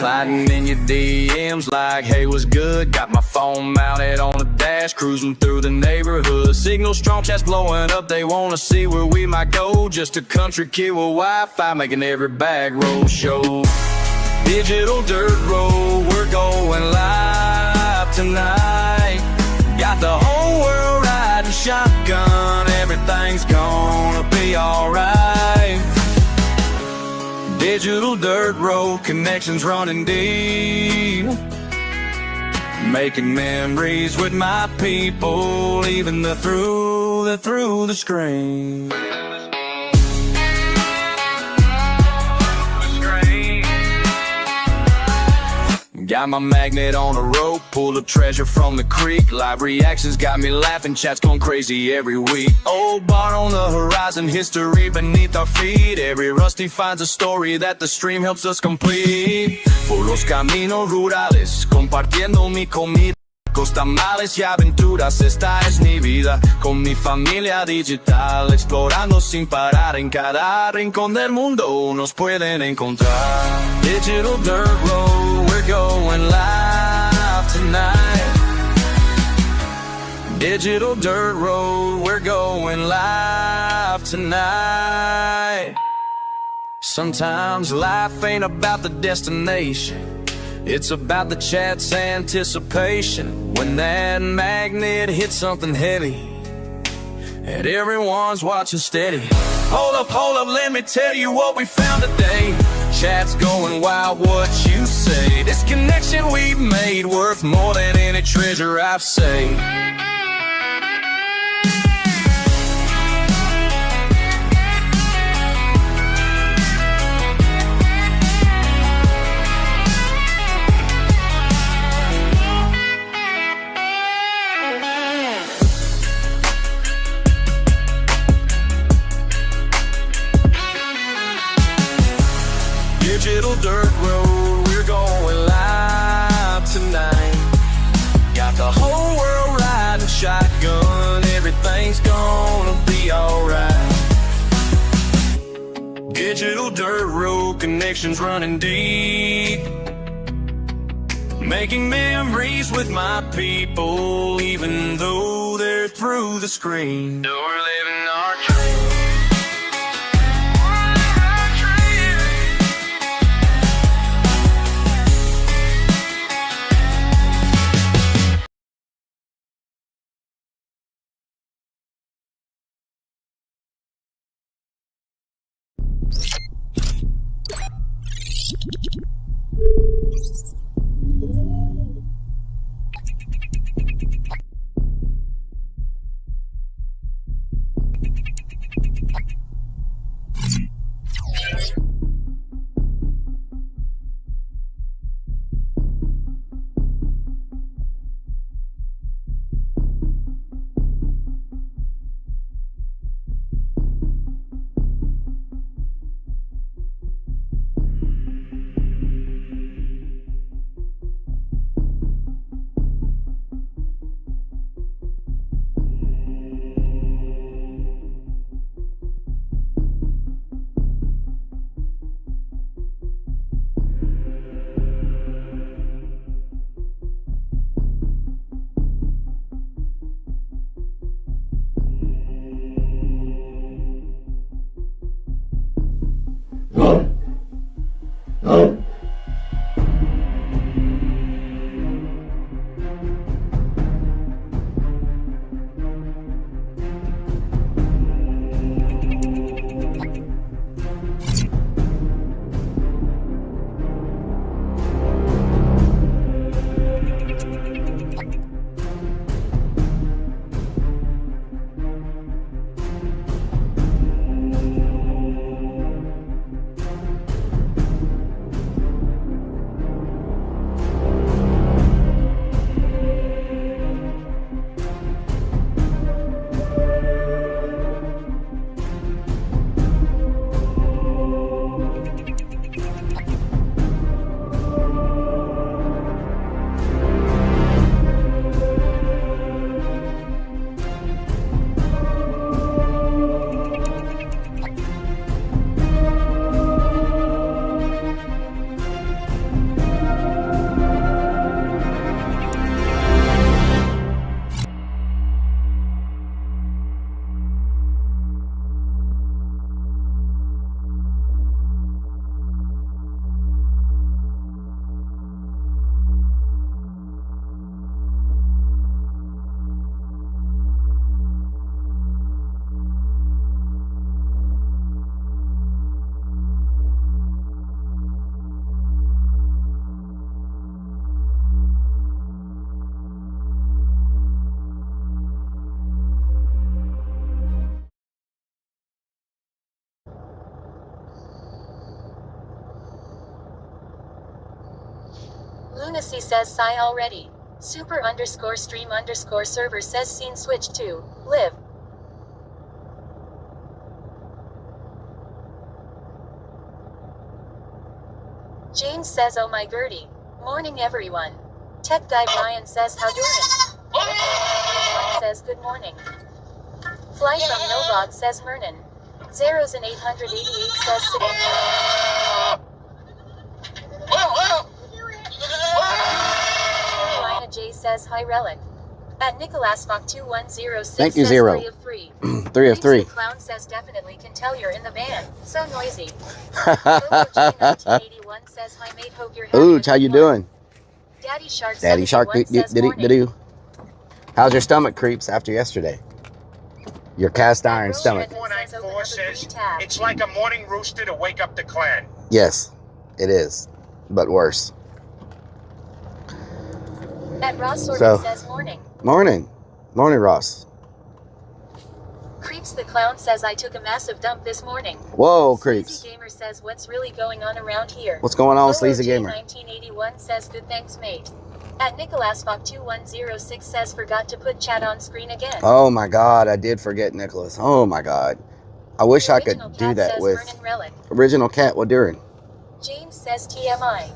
Sliding in your DMs like, hey, what's good? Got my phone mounted on the dash, cruising through the neighborhood. Signal strong, chats blowing up, they wanna see where we might go. Just a country kid with Wi-Fi, making every bag roll show. Digital dirt road, we're going live tonight. Got the whole world riding shotgun, everything's gonna be alright. Digital dirt road, connections running deep. Making memories with my people, even through the screen. Got my magnet on a rope, pull up treasure from the creek. Live reactions got me laughing, chats going crazy every week. Old bar on the horizon, history beneath our feet. Every rusty finds a story that the stream helps us complete. Por los caminos rurales, compartiendo mi comida. Tamales y aventuras, esta es mi vida. Con mi familia digital, explorando sin parar. En cada rincón del mundo nos pueden encontrar. Digital dirt road, we're going live tonight. Digital dirt road, we're going live tonight. Sometimes life ain't about the destination, it's about the chat's anticipation. When that magnet hits something heavy and everyone's watching steady. Hold up, let me tell you what we found today. Chat's going wild, what you say? This connection we've made worth more than any treasure I've saved. Digital dirt road, we're going live tonight. Got the whole world riding shotgun, everything's gonna be alright. Digital dirt road, connections running deep. Making memories with my people, even though they're through the screen. We're living our dream. Lunacy says sigh already. Super underscore stream underscore server says scene switch to live. James says oh my Gertie. Morning everyone. Tech guy Brian says how doing? Everyone says good morning. Fly from Novog says Mernon. Zeros in 888 says Carolina J says hi Rellik. At Nicholas Fock 2106 Thank you, says Zero. 3 of 3. 3 of 3. The clown says definitely can tell you're in the band. So noisy. G1981 says hi mate, hope you're having Ooch, how you doing? Daddy Shark Daddy Shark, says morning. do. How's your stomach creeps after yesterday? Your cast iron stomach. 494 says it's like a morning rooster to wake up the clan. Yes, it is, but worse. At Ross Sorkin says morning. Morning, Ross. Creeps the clown says I took a massive dump this morning. Whoa, Creeps. Sleazy Gamer says what's really going on around here? What's going on, Sleazy Gamer? 1981 says good thanks mate. At Nicholas Fock 2106 says forgot to put chat on screen again. Oh my God, I did forget Nicholas. Oh my God. I wish I could do that with Original Cat. What doing? James says TMI.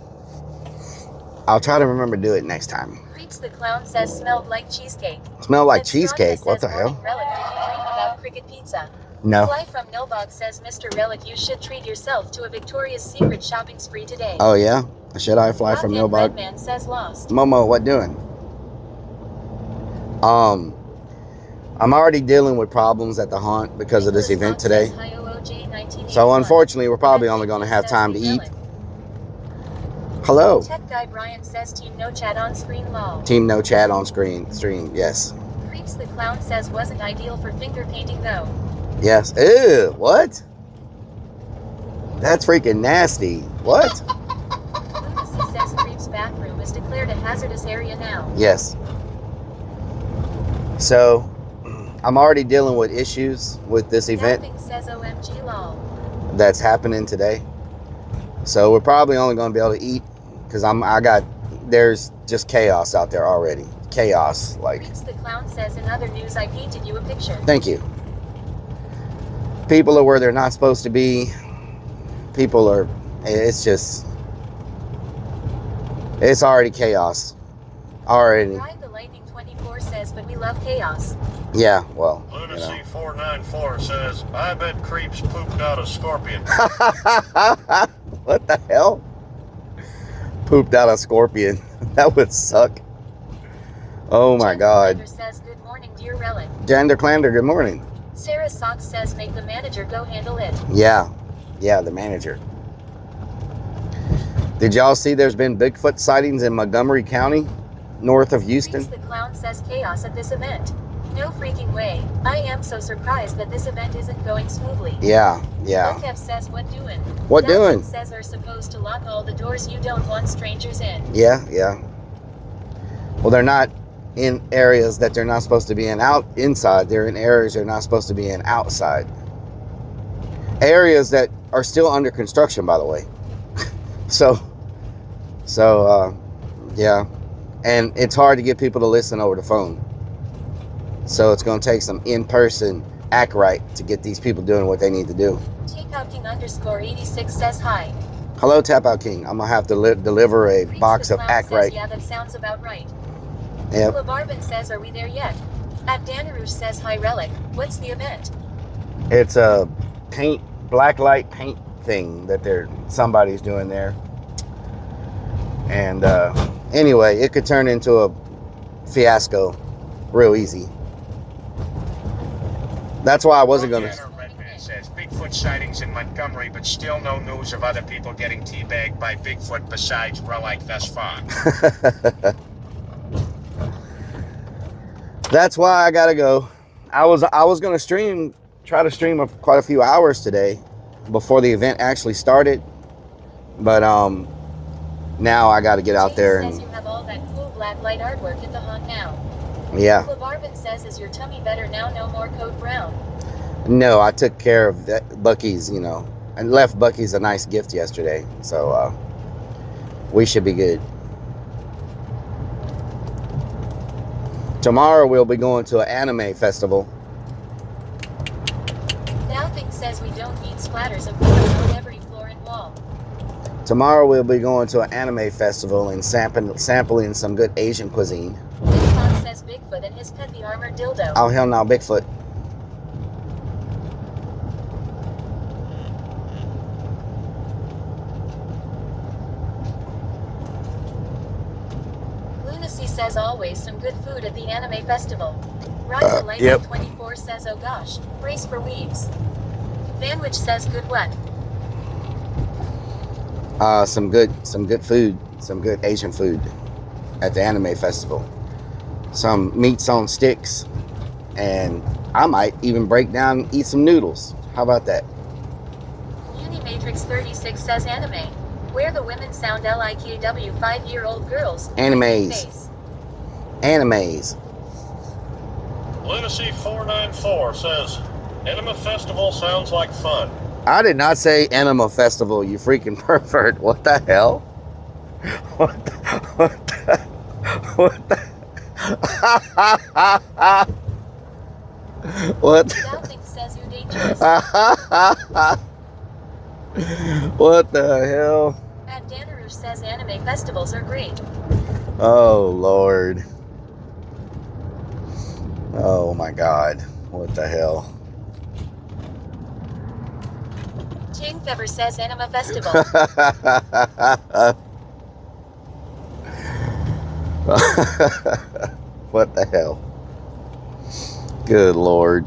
I'll try to remember to do it next time. Creeps the clown says smelled like cheesecake. Smelled like cheesecake? What the hell? Rellik, did you dream about cricket pizza? No. Fly from Nilbog says Mr. Rellik, you should treat yourself to a Victoria's Secret shopping spree today. Oh yeah? Should I fly from Nilbog? Man says lost. Momo, what doing? I'm already dealing with problems at the haunt because of this event today. So unfortunately, we're probably only going to have time to eat. Hello. Tech guy Brian says team no chat on screen lol. Team no chat on screen stream, yes. Creeps the clown says wasn't ideal for finger painting though. Yes. Ew, what? That's freaking nasty. What? Lunacy says Creeps bathroom is declared a hazardous area now. Yes. So, I'm already dealing with issues with this event. Nothing says OMG lol. That's happening today. So we're probably only going to be able to eat because there's just chaos out there already. Chaos, like. Creeps the clown says in other news I painted you a picture. Thank you. People are where they're not supposed to be. People are, it's already chaos. Already. Ride the Lightning 24 says, but we love chaos. Yeah, well. Lunacy 494 says, I bet Creeps pooped out a scorpion. What the hell? Pooped out a scorpion. That would suck. Oh my God. Says, good morning, dear Rellik. Jander Clander, good morning. Sarah Sox says, make the manager go handle it. Yeah, the manager. Did y'all see there's been Bigfoot sightings in Montgomery County, north of Houston? The clown says chaos at this event. No freaking way. I am so surprised that this event isn't going smoothly. Yeah. F says what doing? What doing? Says are supposed to lock all the doors you don't want strangers in. Yeah. Well, they're not in areas that they're not supposed to be in inside. They're in areas they're not supposed to be in outside. Areas that are still under construction, by the way. So yeah. And it's hard to get people to listen over the phone. So it's going to take some in-person act right to get these people doing what they need to do. Takeout King _86 says hi. Hello, Tap Out King. I'm going to have to deliver a box of act right. Yeah, that sounds about right. Yep. LaBarbin says, are we there yet? At Danarouche says, hi Rellik. What's the event? It's a black light paint thing that somebody's doing there. And anyway, it could turn into a fiasco real easy. That's why I wasn't going to. Redman says Bigfoot sightings in Montgomery, but still no news of other people getting teabagged by Bigfoot besides Rellik thus far. That's why I gotta go. I was gonna try to stream quite a few hours today before the event actually started, but now I gotta get out there and. Says you have all that cool black light artwork at the haunt now. Yeah. LaBarbin says, is your tummy better now? No more Code Brown. No, I took care of that, Bucky's, and left Bucky's a nice gift yesterday, so we should be good. Tomorrow we'll be going to an anime festival. Nothing says we don't need splatters of blood on every floor and wall. Tomorrow we'll be going to an anime festival and sampling some good Asian cuisine. This Fox says Bigfoot and his pet the armored dildo. Oh, hell no, Bigfoot. Lunacy says always some good food at the anime festival. Ryan Light yep. 24 says oh gosh, brace for weaves. Vanwich says good what? Some good food, some good Asian food at the anime festival. Some meats on sticks, and I might even break down and eat some noodles. How about that? Unimatrix 36 says anime, where the women sound LIKW 5-year-old girls. Animes. Animes. Lunacy 494 says, Anima Festival sounds like fun. I did not say Anima Festival, you freaking pervert. What the hell? What the, what the what? Nothing says you dangerous. What the hell? At Danarush says anime festivals are great. Oh Lord. Oh my God. What the hell? Jane Fever says anime festival. What the hell? Good Lord.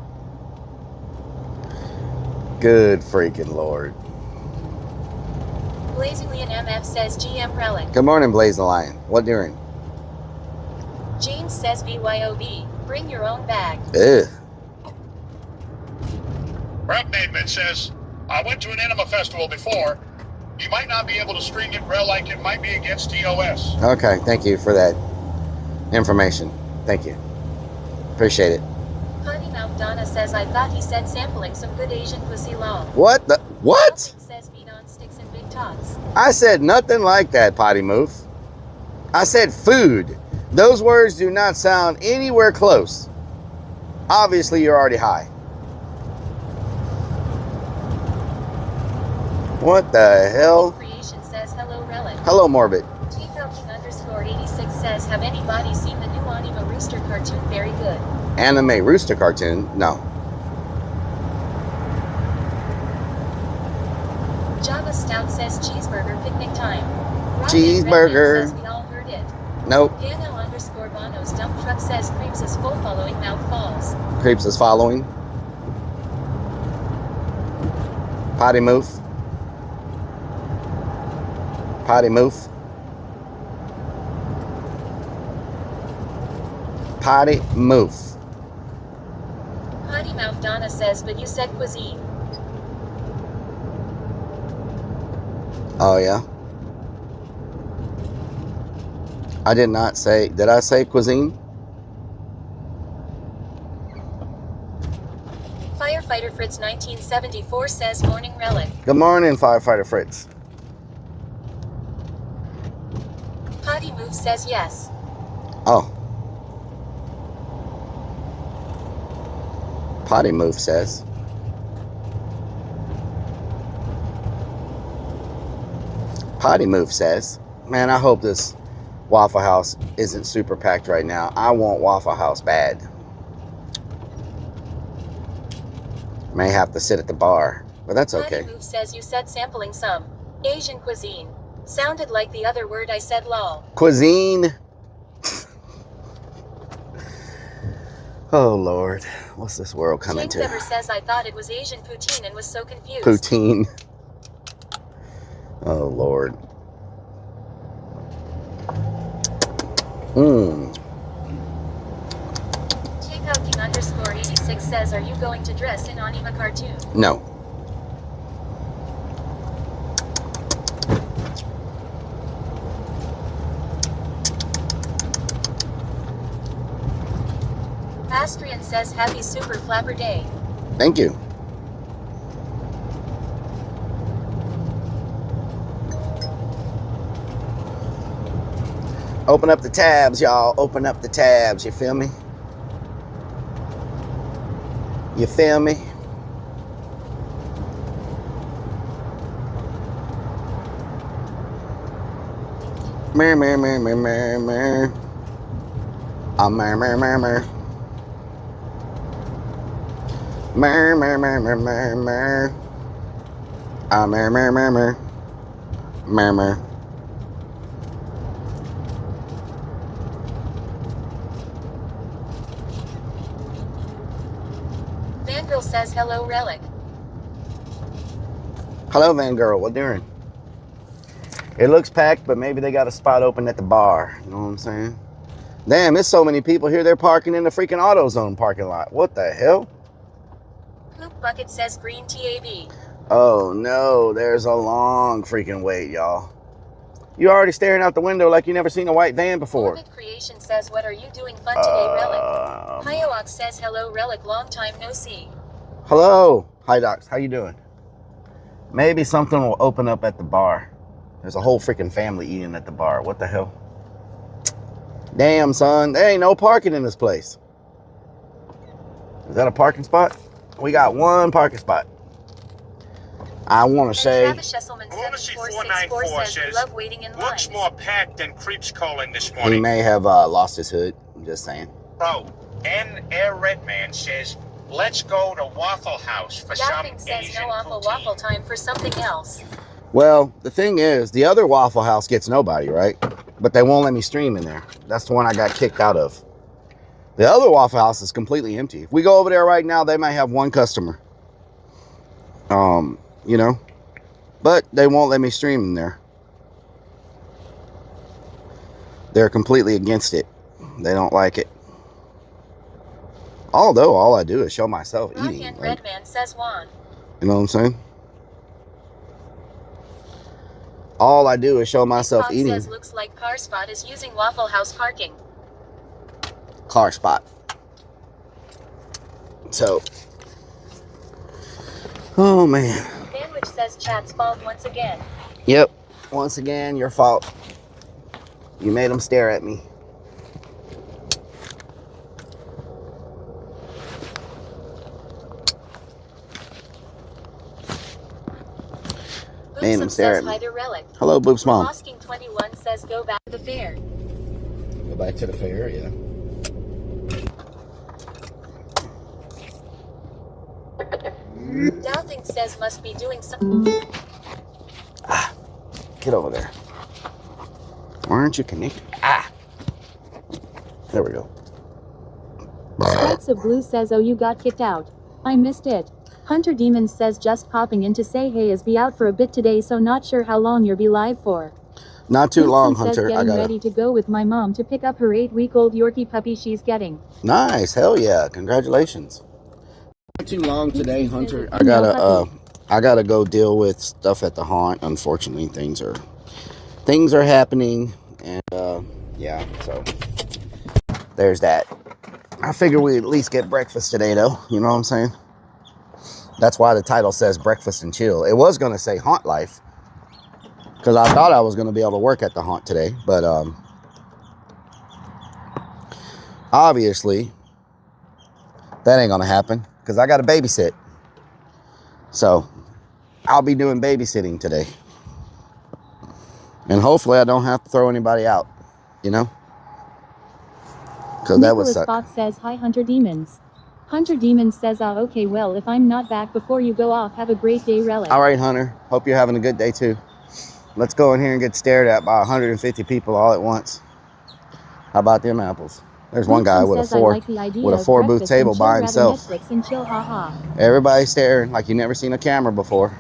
Good freaking Lord. Blazingly and MF says GM Relic. Good morning, Blazing Lion. What doing? James says BYOB. Bring your own bag. Ugh. Rob Bateman says, I went to an anima festival before. You might not be able to stream it like it might be against TOS. Okay, thank you for that information. Thank you. Appreciate it. Potty Mouth Donna says I thought he said sampling some good Asian pussy long. What the? What? Says meat on sticks and big tots. I said nothing like that, Potty Move. I said food. Those words do not sound anywhere close. Obviously, you're already high. What the hell? Creation says hello Relic. Hello, Morbid. King_86 says have anybody seen the new Anima Rooster cartoon? Very good. Anime Rooster cartoon? No. Java Stout says cheeseburger picnic time. Cheeseburger. Says we all heard it. Nope. Dano_Bono's dump truck says creeps is full following mouth falls. Creeps is following. Potty Move. Potty Move. Potty Move. Potty Mouth Donna says but you said cuisine. Oh, yeah? I did not say... Did I say cuisine? Firefighter Fritz 1974 says morning Relic. Good morning, Firefighter Fritz. Potty Move says yes. Oh. Potty Move says. Potty Move says. Man, I hope this Waffle House isn't super packed right now. I want Waffle House bad. May have to sit at the bar, but that's okay. Potty Move says you said sampling some Asian cuisine. Sounded like the other word I said lol. Cuisine. Oh Lord, what's this world coming Jane to? Fever says I thought it was Asian poutine and was so confused. Poutine. Oh Lord. Takeout_86 says are you going to dress in Anima cartoon? No. Astrian says happy super flapper day. Thank you. Open up the tabs, y'all. Open up the tabs. You feel me? You feel me? Mer, mer, mer, mer, mer, mer. Mer, mer, mer, mer. Mer, mer, mer, mer, mer, mer. Mer, mer, mer, mer. Mer, mer. Fangirl says hello, Rellik. Hello, Van Girl. What doing? It looks packed, but maybe they got a spot open at the bar. You know what I'm saying? Damn, there's so many people here. They're parking in the freaking AutoZone parking lot. What the hell? Poop Bucket says green TAB. Oh, no. There's a long freaking wait, y'all. You're already staring out the window like you never seen a white van before. Morbid Creation says, what are you doing fun today, Rellik? Hyox says, hello, Rellik. Long time no see. Hello. Hi, Docs. How you doing? Maybe something will open up at the bar. There's a whole freaking family eating at the bar. What the hell? Damn, son. There ain't no parking in this place. Is that a parking spot? We got one parking spot. I want to say... Lunacy 494 says, love waiting in looks lines. more packed than creeps calling this morning. He may have lost his hood. I'm just saying. Bro, N. Air Redman says, let's go to Waffle House for some Yapping says Asian no awful poutine. waffle time for something else. Well, the thing is, the other Waffle House gets nobody, right? But they won't let me stream in there. That's the one I got kicked out of. The other Waffle House is completely empty. If we go over there right now, they might have one customer. You know? But they won't let me stream in there. They're completely against it. They don't like it. Although, all I do is show myself eating. Rockin' Redman says Juan. You know what I'm saying? All I do is show myself Pop eating. says looks like Car Spot is using Waffle House parking. Car spot. So. Oh, man. Sandwich says chat's fault once again. Yep. Once again, your fault. You made them stare at me. Made them stare at me. Hello, Boop's mom. Asking 21 says go back to the fair. Go back to the fair, yeah. Doubting says must be doing something. Get over there. Why aren't you connected? There we go. Spikes of Blue says, oh, you got kicked out. I missed it. Hunter Demon says just popping in to say hey is be out for a bit today, so not sure how long you'll be live for. Not too long, Says Hunter. getting ready to go with my mom to pick up her 8-week-old Yorkie puppy she's getting. Nice. Hell yeah. Congratulations. Not too long today, Hunter. I gotta go deal with stuff at the haunt. Unfortunately, things are happening, and yeah, so there's that. I figure we at least get breakfast today, though. You know what I'm saying? That's why the title says Breakfast and Chill. It was gonna say Haunt Life, because I thought I was gonna be able to work at the haunt today, but obviously that ain't gonna happen because I gotta babysit. So I'll be doing babysitting today. And hopefully I don't have to throw anybody out, you know? Because that would suck. Fox says, hi, Hunter Demons. Hunter Demons says, oh, okay, well, if I'm not back before you go off, have a great day, Rellik. All right, Hunter. Hope you're having a good day, too. Let's go in here and get stared at by 150 people all at once. How about them apples? There's one guy with a four booth table by himself. And chill, haha. Everybody staring like you never seen a camera before.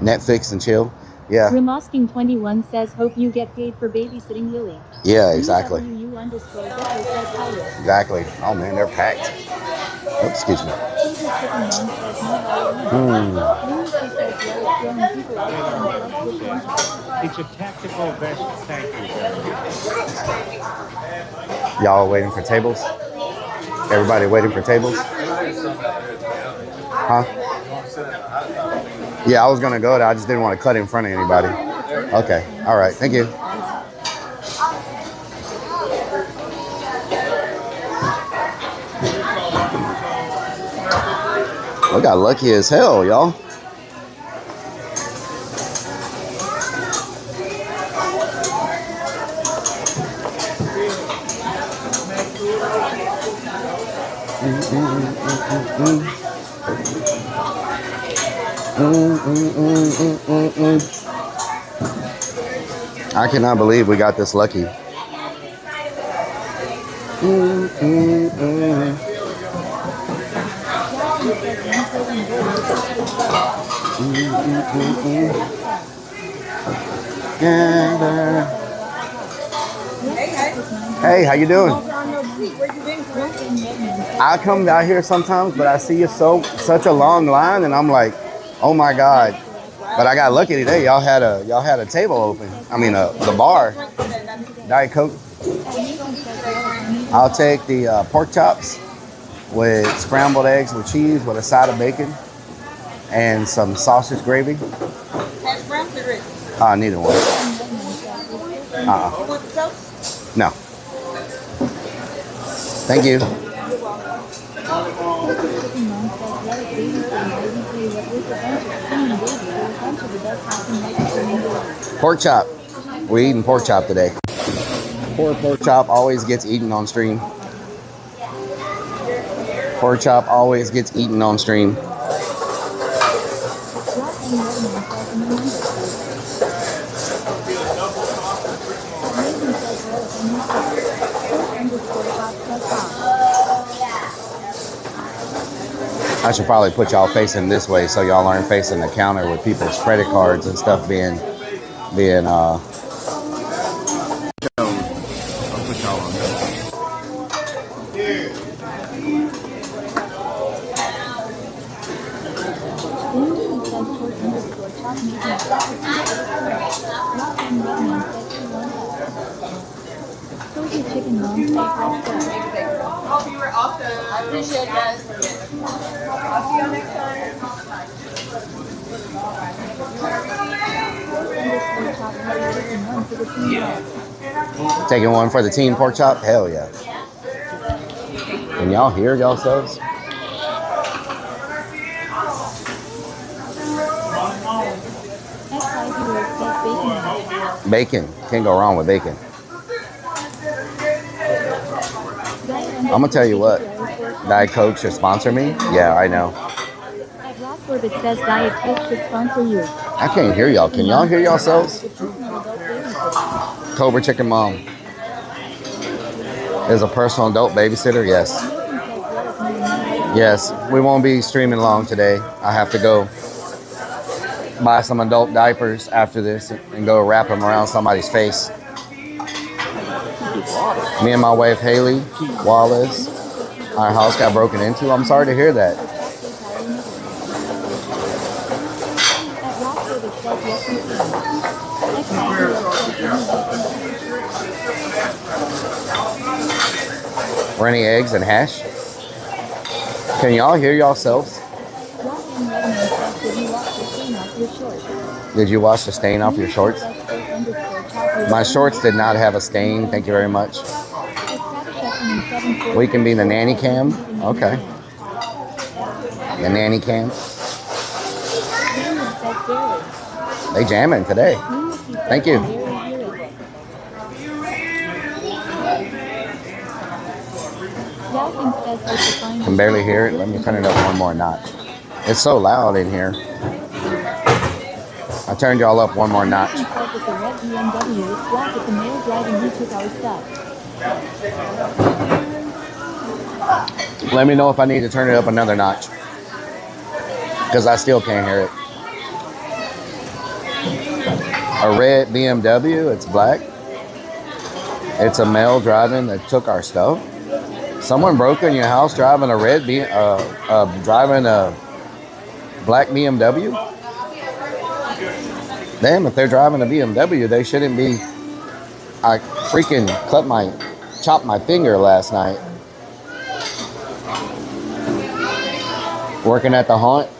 Netflix and chill. Yeah. Remosking 21 says, hope you get paid for babysitting Lily. Yeah, exactly. UW_Says, exactly. Oh man, they're packed. Oh, excuse me. It's a tactical vest. Thank you very much. Y'all waiting for tables? Everybody waiting for tables? Huh? Yeah, I was gonna go there. I just didn't want to cut in front of anybody. Okay. All right. Thank you. We got lucky as hell, y'all. I cannot believe we got this lucky. Hey, how you doing? I come out here sometimes, but I see such a long line, and I'm like, oh my God. But I got lucky today. Y'all had a table open. I mean, the bar. Diet Coke. I'll take the pork chops with scrambled eggs with cheese with a side of bacon and some sausage gravy. Neither one. No. Thank you. Pork chop. We're eating pork chop today. Pork chop always gets eaten on stream. Pork chop always gets eaten on stream. I should probably put y'all facing this way so y'all aren't facing the counter with people's credit cards and stuff being I'll put y'all on this. Hope you were awesome. I appreciate that. I'll see you next time. Taking one for the team pork chop? Hell yeah. Can y'all hear yourselves? Bacon. Can't go wrong with bacon. I'm gonna tell you what. Diet Coke should sponsor me? Yeah, I know. At Rockford it says Diet Coke should sponsor you. I can't hear y'all. Can y'all hear yourselves? Cobra Chicken Mom. Is a personal adult babysitter? Yes. Yes, we won't be streaming long today. I have to go buy some adult diapers after this and go wrap them around somebody's face. Me and my wife Haley Wallace, our house got broken into. I'm sorry to hear that. Were any eggs and hash? Can y'all hear yourselves? Did you wash the stain off your shorts? My shorts did not have a stain. Thank you very much. We can be the nanny cam. Okay. The nanny cam. They jamming today. Thank you. Can barely hear it. Let me turn it up one more notch. It's so loud in here. I turned y'all up one more notch. Let me know if I need to turn it up another notch, because I still can't hear it. A red BMW, it's black. It's a male driving that took our stuff. Someone broke in your house driving a driving a black BMW? Damn, if they're driving a BMW, they shouldn't be. I freaking chopped my finger last night. Working at the haunt,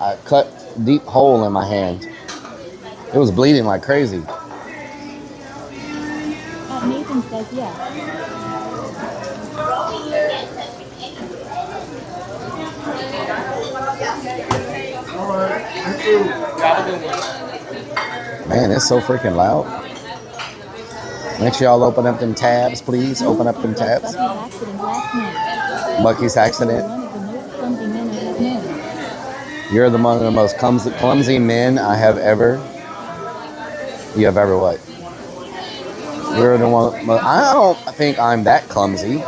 I cut a deep hole in my hand. It was bleeding like crazy. Nathan says yes. Man, it's so freaking loud. Make sure y'all open up them tabs, please. Open up them tabs. Bucky's accident. You're one of the most clumsy men I have ever. You have ever what? You're the one. I don't think I'm that clumsy.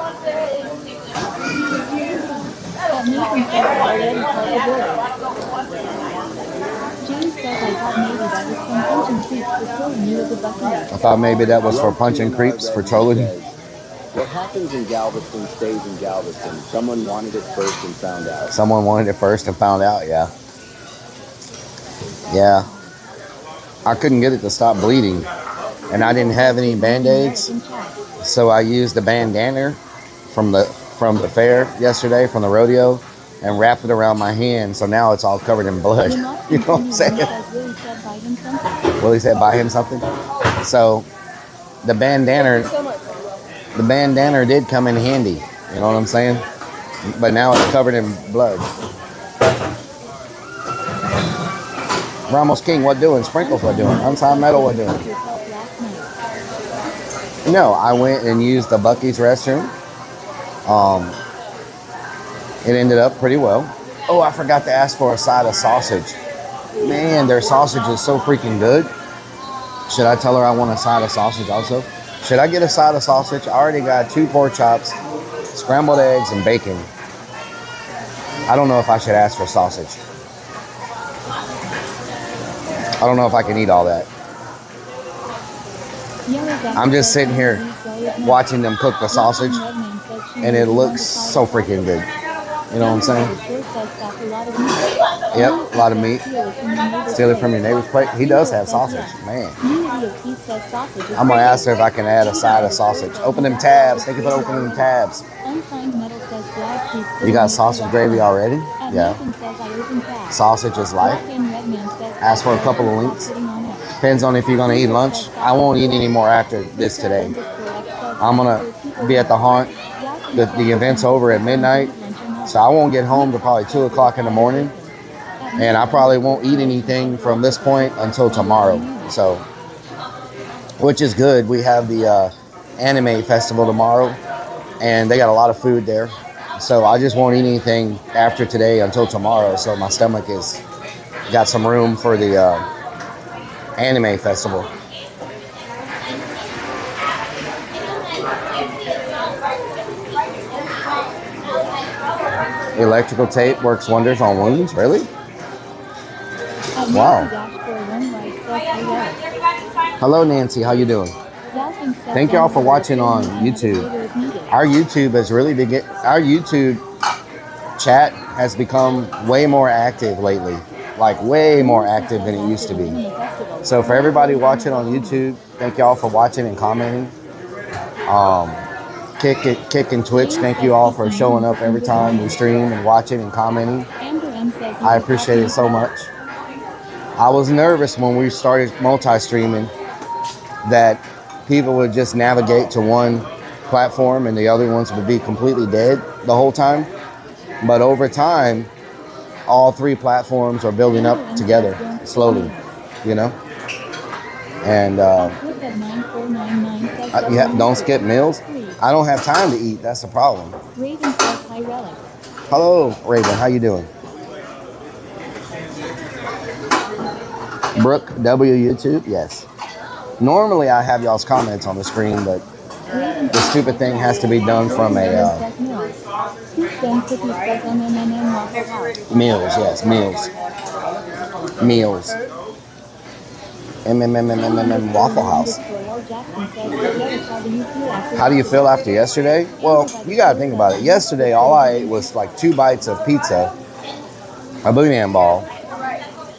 I thought maybe that was for punching creeps for trolling. What happens in Galveston stays in Galveston. Someone wanted it first and found out. Someone wanted it first and found out, yeah. Yeah. I couldn't get it to stop bleeding. And I didn't have any Band-Aids. So I used the bandana from the fair yesterday, from the rodeo, and wrapped it around my hand. So now it's all covered in blood. You know what I'm saying? Willie said buy him something. So the bandana did come in handy. You know what I'm saying? But now it's covered in blood. Ramos King, what doing? Sprinkles, what doing? Unsigned Metal, what doing? No, I went and used the Bucky's restroom. It ended up pretty well. Oh, I forgot to ask for a side of sausage. Man, their sausage is so freaking good. Should I tell her I want a side of sausage also? Should I get a side of sausage? I already got 2 pork chops, scrambled eggs, and bacon. I don't know if I should ask for sausage. I don't know if I can eat all that. I'm just sitting here watching them cook the sausage, and it looks so freaking good. You know what I'm saying? Yep, a lot of meat. Steal it from your neighbor's plate. He does have sausage, man. I'm gonna ask her if I can add a side of sausage. Open them tabs. Thank you for opening them tabs. You got sausage gravy already? Yeah. Sausage is life. Ask for a couple of links. Depends on if you're gonna eat lunch. I won't eat any more after this today. I'm gonna be at the haunt. The event's over at midnight. So I won't get home till probably 2 o'clock in the morning. And I probably won't eat anything from this point until tomorrow. So, which is good. We have the anime festival tomorrow. And they got a lot of food there. So I just won't eat anything after today until tomorrow. So my stomach is got some room for the anime festival. Electrical tape works wonders on wounds. Really? Wow. Hello, Nancy. How you doing? Thank y'all for watching on YouTube. Our YouTube has really our YouTube chat has become way more active lately. Like way more active than it used to be. So for everybody watching on YouTube, thank y'all for watching and commenting. Kick and Twitch, thank you all for showing up every time we stream and watching and commenting. I appreciate it so much. I was nervous when we started multi-streaming that people would just navigate to one platform and the other ones would be completely dead the whole time. But over time, all 3 platforms are building up together slowly, you know? And yeah, don't skip meals. I don't have time to eat. That's the problem. Hello, Raven. How you doing? Brooke W YouTube. Yes. Normally I have y'all's comments on the screen, but the stupid thing has to be done from a meals. Yes, meals. Meals. Waffle House. How do you feel after yesterday? Well, you gotta think about it. Yesterday, all I ate was like 2 bites of pizza, a bouillon ball,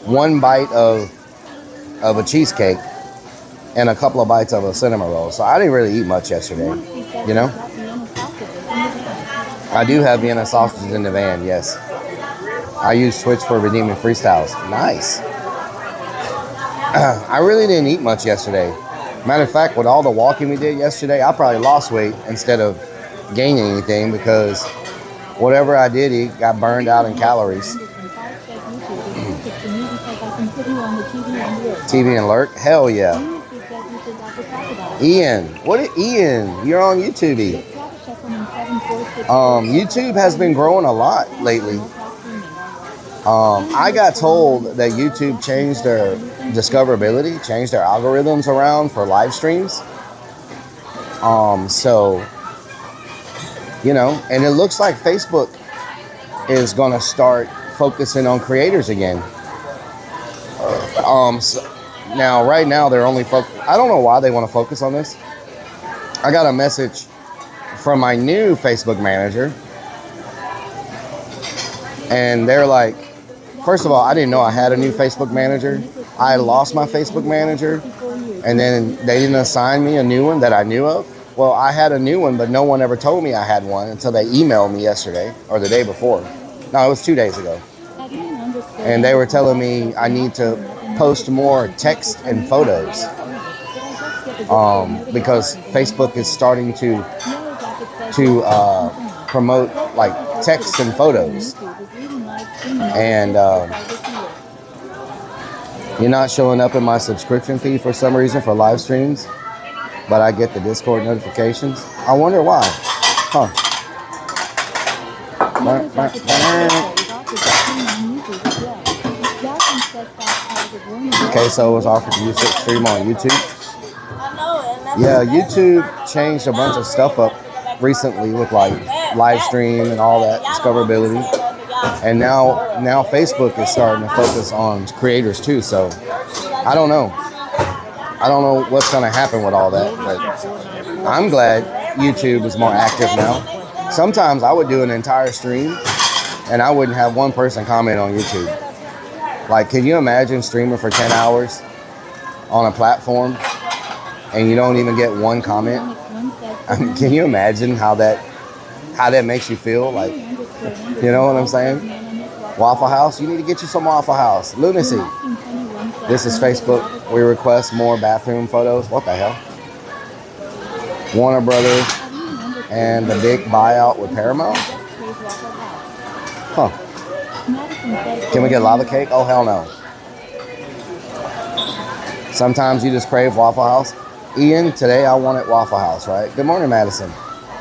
1 bite of a cheesecake, and a couple of bites of a cinnamon roll. So I didn't really eat much yesterday, you know? I do have Vienna sausages in the van, yes. I use Twitch for redeeming freestyles. Nice. I really didn't eat much yesterday. Matter of fact, with all the walking we did yesterday, I probably lost weight instead of gaining anything because whatever I did eat got burned out in calories. TV and Lurk? Hell yeah. Ian, Ian? You're on YouTube. YouTube has been growing a lot lately. I got told that YouTube changed their discoverability, changed their algorithms around for live streams. So, you know, and it looks like Facebook is going to start focusing on creators again. So now, right now, they're only I don't know why they want to focus on this. I got a message from my new Facebook manager, and they're like, first of all, I didn't know I had a new Facebook manager. I lost my Facebook manager, and then they didn't assign me a new one that I knew of. Well, I had a new one, but no one ever told me I had one until they emailed me yesterday or the day before. No, it was 2 days ago. And they were telling me I need to post more text and photos because Facebook is starting to promote like text and photos. And you're not showing up in my subscription feed for some reason for live streams, but I get the Discord notifications. I wonder why. Huh. Okay, so it was offered to use it stream on YouTube. Yeah, YouTube changed a bunch of stuff up recently with like live stream and all that discoverability. And now Facebook is starting to focus on creators too. So I don't know. I don't know what's going to happen with all that, but I'm glad YouTube is more active now. Sometimes I would do an entire stream and I wouldn't have one person comment on YouTube. Like, can you imagine streaming for 10 hours on a platform and you don't even get one comment? I mean, can you imagine how that makes you feel? Like, you know what I'm saying? Waffle House, you need to get you some Waffle House. Lunacy. This is Facebook. We request more bathroom photos. What the hell? Warner Brothers and the big buyout with Paramount? Huh. Can we get lava cake? Oh, hell no. Sometimes you just crave Waffle House. Ian, today I wanted Waffle House, right? Good morning, Madison.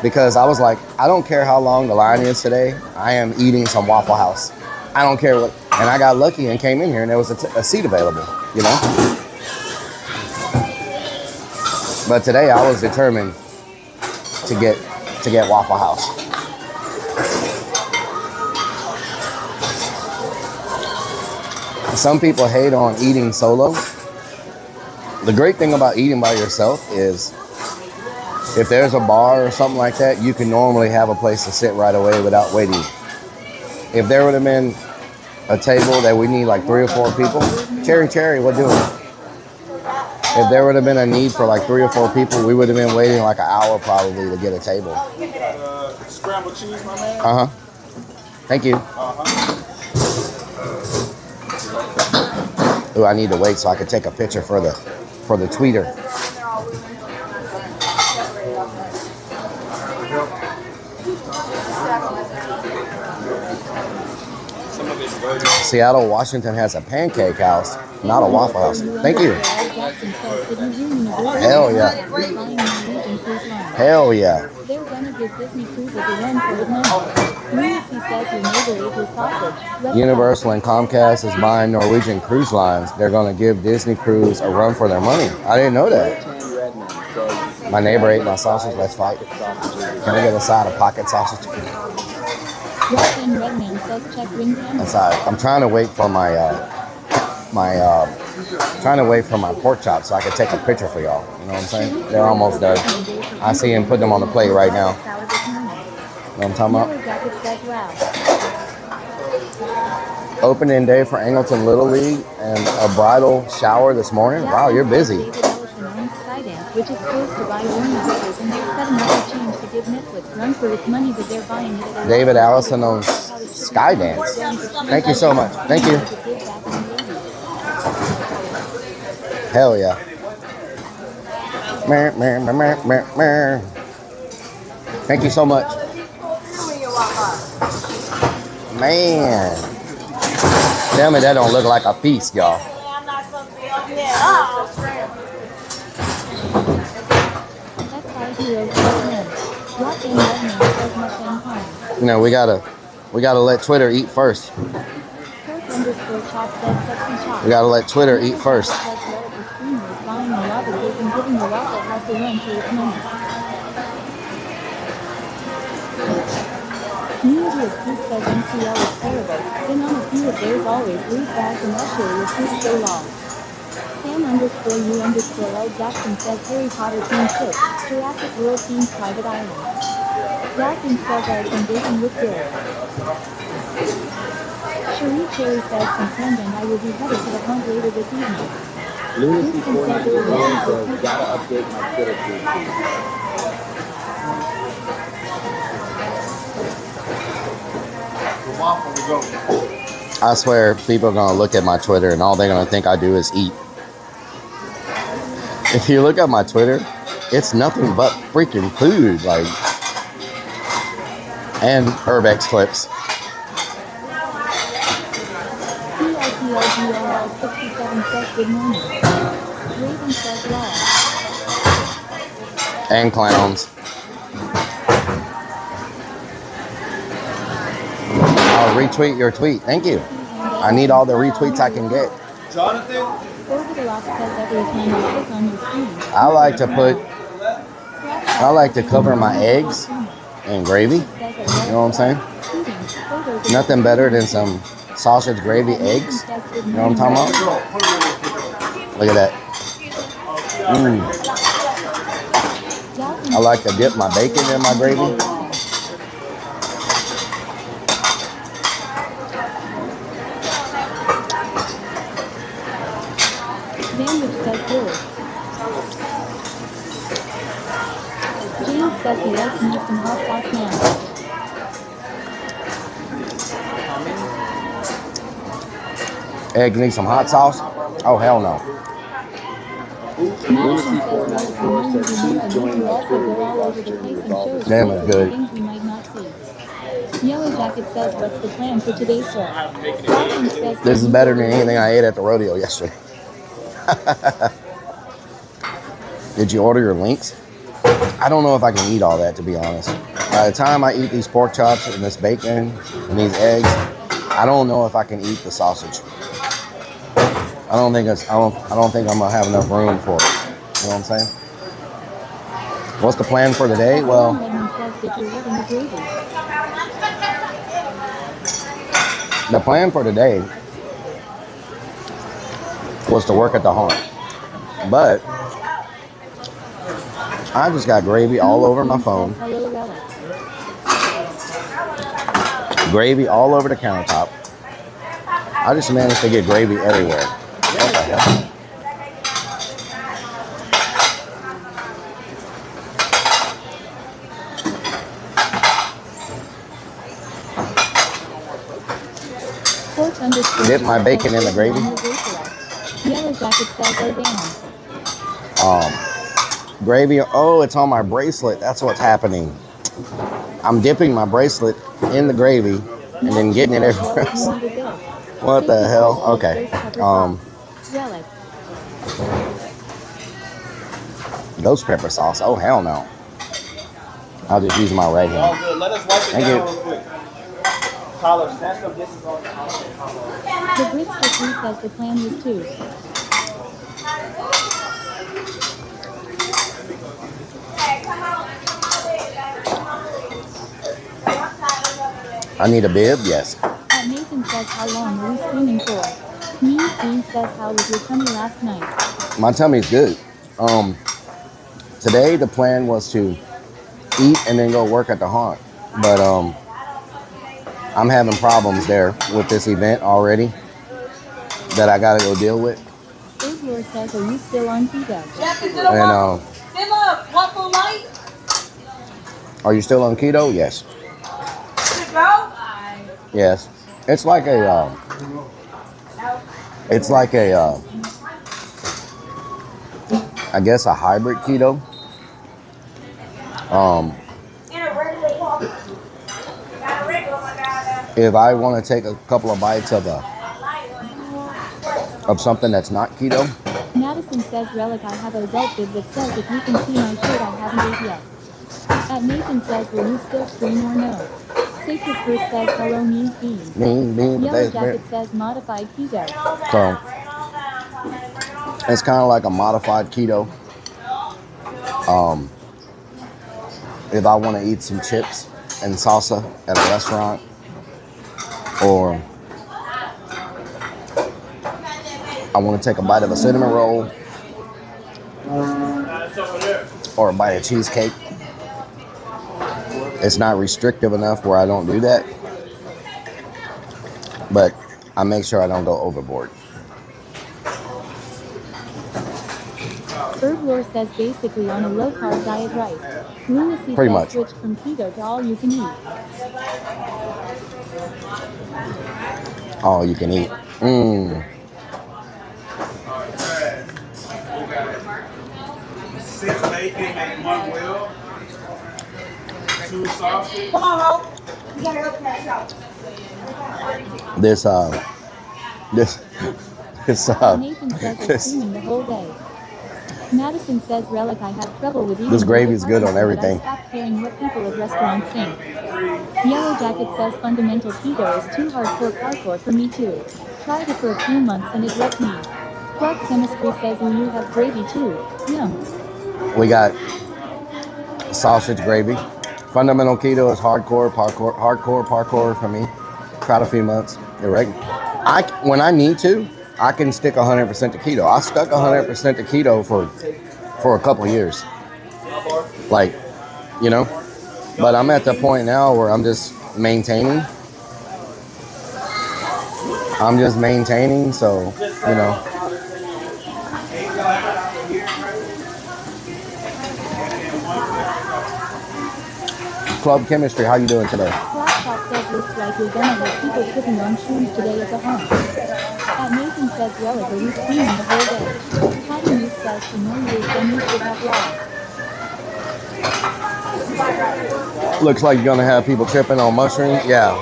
Because I was like, I don't care how long the line is today. I am eating some Waffle House. I don't care what. And I got lucky and came in here and there was a seat available, you know? But today I was determined to get Waffle House. Some people hate on eating solo. The great thing about eating by yourself is if there's a bar or something like that, you can normally have a place to sit right away without waiting. If there would have been a table that we need like 3 or 4 people, Cherry, what doing? If there would have been a need for like 3 or 4 people, we would have been waiting like an hour probably to get a table. Scrambled cheese, my man. Uh-huh. Thank you. Ooh, I need to wait so I can take a picture for the tweeter. Seattle, Washington has a pancake house, not a Waffle House. Thank you. Hell yeah. Hell yeah. They're gonna give Disney Cruises a run for its money. Lucy says your neighbor ate his sausage. Universal and Comcast is buying Norwegian Cruise Lines. They're gonna give Disney Cruise a run for their money. I didn't know that. My neighbor ate my sausage. Let's fight. Can I get a side of pocket sausage? I'm trying to wait for my pork chop so I can take a picture for y'all. You know what I'm saying? They're almost done. I see him put them on the plate right now. You know what I'm talking about? Opening day for Angleton Little League and a bridal shower this morning. Wow, you're busy. Which is close to buy Warner Brothers, and they're setting up a change to give Netflix run for its money, but they're buying it. David Allison owns Skydance. Thank you so much. Thank you. Hell yeah. Thank you so much. Man. Tell me that don't look like a feast, y'all. That's 5 heroes plus 1. Rock and Lightning says much and fun. You know, we gotta let Twitter eat first. Kirk underscore chop says sexy chop. We gotta let Twitter eat first. Says Rellik the streamer is buying a lot of bacon, giving the Waffle House a run for its money. Community of Peace says MCL is terrible. Been on a few of those always lose bags and usher with food so long. Sam underscore U underscore L Jackson says Harry Potter themed ship. Jurassic World themed private island. Jackson says eggs and bacon with dill. Cherie Cherry says some friend and I will be headed to the hunt later this evening. Lunacy 491 says, gotta update my Twitter feed, please. I swear, people are gonna look at my Twitter and all they're gonna think I do is eat. If you look at my Twitter, it's nothing but freaking food, like, and Urbex clips. CRTLGLL 67 says good morning. Raven says love. And clowns. I'll retweet your tweet. Thank you. I need all the retweets I can get. Jonathan? Orbitalop says every time you click on your screen. I like to cover my eggs in gravy. You know what I'm saying? Nothing better than some sausage gravy eggs. You know what I'm talking about? Look at that. I like to dip my bacon in my gravy. Sandwich says good. James says he likes to make some hot sauce now. Egg need some hot sauce? Oh, hell no. Lunacy 494 says, please join my Twitter live stream with all the Damn, it's good. things we might not see. Yellow Jacket says, what's the plan for today, sir? Falcon says, This is better than anything I ate at the rodeo yesterday. Did you order your links? I don't know if I can eat all that, to be honest. By the time I eat these pork chops and this bacon and these eggs, I don't know if I can eat the sausage. I don't think I'm gonna have enough room for it. You know what I'm saying? What's the plan for today? Well, the plan for today was to work at the haunt, but I just got gravy all over my phone, gravy all over the countertop. I just managed to get gravy everywhere. What the hell? Dip my bacon in the gravy. Yellow Jacket says Gravy. Oh, it's on my bracelet. That's what's happening. I'm dipping my bracelet in the gravy and then getting it everywhere else. What the hell? Okay. Ghost pepper sauce. Oh, hell no. I'll just use my right hand. Let us wipe it Thank down you. real quick. Tyler, snatch some dishes on the The Brits for Free says the plan was to. I need a bib? Yes. Nathan says how long were we screaming for? Mean Queen says how was your tummy last night? My tummy's good. Today the plan was to eat and then go work at the haunt. But I'm having problems there with this event already that I gotta go deal with. Israel says, are you still on keto? And are you still on keto? Yes. Yes. It's like a I guess a hybrid keto. If I want to take a couple of bites of of something that's not keto. Madison says, Rellik, I have a adult bid that says if you can see my shirt, I haven't ate yet. At Nathan says, will you still stream or no? Sacred First says, hello means beans. Yellow Jacket says, modified keto. So it's kind of like a modified keto. If I want to eat some chips and salsa at a restaurant, or I want to take a bite of a cinnamon roll, or a bite of cheesecake, it's not restrictive enough where I don't do that, but I make sure I don't go overboard. Herblore says basically on a low-carb diet, right? Lunacy Pretty says much. switch from keto to all you can eat. All you can eat. Six bacon and one wheel. 2 sausage. Come on, Hope. You gotta open that shop. Nathan says it's steaming the whole day. Madison says, Rellik, I have trouble with eating. This gravy is good on everything. I stopped caring what people at restaurants think. Yellow Jacket says fundamental keto is too hardcore parkour for me too. Tried it for a few months and it wrecked me. Club Chemistry says, will you have gravy too? Yum. We got sausage gravy. Fundamental keto is hardcore parkour for me. Tried a few months. When I need to, I can stick 100% to keto. I stuck 100% to keto for a couple of years. Like, you know, but I'm at the point now where I'm just maintaining. So, you know. Club Chemistry, how you doing today? Flashpot says looks like you're gonna have people cooking on shrooms today at the home. At Nathan says, Rellik, are you steaming the whole day? Patty News says, for no years, then you should have lied. Looks like you're gonna have people tripping on mushrooms. Yeah.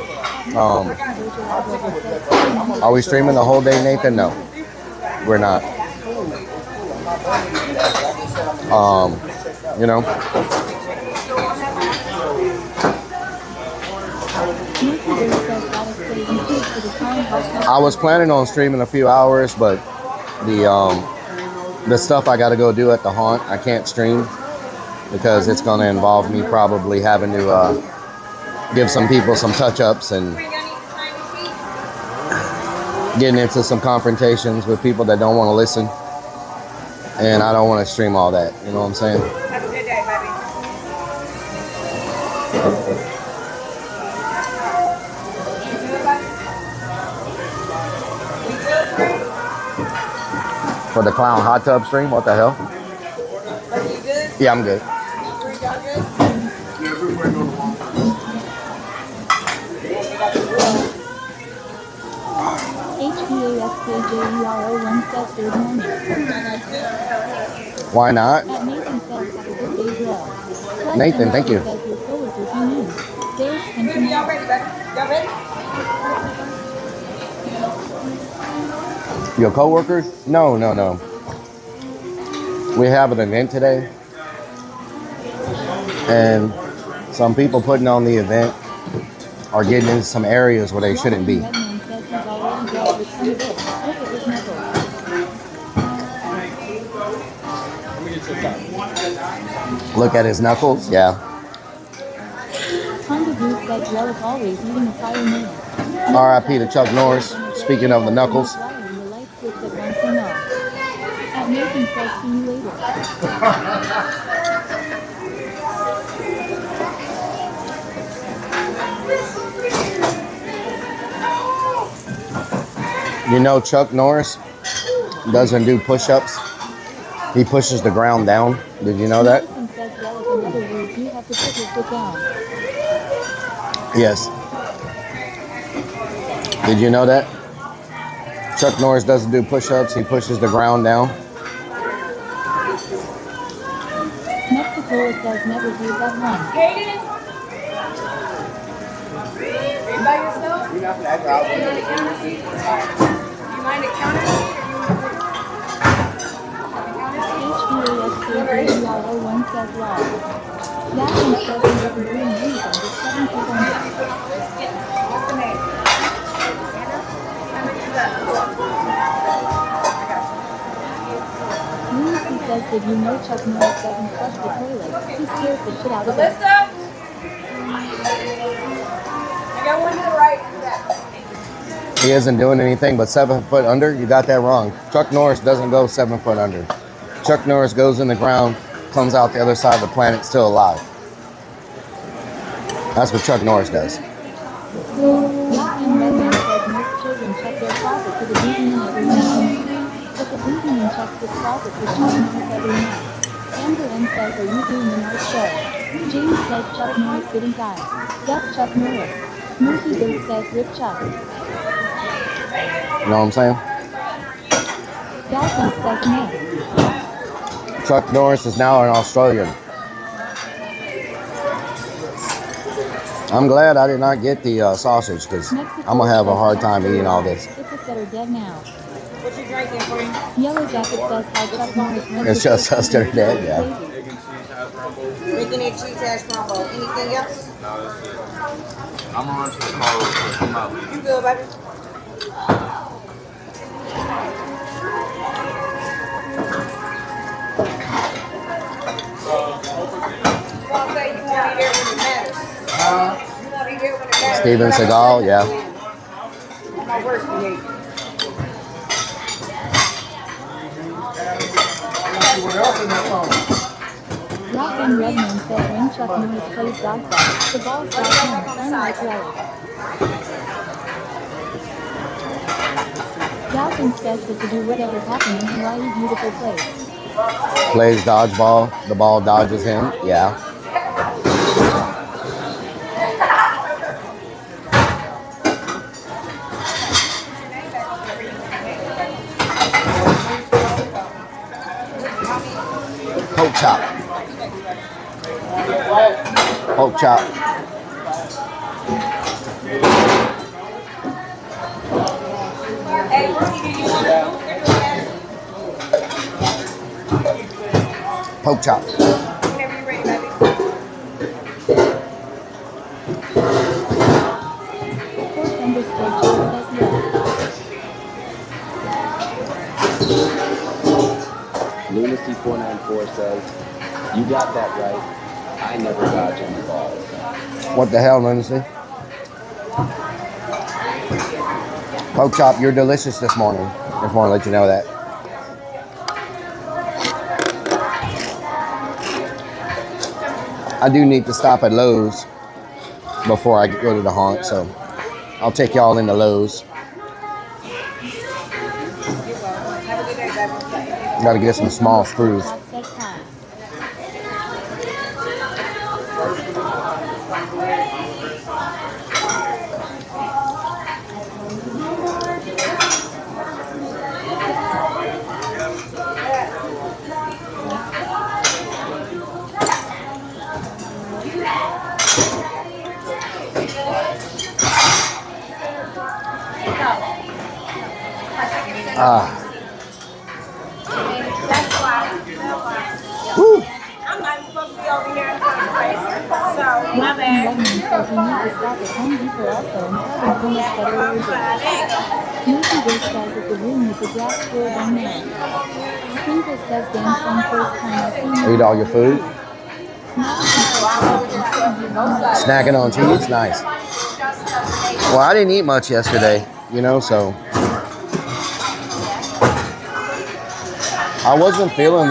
Are we streaming the whole day, Nathan? No, we're not. You know. I was planning on streaming a few hours, but the stuff I got to go do at the haunt, I can't stream because it's going to involve me probably having to give some people some touch-ups and getting into some confrontations with people that don't want to listen. And I don't want to stream all that. You know what I'm saying? Have a good day, baby. For the clown hot tub stream, what the hell? Are you good? Yeah, I'm good. Y'all good? HBASKJERO1 says good morning. Why not? At Nathan says, have a good day, bro. Nathan, thank you. Says your coworkers you mean. There's pension. Y'all ready, baby? Y'all ready? Your coworkers? No. We have an event today, and some people putting on the event are getting into some areas where they shouldn't be. Look at his knuckles. Yeah. Honda Group says Rellik always eating a fire meal. R.I.P. to Chuck Norris. Speaking of the knuckles. At Nathan says, see you later. You know Chuck Norris doesn't do push-ups. He pushes the ground down. Did you know that? Nathan says, Rellik, in other words, you have to put your foot down. Yes. Did you know that? Chuck Norris doesn't do push-ups. He pushes the ground down. Mexico says never heard that one. Kaden? By yourself? You mind the counter? IRL says love. Jackson says he isn't doing anything but 7 feet under. Lucy says, did you know Chuck Norris doesn't flush the toilet? He scares the shit out of it. I got one to the right. He isn't doing anything but 7 foot under? You got that wrong. Chuck Norris doesn't go 7 foot under. Chuck Norris goes in the ground, comes out the other side of the planet still alive. That's what Chuck Norris does. Ryan Redman says most children check their closet for the beating every night. But the beating and checks his closet for Chuck Norris every night. Amber M says, are you doing the North show? James says Chuck Norris didn't die. Yup, Chuck Norris. Mookie Goat says rip Chuck. You know what I'm saying? Jackson says no. Chuck Norris is now an Australian. I'm glad I did not get the sausage because I'm going to have a hard time eating all this. It's us that are dead now. What you drinking, friend? Yellow Jacket says how Chuck Norris went It's to just us that are dead, yeah. Bacon and cheese hash brown bowl. Anything else? No, that's it. I'm gonna run to the car real quick. Come out. You good, baby? Steven Seagal, yeah. My worst behavior. Ryan Redman says when Chuck Norris plays dodgeball, the ball flies home, unlike Rellik. Jackson says that to do whatever happened in Hawaii, beautiful place. Plays dodgeball, the ball dodges him, yeah. Pork chop. Pork chop. Pork chop. Whenever you're ready, baby. Lunacy494 says, you got that right. I never dodge any balls. What the hell, Lunacy? Pork chop, you're delicious this morning. Just want to let you know that. I do need to stop at Lowe's before I go to the haunt, so I'll take y'all into Lowe's. Gotta get some small screws. Woo. I'm not even supposed to be over here in the first place. So, my bad. Redman says we need to stop at Home Depot also and have them finish better results. Mookie Goat says it's the room with the glass door down there. Sprinkle says dance on first time I've seen Eat all your food. Snacking on cheese? Nice. Well, I didn't eat much yesterday, you know, so I wasn't feeling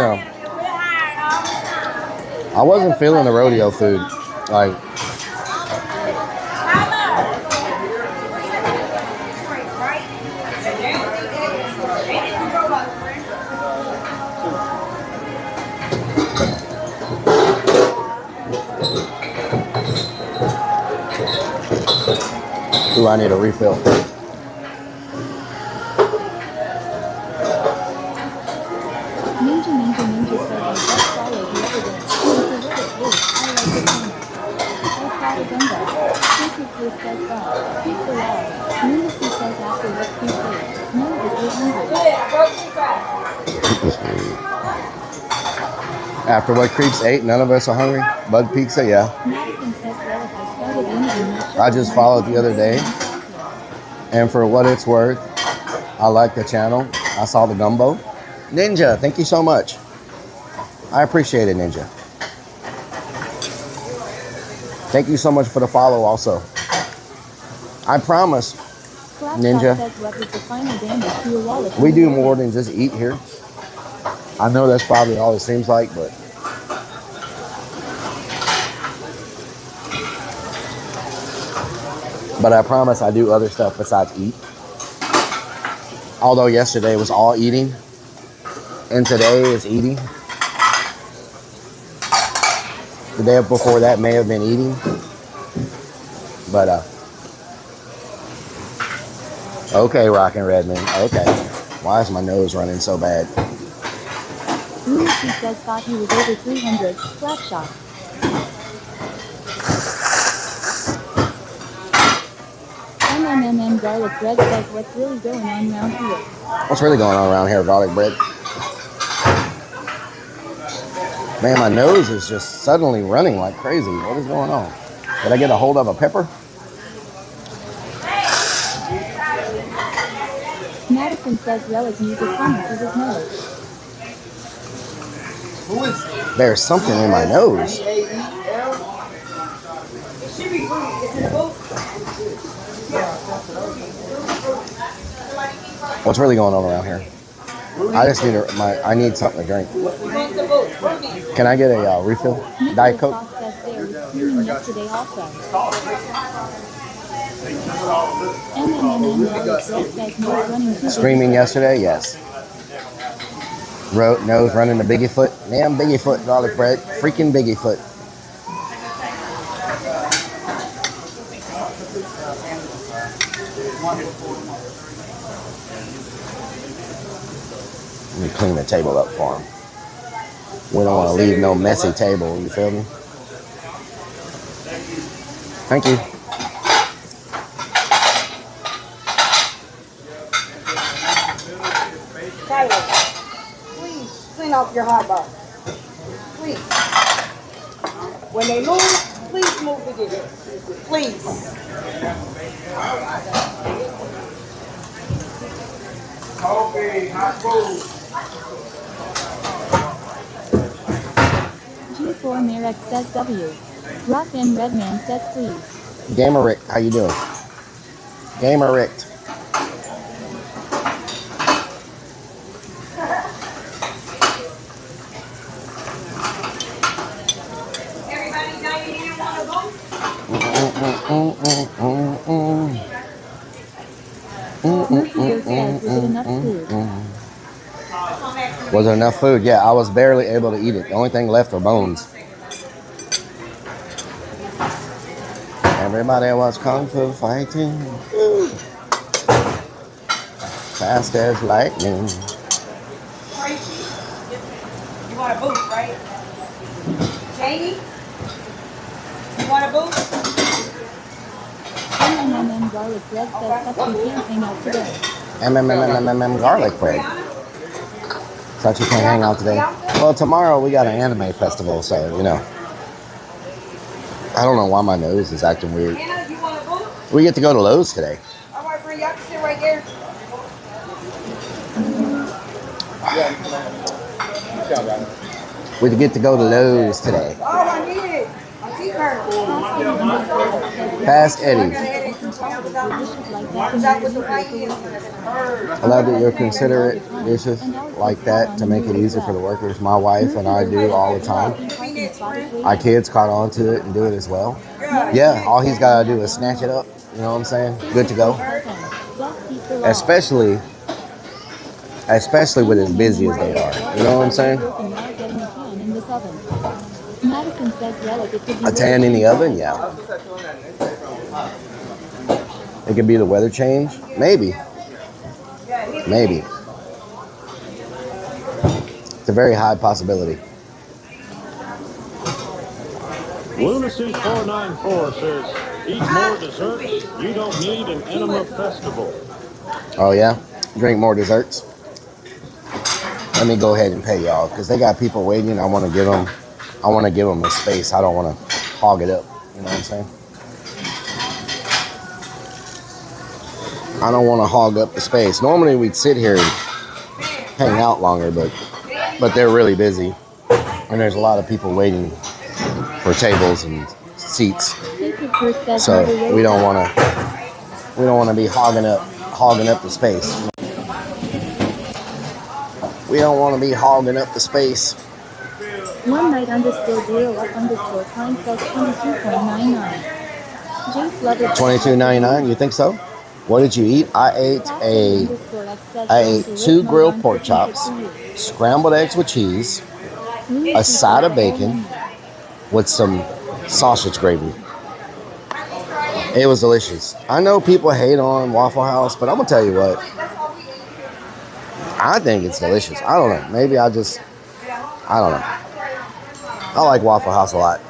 the rodeo food. Like, ooh, I need a refill. Ninja says I just followed the evidence. It's a Reddit link. I like the comment. I saw the Dunga. Secret Case says God. Pizza Love. Lunacy says after what you say. No, because we're hungry. After what Creeps ate, none of us are hungry. Bug pizza, yeah. Madison says Relic I started eating my sugar I just followed the other day, and for what it's worth, I like the channel. I saw the gumbo. Ninja, thank you so much. I appreciate it, Ninja. Thank you so much for the follow also. I promise, Ninja, says what is the final damage to your wallet? we do more than just eat here. I know that's probably all it seems like, but I promise I do other stuff besides eat. Although yesterday was all eating, and today is eating. The day before that may have been eating, but okay, Rockin' Redman. Okay, why is my nose running so bad? Lucy says thought he was over 300. Flat shot. MMM garlic bread says what's really going on around here. What's really going on around here, garlic bread? Man, my nose is just suddenly running like crazy. What is going on? Did I get a hold of a pepper? Madison says Relic needs a comment to his nose. There's something in my nose. What's really going on around here? I just need I need something to drink. Can I get a refill? Diet Coke? Yesterday also. Screaming yesterday? Yes. Nose running to Biggiefoot. Damn Biggiefoot garlic bread. Freaking Biggiefoot. Let me clean the table up for him. We don't want to leave no messy table, you feel me? Thank you. Tyler, please clean off your hot bar. Please. When they move, please move the dishes. Please. Okay, hot food. G4 Merrick says W. Rock and Redman says please. Gamer Rick, how you doing? Gamer Rick. Everybody down here want Was there enough food? Yeah, I was barely able to eat it. The only thing left are bones. Everybody wants kung fu fighting. Ooh. Fast as lightning. You want a boost, right? Jamie? You want a boost? MMM garlic bread says that you can't hang out today. MMM garlic bread. Thought you can't hang out today. Well, tomorrow we got an anime festival, so you know. I don't know why my nose is acting weird. Anna, you want a boost? We get to go to Lowe's today. All right, friend, y'all can sit right there. We get to go to Lowe's today. Oh, I need it. My teeth hurt. Past Eddie's. I love that you're considerate dishes like that to make it easier for the workers. My wife and I do all the time. Our kids caught on to it and do it as well. Yeah, all he's got to do is snatch it up. You know what I'm saying? Good to go. Especially with as busy as they are. You know what I'm saying? A tan in the oven? Yeah. It could be the weather change? Maybe. Maybe. It's a very high possibility. Lunacy494 says, eat more desserts. You don't need an enema festival. Oh, yeah? Drink more desserts. Let me go ahead and pay y'all because they got people waiting. I want to give them a space. I don't want to hog it up. You know what I'm saying? I don't want to hog up the space. Normally we'd sit here and hang out longer, but they're really busy, and there's a lot of people waiting for tables and seats. So we don't want to be hogging up the space. We don't want to be hogging up the space. One night _deal up _time says 22.99. Jace Lover 22.99. You think so? What did you eat? I ate 2 grilled pork chops, scrambled eggs with cheese, a side of bacon with some sausage gravy. It was delicious. I know people hate on Waffle House, but I'm gonna tell you what. I think it's delicious. I don't know. Maybe I don't know. I like Waffle House a lot.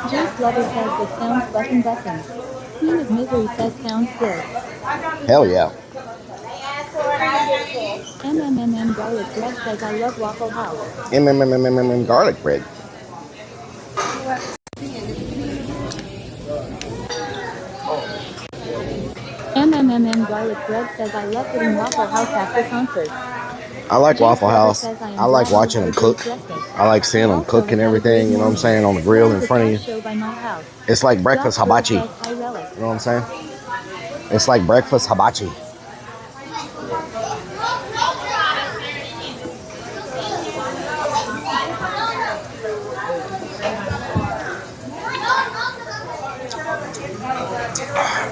Jace Lover says it sounds bussin'. Queen of Misery says sounds good. Hell yeah. MMMM Garlic Bread says I love Waffle House. MMMM garlic bread. MMMM Garlic Bread says I love hitting Waffle House after concerts. I like Waffle House. I like watching them cook. I like seeing them cook and everything, you know what I'm saying, on the grill in front of you. It's like breakfast hibachi. You know what I'm saying? It's like breakfast hibachi.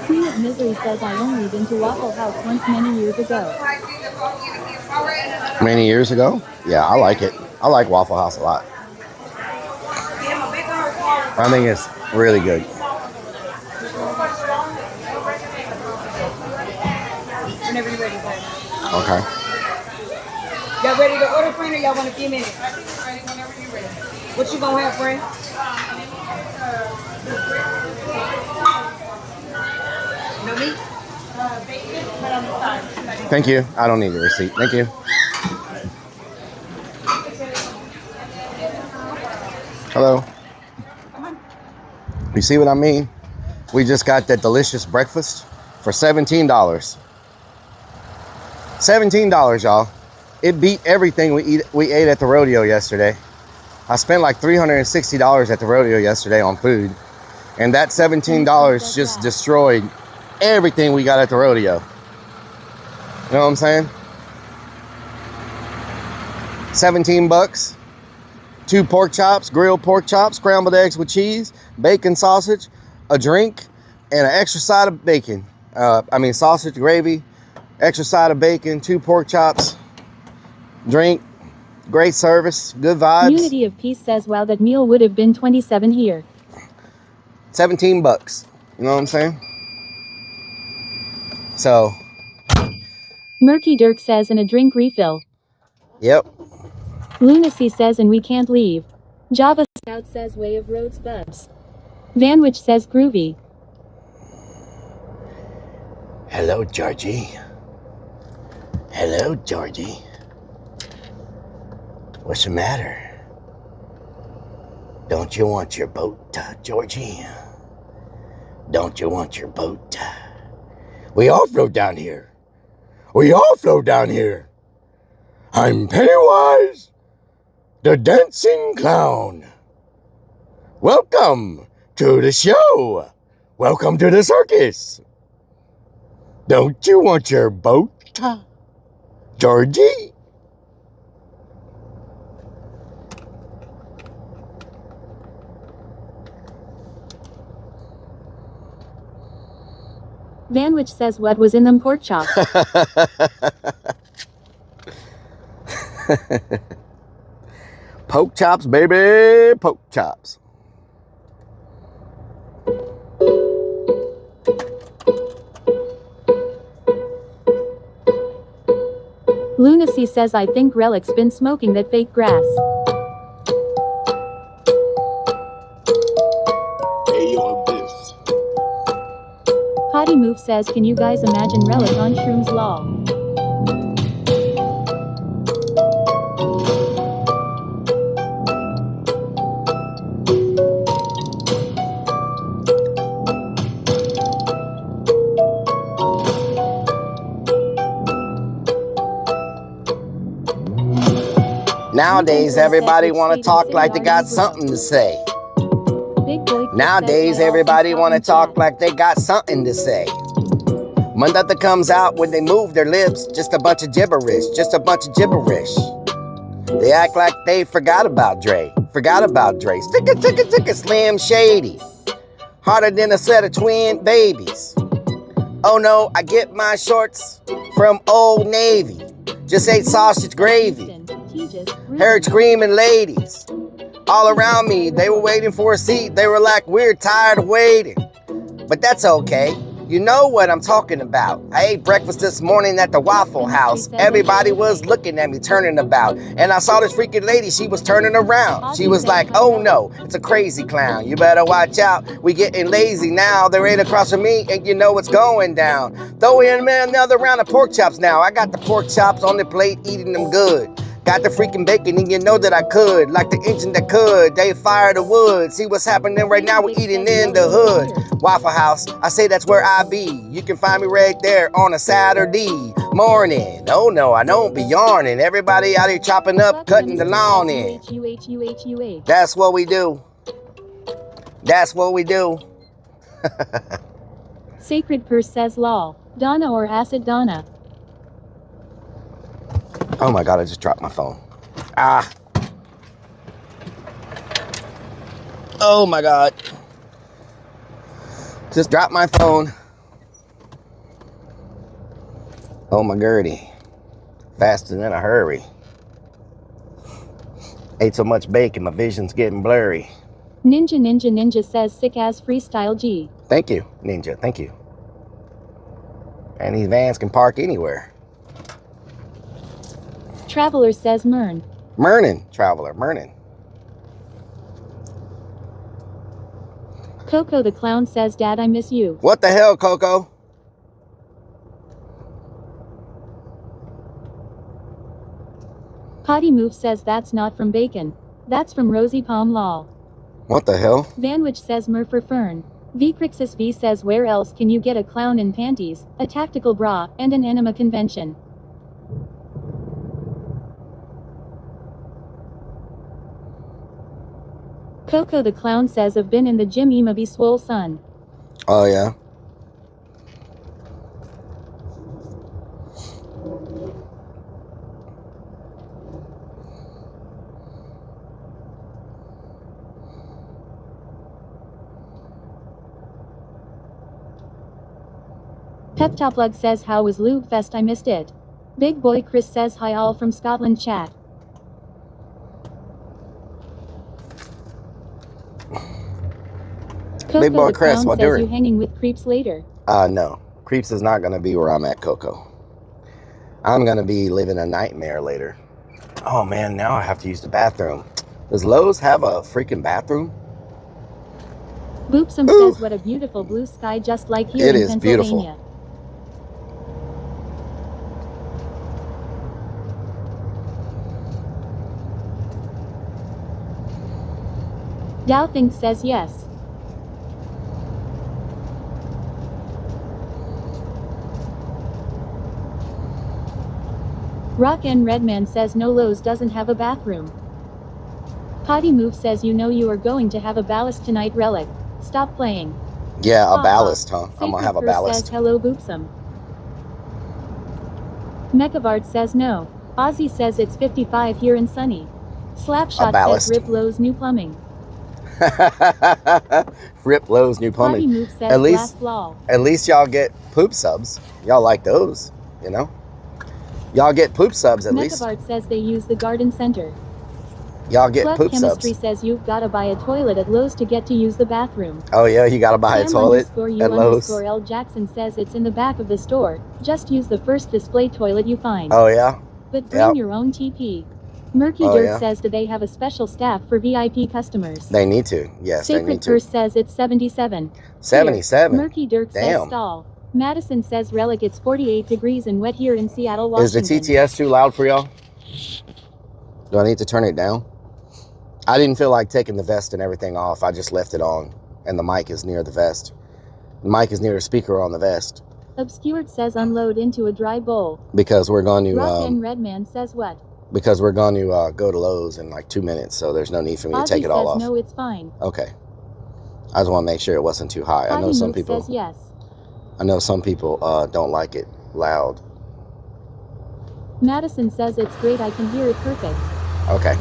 Queen of Misery says I only been to Waffle House once many years ago. Many years ago? Yeah, I like it. I like Waffle House a lot. I think it's really good. Whenever you're ready, sir. Okay. Y'all ready to order, friend, or y'all want a few minutes? Whenever you're ready. What you gonna have, friend? No meat? Bacon, but on the side. Thank you. I don't need the receipt. Thank you. Hello. You see what I mean? We just got that delicious breakfast for $17. $17, y'all. It beat everything we ate at the rodeo yesterday. I spent like $360 at the rodeo yesterday on food. And that $17 just destroyed everything we got at the rodeo. You know what I'm saying? 17 bucks. 2 pork chops, grilled pork chops, scrambled eggs with cheese, bacon, sausage, a drink, and an extra side of bacon. Sausage, gravy, extra side of bacon, 2 pork chops, drink, great service, good vibes. Unity of Peace says, wow, that meal would have been 27 here. 17 bucks. You know what I'm saying? So. Murky Dirk says, and a drink refill. Yep. Lunacy says, and we can't leave. Java Scout says, way of roads bubs. Vanwich says, groovy. Hello, Georgie. Hello, Georgie. What's the matter? Don't you want your boat, Georgie? Don't you want your boat? We all float down here. We all float down here. I'm Pennywise, the dancing clown. Welcome to the show. Welcome to the circus. Don't you want your boat, Georgie? Vanwich says, what was in them pork chops? Poke chops, baby, poke chops. Lunacy says, I think Rellik's been smoking that fake grass. Hey, yo, this. Potty Move says, can you guys imagine Rellik on shrooms lol? Nowadays, everybody want to talk like they got something to say. Nowadays, everybody want to talk like they got something to say. When nothing comes out when they move their lips, just a bunch of gibberish, just a bunch of gibberish. They act like they forgot about Dre, Sticka, Slim Shady. Harder than a set of twin babies. Oh no, I get my shorts from Old Navy. Just ate sausage gravy. Heard screaming ladies all around me. They were waiting for a seat. They were like, we're tired of waiting. But that's okay. You know what I'm talking about. I ate breakfast this morning at the Waffle House. Everybody was looking at me, turning about. And I saw this freaking lady, she was turning around. She was like, oh no, it's a crazy clown. You better watch out, we getting lazy now. They're right across from me and you know what's going down. Throw in another round of pork chops now. I got the pork chops on the plate, eating them good. Got the freaking bacon and you know that I could. Like the engine that could, they fire the wood. See what's happening right now, we're eating in the hood. Waffle House, I say that's where I be. You can find me right there on a Saturday morning. Oh no, I don't be yarning. Everybody out here chopping up, cutting the lawn in. That's what we do. That's what we do. Sacred Purse says lol. Donna or Acid Donna? Oh my God, I just dropped my phone. Ah. Oh my God. Just dropped my phone. Oh my Gertie. Faster than a hurry. Ate so much bacon, my vision's getting blurry. Ninja says sick as freestyle G. Thank you, Ninja, thank you. And these vans can park anywhere. Traveler says Mern. Mernin, Traveler, Mernin. Coco the Clown says, Dad, I miss you. What the hell, Coco? Potty Move says that's not from bacon. That's from Rosie Palm lol. What the hell? Vanwich says Mur for fern. Vcrixus V says where else can you get a clown in panties, a tactical bra, and an enema convention? Coco the Clown says I've been in the gym, Ema be swole son. Oh yeah. Peptoplug says how was Lube Fest, I missed it. Big Boy Chris says hi all from Scotland chat. Coco Big Boy the Chris, Clown what says doing? you hanging with creeps later. No. Creeps is not gonna be where I'm at, Coco. I'm gonna be living a nightmare later. Oh man, now I have to use the bathroom. Does Lowe's have a freaking bathroom? Boopsum says what a beautiful blue sky, just like here It in is Pennsylvania. beautiful. Dowthink says yes. Rock and Redman says no, Lowe's doesn't have a bathroom. Potty Move says you know you are going to have a ballast tonight, Rellik. Stop playing. Yeah, a ballast, huh? I'm gonna have a Sacred Purse ballast. says hello, Boopsum. Mechavard says no. Ozzy says it's 55 here in sunny. Slapshot ballast. says Rip Lowe's new plumbing. Rip Lowe's new Potty plumbing. Move says At least y'all get poop subs. Y'all like those, you know? Y'all get poop subs at least. Mechavard says they use the garden center. Y'all get Club poop Chemistry subs. says you've gotta buy a toilet at Lowe's to get to use the bathroom. Oh yeah, you gotta buy a toilet at Lowe's. L Jackson says it's in the back of the store. Just use the first display toilet you find. Oh yeah? But bring your own TP. Murky Dirt says do they have a special staff for VIP customers? They need to. Yes, they Sacred need to. Purse says it's 77. 77? Murky Dirk says stall. Madison says Rellik it's 48 degrees and wet here in Seattle, Washington. Is the TTS too loud for y'all? Do I need to turn it down? I didn't feel like taking the vest and everything off. I just left it on. And the mic is near the vest. The mic is near the speaker on the vest. Obscured says unload into a dry bowl. Because we're going to... Rock and Redman says what? because we're going to go to Lowe's in like 2 minutes, so there's no need for me to Ozzy take it all says off. no, it's fine. Okay. I just want to make sure it wasn't too high. I know some people says yes. I know some people don't like it loud. Madison says it's great, I can hear it perfect. Okay.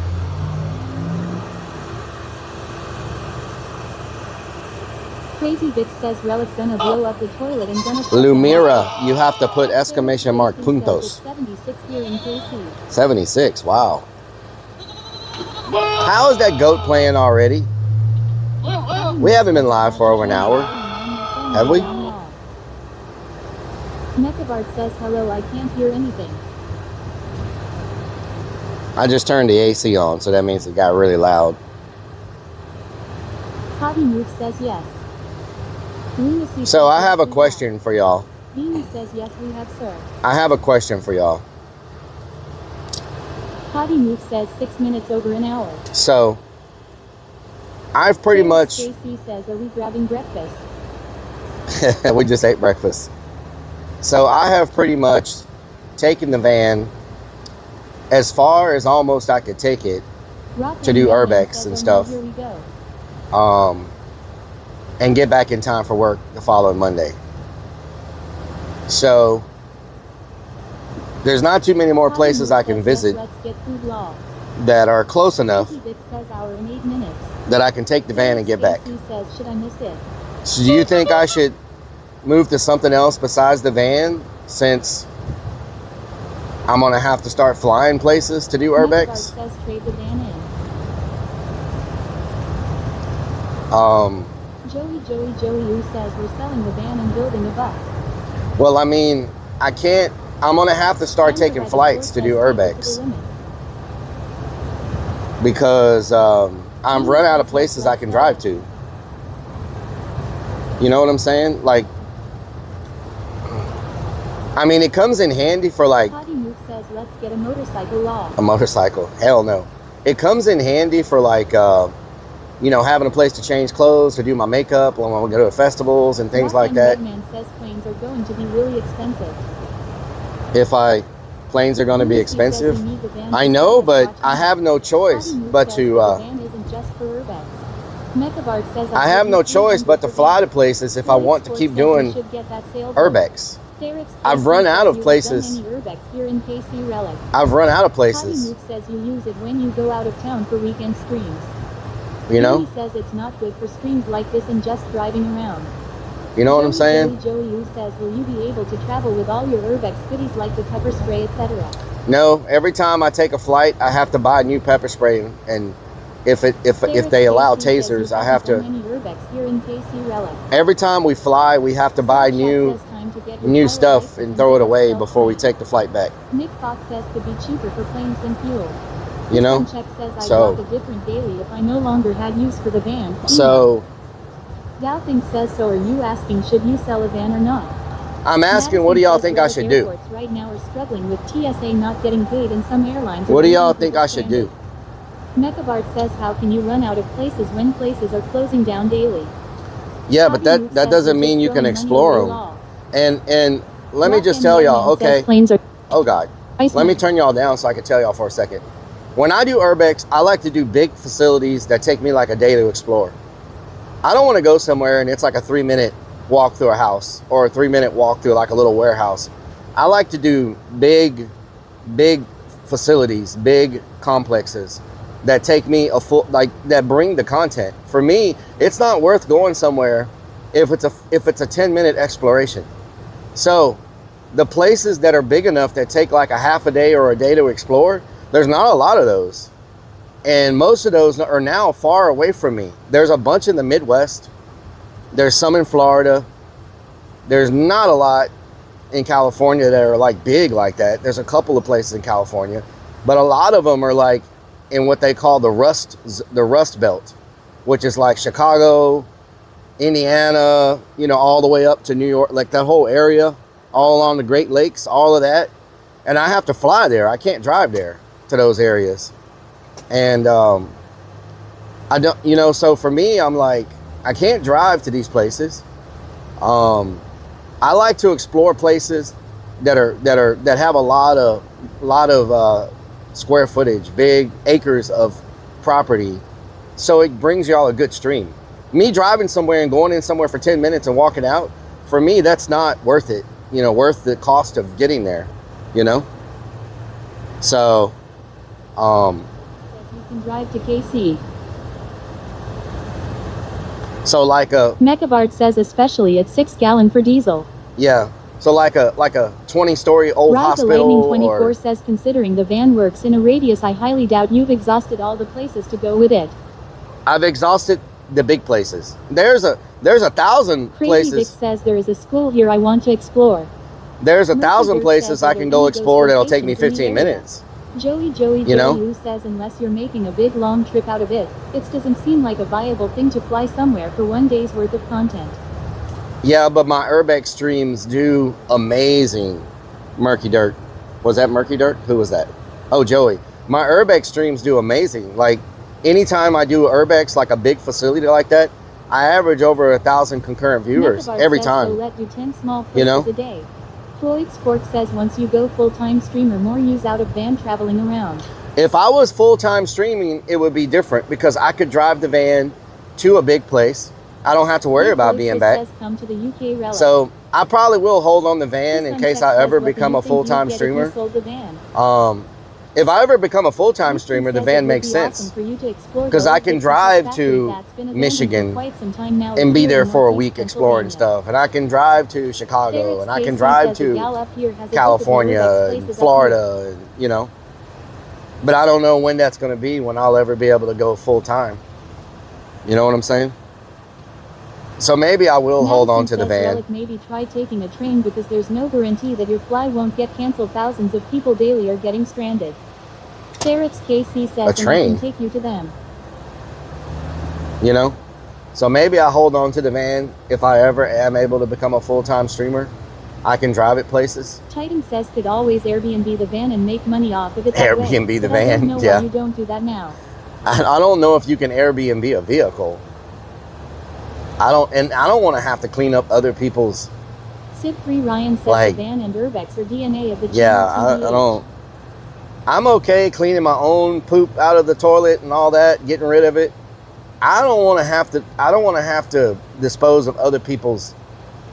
Crazy Vic says Rellik gonna blow up the toilet and gonna... Lumira, you have to put exclamation mark puntos. 76 here in KC. 76, wow. How is that goat playing already? We haven't been live for over an hour. Have we? Nekavard says hello, I can't hear anything. I just turned the AC on, so that means it got really loud. Hobby Move says yes. Lunacy So I says have a yes, we question for y'all. Beanie says yes, we have, sir. I have a question for y'all. Hobby Move says 6 minutes over an hour. So I've pretty much... Stacy says, are we grabbing breakfast? We just ate breakfast. So I have pretty much taken the van as far as almost I could take it to do urbex and stuff. Here we go. And get back in time for work the following Monday. So there's not too many more places I can visit that are close enough that I can take the van and get back. Should I miss it? So do you think I should move to something else besides the van, since I'm gonna have to start flying places to do urbex? Says trade the van in. Joey who says we're selling the van and building a bus. Well, I mean, I can't. I'm gonna have to start taking flights to do urbex because I'm run out of places I can drive to. You know what I'm saying? Like, I mean, it comes in handy for like... says, let's get a motorcycle law. A motorcycle? Hell no. It comes in handy for like, you know, having a place to change clothes, to do my makeup when I go to festivals and things like that. Man says planes are going to be really expensive. Planes are going to be expensive? I know, but I have no choice but to... I have no choice but to fly to places if I want to keep doing urbex. I've run out of places. I've run out of places. Says you use it when you go out of town for weekend streams. You know? He says it's not good for streams like this and just driving around. You know what I'm saying? Joey who says, will you be able to travel with all your urbex goodies like the pepper spray, etc.? No, every time I take a flight, I have to buy new pepper spray, and if they allow tasers, I have to. Every time we fly, we have to buy new stuff and throw it away before we take the flight back. Nick Fox says could be cheaper for planes than fuel. You know? Check says I'd walk a different daily if I no longer had use for the van. So Galthing says, so are you asking should you sell a van or not? I'm asking, what do y'all think I should do? Right now are struggling with TSA not getting paid, and some airlines. What do y'all think I should do? Mechabart says, how can you run out of places when places are closing down daily? Yeah, but that doesn't mean you can explore them. And let me just tell y'all, okay. Oh God, let me turn y'all down so I can tell y'all for a second. When I do urbex, I like to do big facilities that take me like a day to explore. I don't want to go somewhere and it's like a 3-minute walk through a house or a 3-minute walk through like a little warehouse. I like to do big facilities, big complexes that take me a full, like, that bring the content. For me, it's not worth going somewhere if it's a 10-minute exploration. So the places that are big enough that take like a half a day or a day to explore, there's not a lot of those. And most of those are now far away from me. There's a bunch in the Midwest. There's some in Florida. There's not a lot in California that are like big like that. There's a couple of places in California, but a lot of them are like in what they call the Rust Belt, which is like Chicago, Indiana, you know, all the way up to New York, like that whole area, all along the Great Lakes, all of that. And I have to fly there. I can't drive there to those areas. And I don't, you know, so for me, I'm like, I can't drive to these places. I like to explore places that have a lot of square footage, big acres of property. So it brings y'all a good stream. Me driving somewhere and going in somewhere for 10 minutes and walking out, for me, that's not worth it. You know, worth the cost of getting there, you know? So, You can drive to KC. so like a, Mechavart says especially at 6 gallon for diesel. yeah. So like a 20-story old Ride the hospital Lightning 24 or, says considering the van works in a radius, I highly doubt you've exhausted all the places to go with it. I've exhausted the big places. There's a 1,000 Crazy Vic places. says there is a school here I want to explore. There's a Murphy 1,000 Dirk places says I that can there go are explore that'll those take me locations in 15 the area. minutes. Joey You know? who says unless you're making a big long trip out of it, it doesn't seem like a viable thing to fly somewhere for one day's worth of content. Yeah, but my urbex streams do amazing. Murky Dirt. Was that Murky Dirt? Who was that? Oh, Joey. My urbex streams do amazing. Like, anytime I do urbex, like a big facility like that, I average over 1,000 concurrent viewers Mechavart every says time. So let do 10 small places You know? a day. Floyd Sport says once you go full-time streamer, more use out of van traveling around. If I was full-time streaming, it would be different because I could drive the van to a big place. I don't have to worry about being back. Says come to the UK Rellik. So I probably will hold on the van in This case unchecked I says, ever what do become you a think you'd full-time get if you streamer. sold the van? If I ever become a full-time streamer, the Says van it would makes be sense. awesome for you to explore Because the I can Olympics drive factory to that's been abandoned for Michigan quite some time now. and It's be here there in for a Northeast week exploring Pennsylvania. stuff. And I can drive to Chicago, Derek's and I can Casey drive says a to gal up here has a book of California Norwex and places up Florida, and, you know. But I don't know when that's going to be, when I'll ever be able to go full-time. You know what I'm saying? So maybe I will hold on to the Madison says van. Rellik maybe try taking a train because there's no guarantee that your fly won't get canceled. Thousands of people daily are getting stranded. Derek's KC says A and I train? can take you to them. You know? So maybe I hold on to the van if I ever am able to become a full-time streamer. I can drive it places. Titan says could always Airbnb the van and make money off of it that way. Airbnb the But I don't van, know yeah. why you don't do that now. I don't know if you can Airbnb a vehicle. I don't want to have to clean up other people's. Sid3 Ryan says Like, the van and urbex are DNA of the channel. yeah, I don't. I'm okay cleaning my own poop out of the toilet and all that, getting rid of it. I don't want to have to dispose of other people's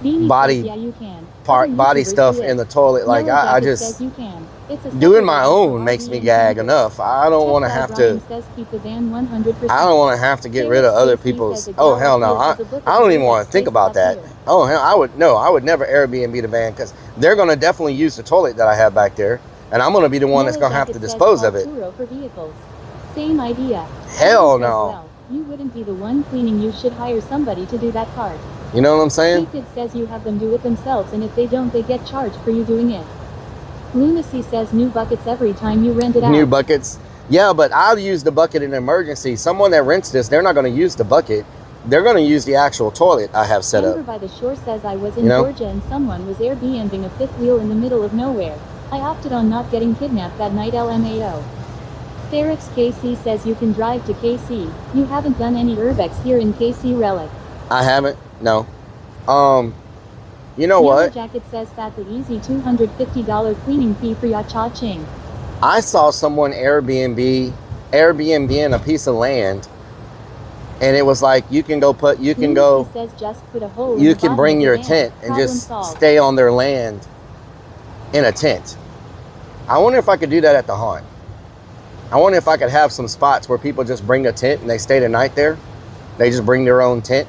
Beanie body says, yeah, you can. body YouTubers stuff do it. in the toilet. Like Yellow I Jacket just says you can. It's a doing my separate own van makes for me RV gag and enough. I don't Tech want to Guy have Brian to. says keep the van 100%. I don't want to have to get rid of other people's. Oh hell no! I don't even want to think about that. Oh hell, I would never Airbnb the van because they're gonna definitely use the toilet that I have back there, and I'm gonna be the one that's gonna have to dispose of it. For vehicles. Same idea. Hell Says, no. well, you wouldn't be the one cleaning. You should hire somebody to do that part. You know what I'm saying? Kid says you have them do it themselves, and if they don't, they get charged for you doing it. Lunacy says new buckets every time you rent it out. New buckets. Yeah, but I'll use the bucket in an emergency. Someone that rents this, they're not going to use the bucket. They're going to use the actual toilet I have set Amber up. by the Shore says I was in You know? Georgia and someone was Airbnb-ing a fifth wheel in the middle of nowhere. I opted on not getting kidnapped that night. LMAO. Derek's KC says you can drive to KC. You haven't done any urbex here in KC Rellik. I haven't. No. You know Yellow what? Jacket says that's an easy $250 cleaning fee for ya cha-ching. I saw someone Airbnb in a piece of land, and it was like you can go put. You can go. Says just put a hole in You the can bottom bring of the your van. tent and Problem just solved. stay on their land in a tent. I wonder if I could do that at the haunt. I wonder if I could have some spots where people just bring a tent and they stay the night there. They just bring their own tent.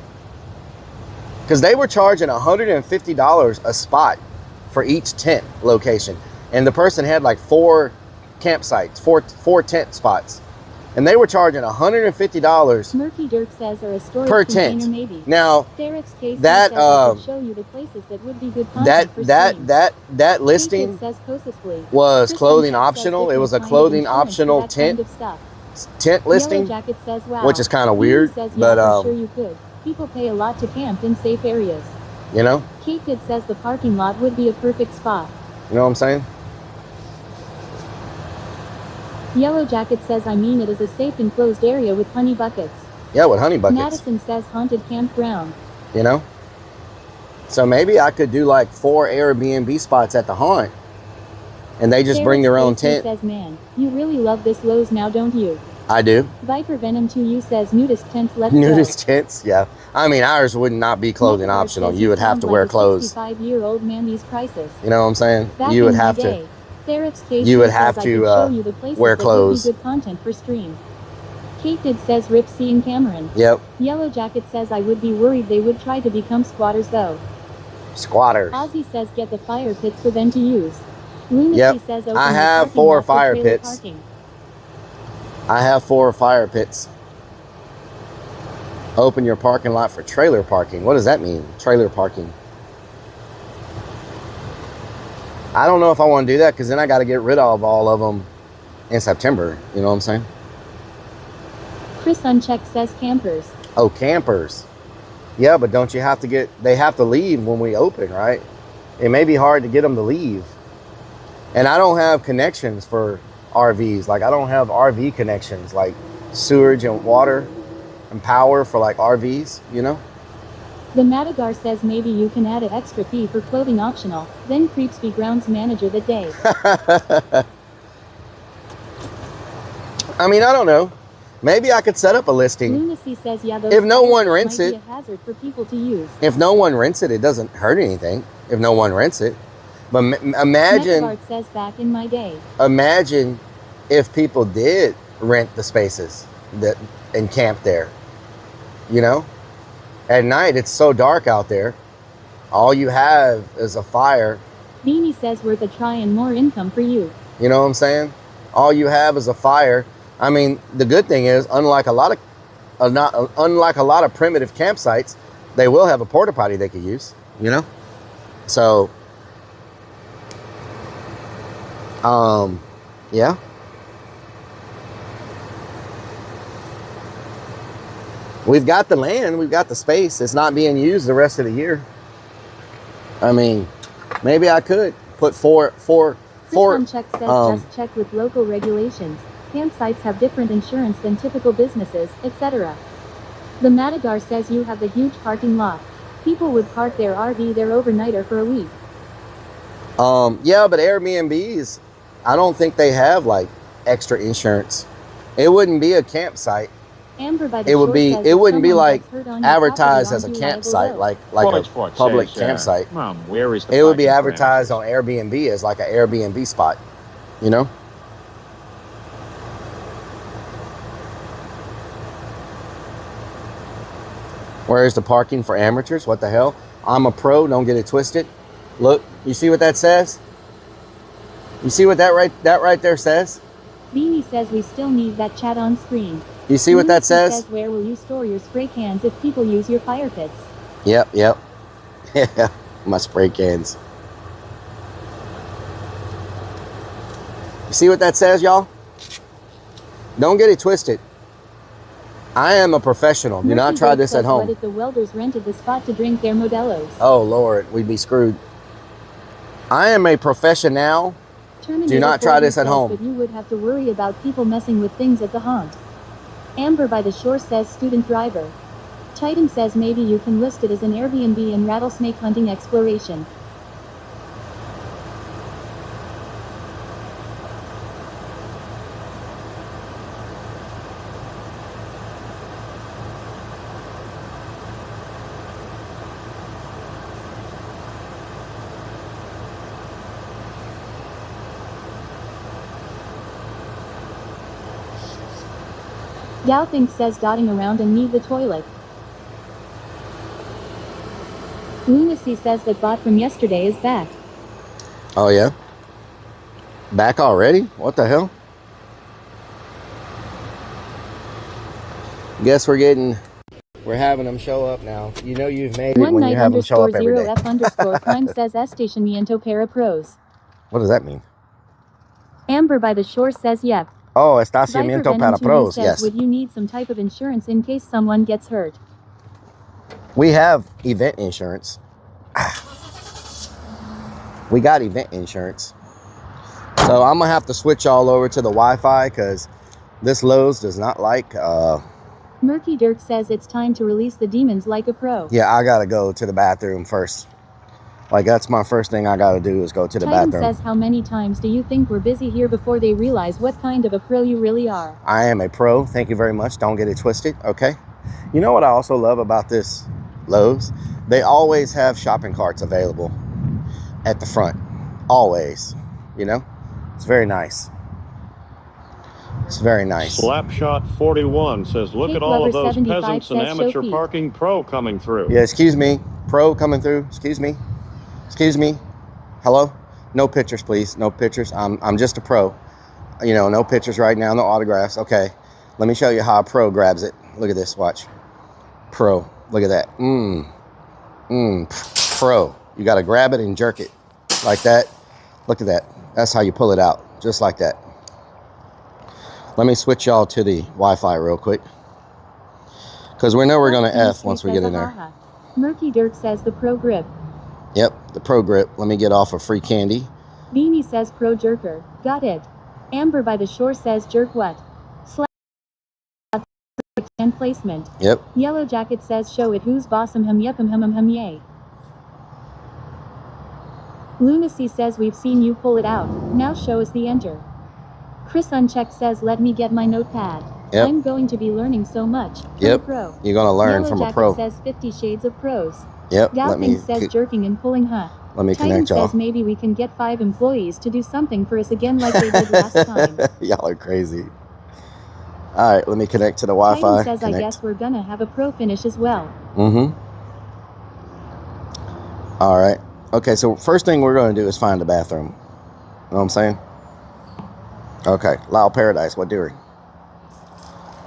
Because they were charging $150 a spot for each tent location. And the person had like 4 campsites, four tent spots. And they were charging $150 Murky Dirk says or a storage per container tent. maybe. Now, Derek's case that, says I could show you the places that would be good content for streams. that listing Kate says Cosisly. was Kristen clothing says optional. It was a different kind of clothing insurance optional for that kind tent of stuff. tent listing, Yellow Jacket says, wow. which is kind of Beanie weird, says, yeah, but for sure you could. People pay a lot to camp in safe areas. you know Kate Kid says the parking lot would be a perfect spot. what I'm saying? Yellow Jacket says I mean it is a safe enclosed area with honey buckets. Yeah, with honey buckets. Madison says haunted campground. You know? So maybe I could do like 4 Airbnb spots at the haunt. And they just bring their own Stacy tent. says, man, you really love this Lowe's now, don't you? I do. Viper Venom 2U says nudist tents, let's Nudist go. tents, yeah. I mean, ours would not be clothing Megadard optional. says You would have to wear clothes. 65-year-old man, these prices. You know what I'm saying? Back You would in my have to. day, Therap's KC You would says have I to could show you the places wear that clothes. would be good content for stream. Kate did says Rip C and Cameron. Yep. Yellow Jacket says I would be worried they would try to become squatters though. Squatters. Ozzy says get the fire pits for them to use. Lunacy Yep. says open I the have parking 4 lot for fire trailer pits. parking. I have 4 fire pits. Open your parking lot for trailer parking. What does that mean? Trailer parking. I don't know if I want to do that because then I got to get rid of all of them in September. You know what I'm saying? Chris Unchecked says campers. Oh, campers. Yeah, but don't you have to get... They have to leave when we open, right? It may be hard to get them to leave. And I don't have connections for RVs. Like, I don't have RV connections, like sewage and water and power for, like, RVs, you know? The Madagar says maybe you can add an extra fee for clothing optional, then Creeps be grounds manager that day. I mean, I don't know. Maybe I could set up a listing. Lunacy says yeah, those If no one fire rents might it, be a hazard for people to use. if no one rents it, it doesn't hurt anything. If no one rents it, but imagine, Metagard says back in my day. imagine if people did rent the spaces that and camp there. You know, at night it's so dark out there. All you have is a fire. Beanie says worth a try and more income for you. You know what I'm saying? All you have is a fire. I mean, the good thing is, unlike a lot of primitive campsites, they will have a porta potty they could use. You know, so yeah. We've got the land, we've got the space. It's not being used the rest of the year. I mean, maybe I could put four. Check says just check with local regulations. Campsites have different insurance than typical businesses, etc. The Madagar says you have a huge parking lot. People would park their RV there overnight or for a week. Yeah, but Airbnbs, I don't think they have like extra insurance. It wouldn't be a campsite. Amber by the It would Shore be. says It if wouldn't be someone like gets hurt on your advertised property, as a aren't you liable campsite, though? like a public campsite. Mom, where is the It would be parking advertised on Airbnb as like an Airbnb spot. You know. Where's the parking for amateurs? What the hell? I'm a pro. Don't get it twisted. Look, you see what that says? You see what that right there says? Beanie says we still need that chat on screen. You see what that Lunacy says? where will you store your spray cans if people use your fire pits? Yep. Yeah, my spray cans. You see what that says, y'all? Don't get it twisted. I am a professional. Do not try this at home. What if the welders rented the spot to drink their Modelo's? Oh, Lord, we'd be screwed. I am a professional. Do not try this at home. But you would have to worry about people messing with things at the haunt. Amber by the Shore says student driver. Titan says maybe you can list it as an Airbnb and rattlesnake hunting exploration. Galthink says dotting around and need the toilet. Lunacy says that bot from yesterday is back. Oh, yeah? Back already? What the hell? Guess we're having them show up now. You know you've made it when you have them show up every day. 1night_0f_ prime says Estacionamiento para pros. What does that mean? Amber by the Shore says yep. Oh, estacionamiento para pros, says, yes. would you need some type of insurance in case someone gets hurt? We have event insurance. We got event insurance. So I'm going to have to switch all over to the Wi-Fi because this Lowe's does not like... Murky Dirk says it's time to release the demons like a pro. Yeah, I got to go to the bathroom first. Like, that's my first thing I gotta do is go to the Titan bathroom. says, how many times do you think we're busy here before they realize what kind of a pro you really are? I am a pro. Thank you very much. Don't get it twisted, okay? You know what I also love about this Lowe's? They always have shopping carts available at the front. Always. You know? It's very nice. It's very nice. Slapshot 41 says, look Cake at all of Lover those 75 peasants and says, show amateur feet. parking pro coming through. Yeah, excuse me. Pro coming through. Excuse me. Excuse me. Hello? No pictures, please. No pictures. I'm just a pro. You know, no pictures right now. No autographs. Okay. Let me show you how a pro grabs it. Look at this. Watch. Pro. Look at that. Pro. You got to grab it and jerk it like that. Look at that. That's how you pull it out. Just like that. Let me switch y'all to the Wi-Fi real quick, because we know we're going to F once we get in there. Murky Dirt says the pro grip. Yep, the pro grip. Let me get off of free candy. Beanie says pro jerker. Got it. Amber by the shore says jerk what? Slap and placement. Yep. Yellow Jacket says show it who's bossum hum yep hum yay. Lunacy says we've seen you pull it out. Now show us the enter. Chris Unchecked says let me get my notepad. Yep. I'm going to be learning so much. Yep. Pro. You're going to learn Yellow from Jacket a pro. says 50 shades of pros. Yep. Galping says jerking and pulling huh. Let me Titan connect y'all. says maybe we can get 5 employees to do something for us again like they did last time. Y'all are crazy. All right, let me connect to the Wi-Fi. Titan says connect. I guess we're gonna have a pro finish as well. All right. Okay, so first thing we're going to do is find the bathroom. You know what I'm saying? Okay, Lyle Paradise, what doing?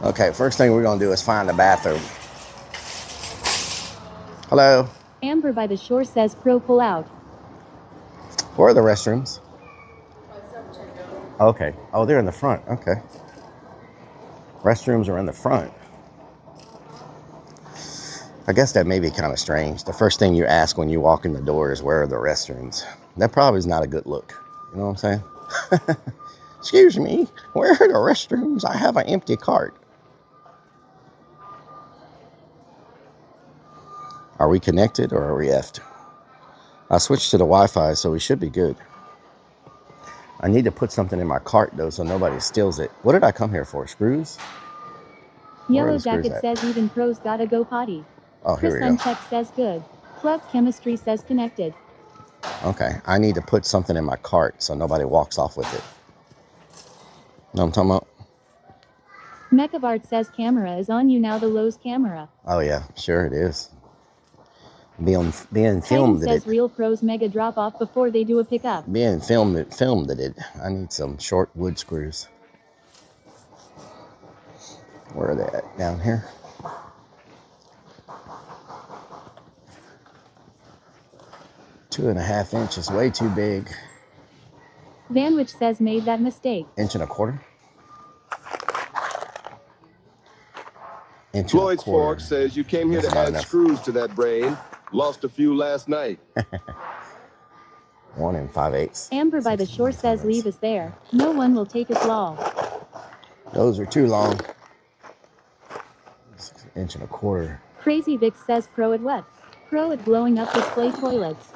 Okay, first thing we're going to do is find the bathroom. Hello? Amber by the shore says pro pull out. Where are the restrooms? Okay. Oh, they're in the front. Okay. Restrooms are in the front. I guess that may be kind of strange. The first thing you ask when you walk in the door is where are the restrooms? That probably is not a good look. You know what I'm saying? Excuse me, where are the restrooms? I have an empty cart. Are we connected or are we effed? I switched to the Wi-Fi, so we should be good. I need to put something in my cart, though, so nobody steals it. What did I come here for? Screws? Yellow Jacket says even pros gotta go potty. Oh, here Chris we go. Unchecked says good. Club Chemistry says connected. Okay, I need to put something in my cart so nobody walks off with it. Know what I'm talking about? Mechavart says camera is on you now, the Lowe's camera. Oh, yeah, sure it is. Being Titan filmed says it. real pros mega drop off before they do a pickup. Being filmed it. I need some short wood screws. Where are they at? Down here? Two and a half inches, way too big. Vanwich says made that mistake. Inch and a quarter? Floyd's Fork says you came here to add screws to that brain. Lost a few last night. 1 5/8. Amber by the shore says leave us there. No one will take us long. Those are too long. 1 1/4 inches. Crazy Vic says pro at what? Pro at blowing up display toilets.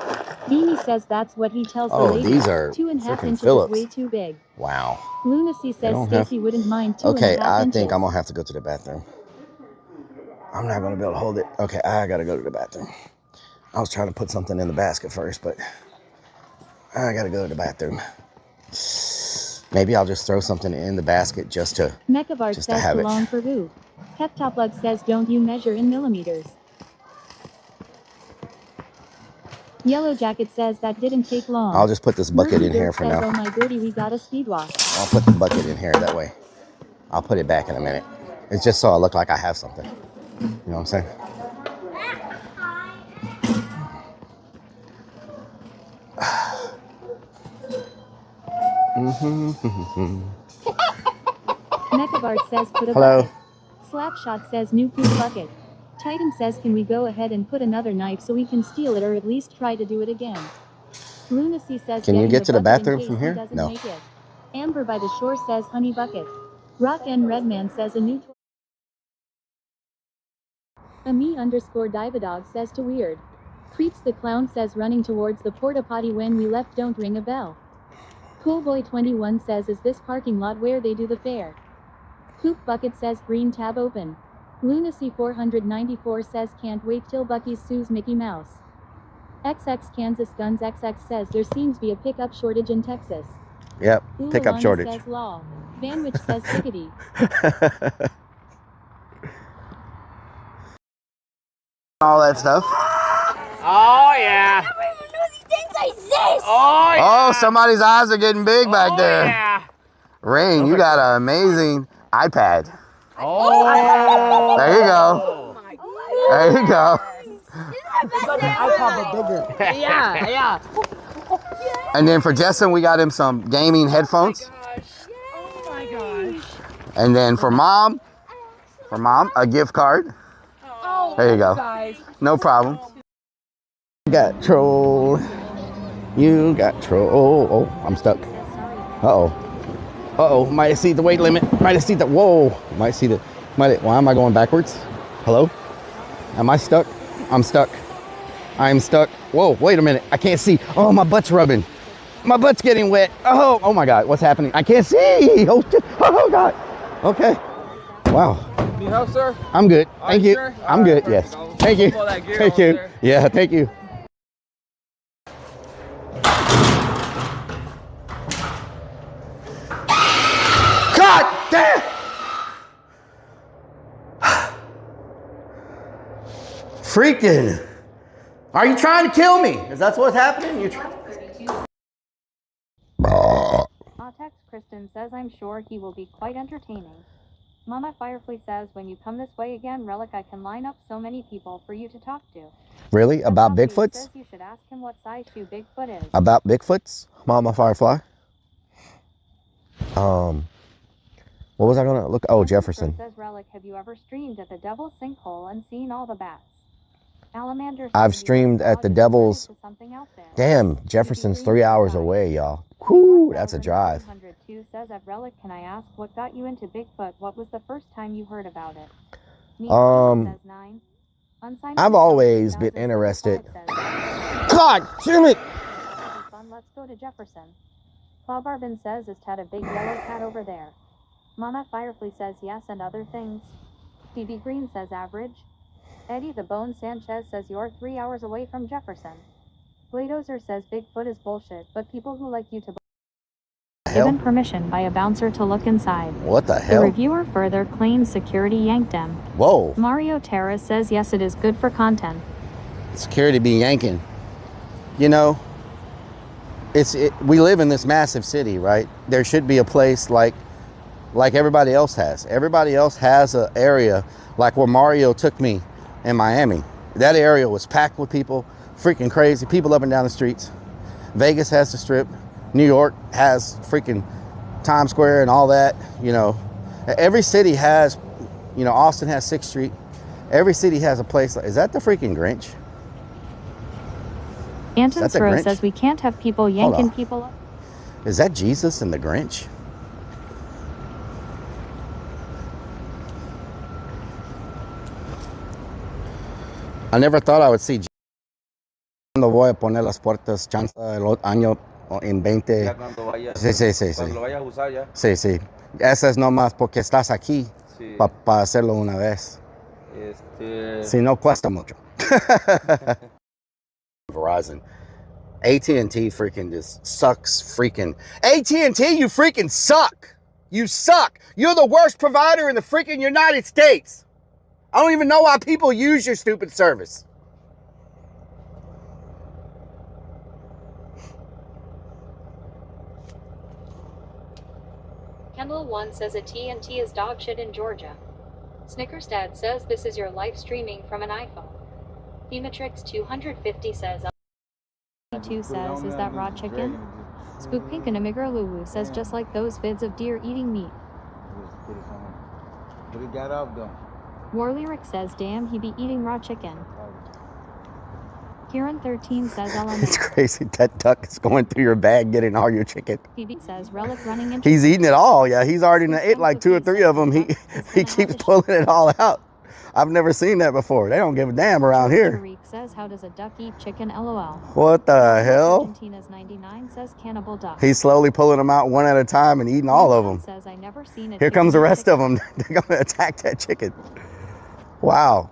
Beanie says that's what he tells the lady. These are 2.5 inches Phillips. is way too big. Wow. Lunacy says Stacy wouldn't mind 2.5 Okay, inches. I think I'm gonna have to go to the bathroom. I'm not gonna be able to hold it. Okay, I gotta go to the bathroom. I was trying to put something in the basket first, but I gotta go to the bathroom. Maybe I'll just throw something in the basket just to have it. Long for who? Peptoplug says don't you measure in millimeters. Yellow Jacket says that didn't take long. I'll just put this bucket in here for now. Oh my goodie, we got a speed walk. I'll put the bucket in here that way. I'll put it back in a minute. It's just so I look like I have something. You know what I'm saying? Mechavart says put a Hello. bucket. Slapshot says new poop bucket. Titan says can we go ahead and put another knife so we can steal it or at least try to do it again. Lunacy says can you get to the bathroom from here? No. Make it. Amber by the shore says honey bucket. Rock N Redman says a new Ami_Dividog says to weird. Creeps the Clown says running towards the porta potty when we left, don't ring a bell. Coolboy21 says, is this parking lot where they do the fair? Poop Bucket says green tab open. Lunacy494 says can't wait till Bucky's sues Mickey Mouse. XX Kansas Guns XX says there seems to be a pickup shortage in Texas. Yep, pickup Ulalani shortage. says lol. Vanwich says tickety. All that stuff. Oh, yeah. Oh, yeah. Oh, somebody's eyes are getting big back there. Yeah. Rain, you got an amazing iPad. Oh. There you go. There you go. It's like an iPod, but bigger. Yeah, yeah. And then for Justin, we got him some gaming headphones. Oh my gosh. And then for mom, a gift card. There you go. No problem. You got troll. You got troll. Oh, I'm stuck. Uh-oh. Uh-oh. Might exceed the weight limit. Might exceed the... Whoa. Might see the... Why am I going backwards? Hello? Am I stuck? I'm stuck. I'm stuck. Whoa, wait a minute. I can't see. Oh, my butt's rubbing. My butt's getting wet. Oh my God. What's happening? I can't see. Oh God. Okay. Wow. Need help, sir? I'm good. Thank you. Sure? I'm good. Yes. Thank you. Thank you. There. Yeah, thank you. God damn! Freaking! Are you trying to kill me? Is that what's happening? You're trying. Text Kristen says I'm sure he will be quite entertaining. Mama Firefly says when you come this way again, Rellik, I can line up so many people for you to talk to. Really? About Poppy Bigfoots? says you should ask him what size shoe Bigfoot is. About Bigfoots? Mama Firefly? What was I gonna look? Oh, Jefferson. Says Rellik, have you ever streamed at the Devil's Sinkhole and seen all the bats? Alamander. I've streamed at the Devil's. Damn, Jefferson's 3 hours away, y'all. Whew, that's a drive. 102 says at Rellik, can I ask what got you into Bigfoot? What was the first time you heard about it? Says 9. I've always been interested. God damn it! Let's go to Jefferson. Claw Barbin says, is Ted a big yellow cat over there? Mama Firefly says yes and other things. Phoebe Green says average. Eddie the Bone Sanchez says you're 3 hours away from Jefferson. Bladozer says Bigfoot is bullshit, but people who like you to given permission by a bouncer to look inside. What the hell? The reviewer further claims security yanked him. Whoa. Mario Terra says yes, it is good for content. Security be yanking. You know, we live in this massive city, right? There should be a place like everybody else has. Everybody else has an area like where Mario took me in Miami. That area was packed with people, freaking crazy, people up and down the streets. Vegas has the Strip. New York has freaking Times Square and all that, you know. Every city has, you know, Austin has 6th Street. Every city has a place. Is that the freaking Grinch? Anton Stroh says we can't have people yanking people up. Is that Jesus and the Grinch? I never thought I would see. Cuando voy a poner las puertas, chance el año en 20. Ya cuando vayas, Sí, sí, sí, cuando sí. lo vayas a usar ya. Sí, sí. Esa es nomás porque estás aquí Sí. para hacerlo una vez. Si no cuesta mucho. Verizon. AT&T freaking just sucks freaking. AT&T, you freaking suck. You suck. You're the worst provider in the freaking United States. I don't even know why people use your stupid service. Kendall 1 says a TNT is dog shit in Georgia. Snickers Dad says this is your live streaming from an iPhone. Thematrix 250 says 2 says is that raw chicken? Spook Pink and Amigralulu says just like those vids of deer eating meat. But it got up though. War Lyric says damn he be eating raw chicken. Kieran 13 says It's crazy. That duck is going through your bag getting all your chicken. Phoebe says Rellik running into He's eating it all. Yeah, he's already ate like 2 or 3 of them. He keeps pulling it all out. I've never seen that before. They don't give a damn around here. Tariq says, how does a duck eat chicken? LOL. What the hell? Argentina's 99 says cannibal duck. He's slowly pulling them out one at a time and eating all of them. Says, I never seen a Here comes the rest of them. They're going to attack that chicken. Wow.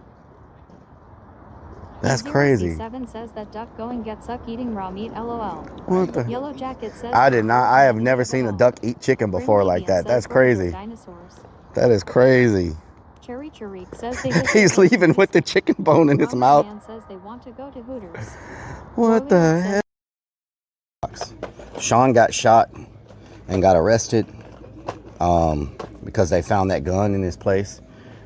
That's crazy. 7 says that duck going get suck eating raw meat. LOL. What the? Yellow Jacket says, I have never seen a duck eat chicken before like that. That's crazy. That is crazy. Cherry Tariq says he's leaving with the chicken bone in his mouth. Man says they want to go to Hooters. What the hell? Sean got shot and got arrested because they found that gun in his place,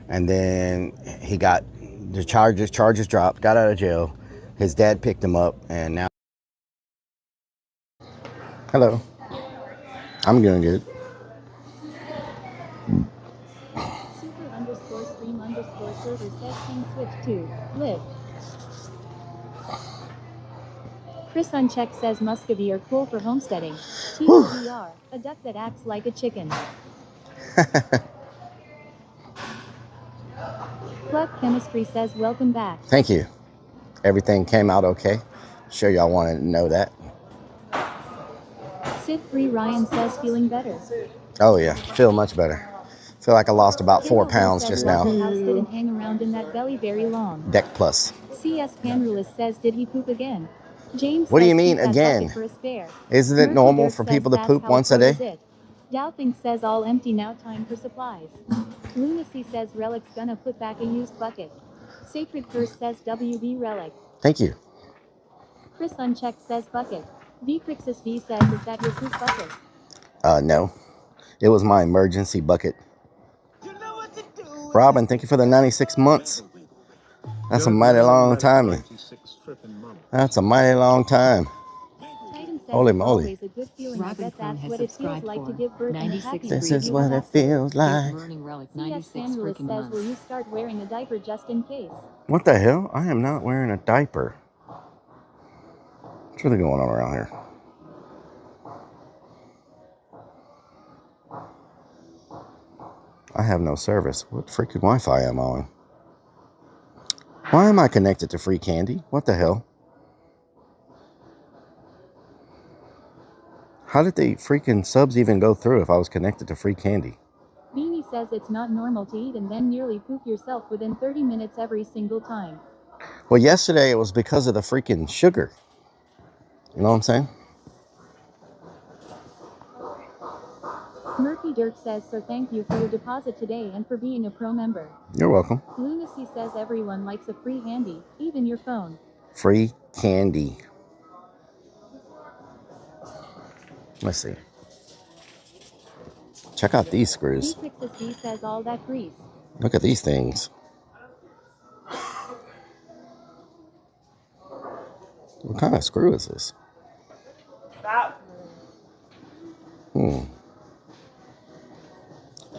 and then he got the charges dropped, got out of jail. His dad picked him up, and now hello, I'm doing good. Super_stream_server says King Switch 2 live. Chris Uncheck says Muscovy are cool for homesteading. TLDR, a duck that acts like a chicken. Cluck Chemistry says welcome back. Thank you. Everything came out okay. Sure y'all wanted to know that. Sid Free Ryan says feeling better. Oh yeah, feel much better. Feel like I lost about 4 pounds just now. House didn't hang around in that belly very long. Deck plus. CS Panrulis says did he poop again? James what do you says, mean again? Isn't it normal for people to poop once a day? Dowthing says all empty now, time for supplies. Lunacy says Relic's gonna put back a used bucket. Sacred Curse says WB Relic. Thank you. Chris Unchecked says bucket. Vcrixus V says, is that your poop bucket? No. It was my emergency bucket. Robin, thank you for the 96 months. That's a mighty long time. That's a mighty long time. Holy moly. A good feeling. I bet that's what it feels like to give birth in a happy This is what it feels like. CS Panrulis says, will you start wearing a diaper just in case? What the hell? I am not wearing a diaper. What's really going on around here? I have no service. What freaking Wi-Fi am I on? Why am I connected to free candy? What the hell? How did the freaking subs even go through if I was connected to free candy? Beanie says it's not normal to eat and then nearly poop yourself within 30 minutes every single time. Well, yesterday it was because of the freaking sugar. You know what I'm saying? Murphy Dirk says, so thank you for your deposit today and for being a pro member. You're welcome. Lunacy says everyone likes a free handy, even your phone. Free candy. Let's see. Check out these screws. D says all that grease. Look at these things. What kind of screw is this?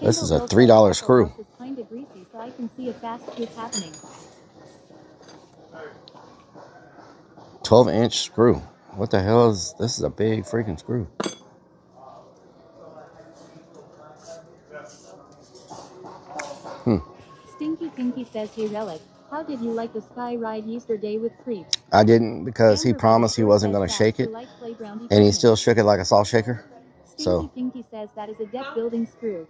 This is a $3 screw. It's kind of greasy, so I can see a fast poop happening. 12-inch screw. What the hell is this? Is a big freaking screw. Stinky Pinky says, hey Relic, how did you like the Sky Ride yesterday with creeps? I didn't, because he promised he wasn't going to shake it, and he still shook it like a salt shaker. Stinky Pinky says that is a deck building screw.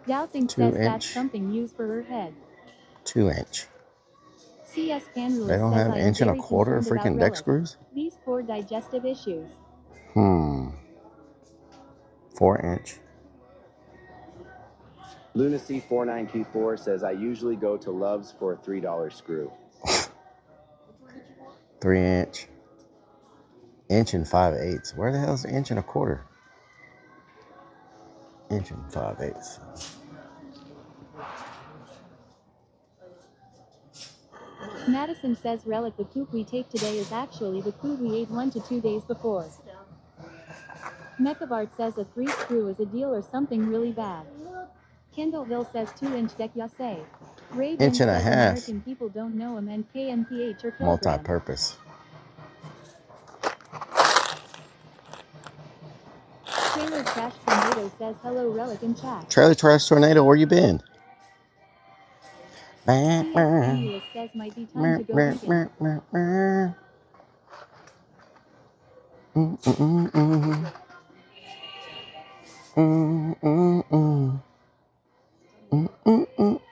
Dowthing says that's something used for her head. 2-inch. CS Panrulis They don't says have 1 1/4 freaking deck screws? These poor digestive issues. 4-inch. Lunacy 4924 says I usually go to Love's for a $3 screw. 3-inch. 1 5/8. Where the hell is 1 1/4? 1 5/8. Madison says Relic, the poop we take today is actually the food we ate 1 to 2 days before. Mechabart says a 3 screw is a deal or something really bad. Kendall Hill says 2-inch deck yase. Ray 1 1/2. American people don't know him and KMPH or kilogram. Multi-purpose. Trailer Trash Tornado says hello Rellik in chat. Trailer Trash Tornado, where you been? CS Fabulous says might be time to go vegan.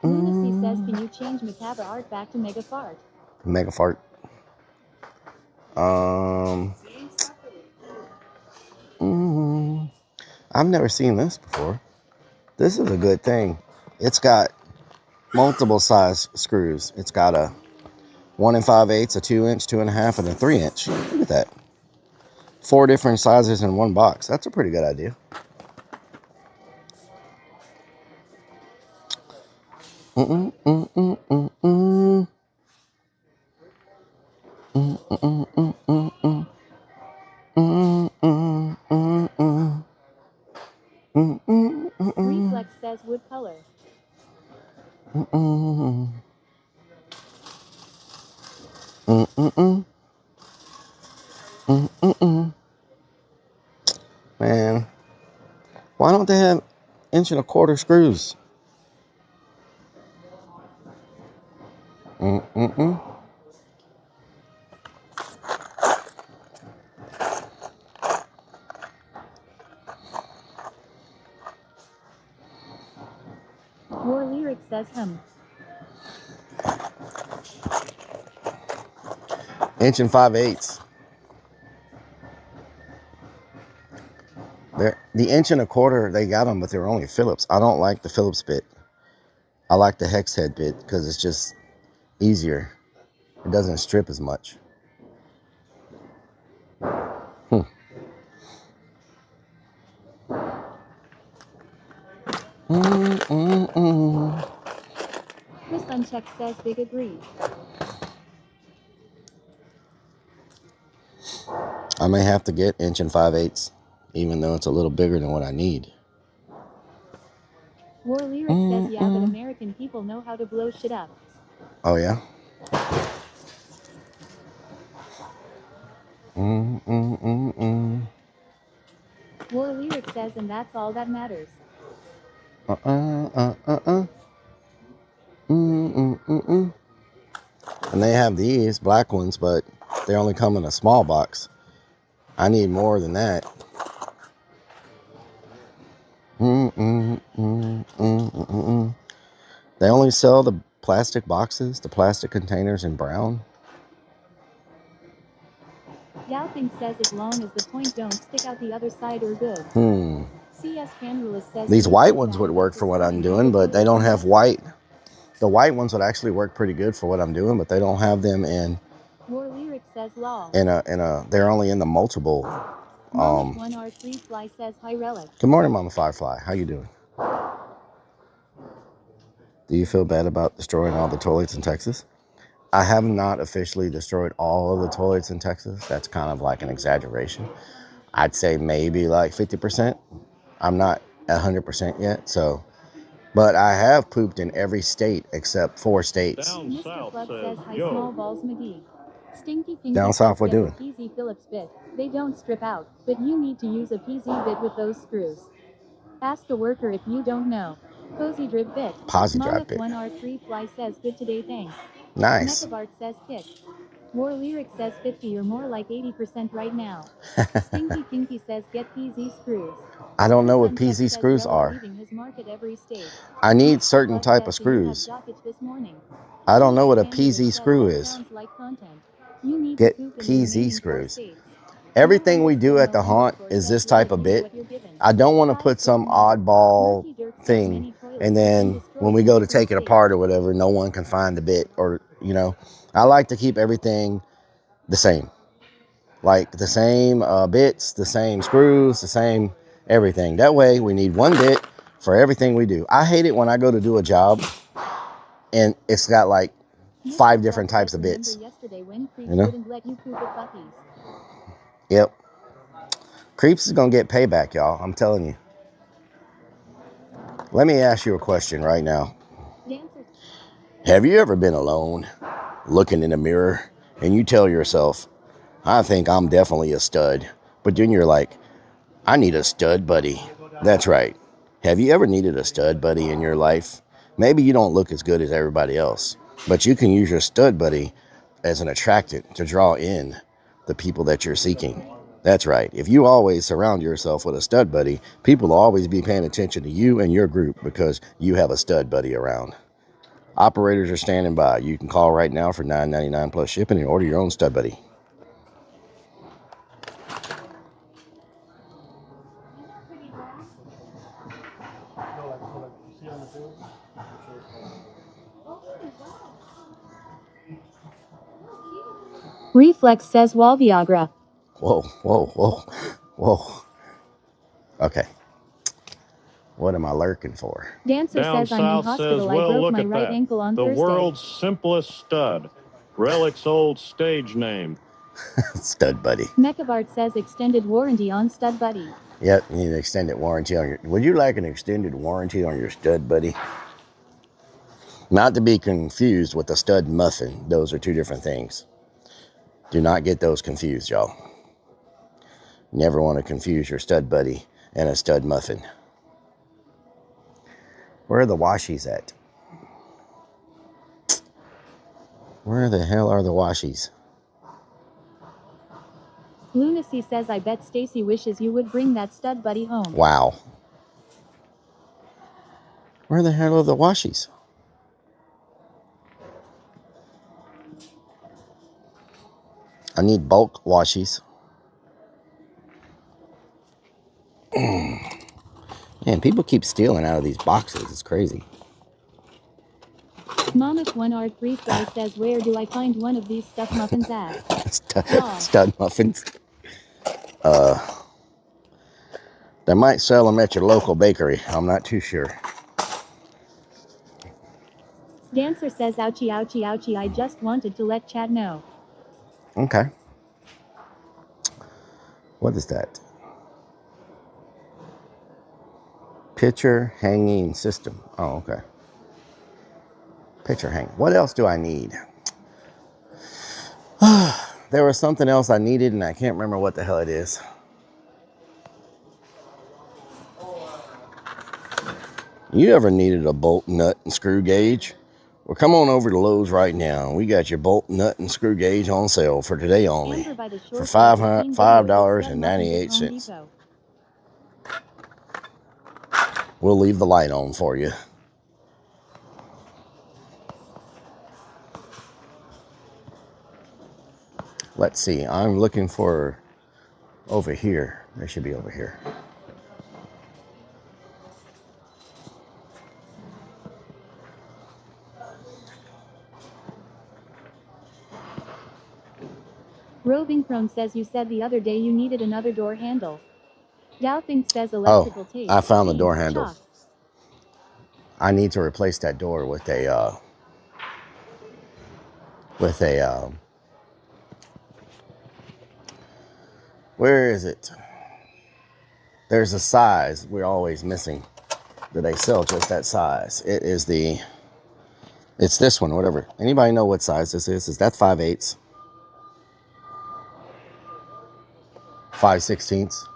Lunacy says can you change Macabre art back to Mega Fart? Mega Fart. I've never seen this before. This is a good thing. It's got multiple size screws. It's got a 1 5/8, a 2-inch, 2.5, and a 3-inch. Look at that. 4 different sizes in one box. That's a pretty good idea. Reflex says wood color. Man, why don't they have 1.25-inch screws? War Lyric says 1 5/8. The 1.25-inch, they got them, but they're only Phillips. I don't like the Phillips bit. I like the hex head bit because it's just easier. It doesn't strip as much. Chris Unchecked says big agree. I may have to get 1 5/8, even though it's a little bigger than what I need. War Lyric says yeah, but American people know how to blow shit up. Oh yeah? War Lyric says and that's all that matters. And they have these black ones, but they only come in a small box. I need more than that. They only sell the plastic boxes, the plastic containers in brown. Dowthing says as long as the point don't stick out the other side or good. CS Canrulus says These white ones would work for what I'm doing, but they don't have white. The white ones would actually work pretty good for what I'm doing, but they don't have them in. War Lyric says law. They're only in the multiple. Mama 1R3 Fly says hi Rellik. Good morning, Mama Firefly. How you doing? Do you feel bad about destroying all the toilets in Texas? I have not officially destroyed all of the toilets in Texas. That's kind of like an exaggeration. I'd say maybe like 50%. I'm not 100% yet, so. But I have pooped in every state except 4 states. Mr. Plug says hi Small Balls McGee. Stinky Pinky Down south, what doing? PZ Phillips bit. They don't strip out, but you need to use a PZ bit with those screws. Ask a worker if you don't know. Cozy Drip bit. Posy Drip bit. 1R3 Fly says good today, thanks. Nice. Mechabart says kick. War Lyric says 50 or more like 80% right now. Stinky Pinky says get PZ screws. I don't know what PZ screws are. I need certain type of screws. I don't know what a PZ screw is. Get PZ screws. Everything we do at the haunt is this type of bit. I don't want to put some oddball thing and then when we go to take it apart or whatever, no one can find the bit, or you know. I like to keep everything the same. Like the same bits, the same screws, the same everything. That way we need one bit for everything we do. I hate it when I go to do a job and it's got like 5 different types of bits. You know? Yep. Creeps is gonna get payback, y'all. I'm telling you. Let me ask you a question right now. Have you ever been alone, looking in a mirror, and you tell yourself, I think I'm definitely a stud. But then you're like, I need a stud buddy. That's right. Have you ever needed a stud buddy in your life? Maybe you don't look as good as everybody else, but you can use your stud buddy as an attractant to draw in the people that you're seeking. That's right. If you always surround yourself with a stud buddy, people will always be paying attention to you and your group because you have a stud buddy around. Operators are standing by. You can call right now for $9.99 plus shipping and order your own stud buddy. Reflex says wall Viagra. Whoa, whoa, whoa, whoa. Okay. What am I lurking for? Dancer Down says I'm in south hospital. says, I well, broke look my at right that. ankle on The Thursday. world's simplest stud. Rellik's old stage name. Stud buddy. Mechabart says extended warranty on stud buddy. Yep, you need an extended warranty on your... Would you like an extended warranty on your stud buddy? Not to be confused with a stud muffin. Those are two different things. Do not get those confused, y'all. Never want to confuse your stud buddy and a stud muffin. Where are the washies at? Where the hell are the washies? Lunacy says I bet Stacy wishes you would bring that stud buddy home. Wow. Where the hell are the washies? I need bulk washies. Man, people keep stealing out of these boxes. It's crazy. Mamas1R3 says, where do I find one of these stuffed muffins at? Stud muffins. They might sell them at your local bakery. I'm not too sure. Dancer says, ouchie, ouchie, ouchie. I just wanted to let Chad know. Okay. What is that? Picture hanging system. Oh, okay. Picture hang. What else do I need? There was something else I needed and I can't remember what the hell it is. You ever needed a bolt, nut, and screw gauge? Well, come on over to Lowe's right now. We got your bolt, nut, and screw gauge on sale for today only. For $5.98. We'll leave the light on for you. Let's see. I'm looking for over here. They should be over here. Roving Crone says you said the other day you needed another door handle. Dowthing says electrical tape. I found the door handle. Chalk. I need to replace that door with a where is it? There's a size we're always missing. Do they sell just that size? It's this one, whatever. Anybody know what size this is? Is that 5/8? 5/16?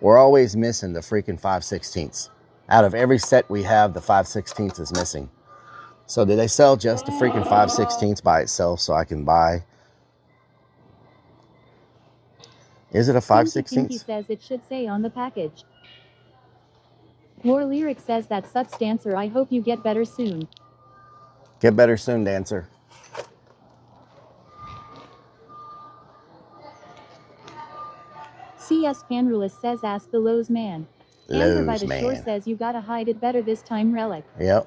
We're always missing the freaking 5/16. Out of every set we have, the 5/16 is missing. So do they sell just the freaking 5/16 by itself so I can buy? Is it a 5/16? He says it should say on the package. War Lyric says that sucks, Dancer. I hope you get better soon. Get better soon, Dancer. CS Panrulis says ask the Lowe's man. Amber by the Shore says you gotta hide it better this time, Rellik. Yep.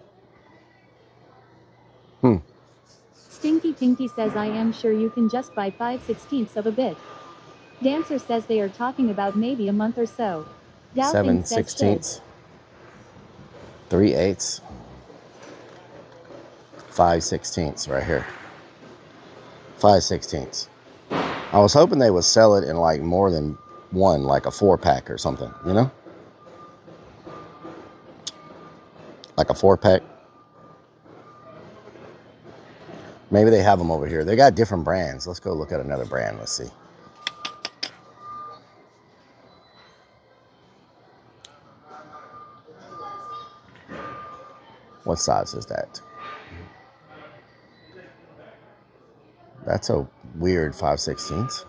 Stinky Pinky says I am sure you can just buy 5/16 of a bit. Dancer says they are talking about maybe a month or so. 7/16. 3/8. 5/16 right here. 5/16. I was hoping they would sell it in like more than one, like a 4-pack or something, you know? Like a 4-pack. Maybe they have them over here. They got different brands. Let's go look at another brand. Let's see. What size is that? That's a weird 5/16.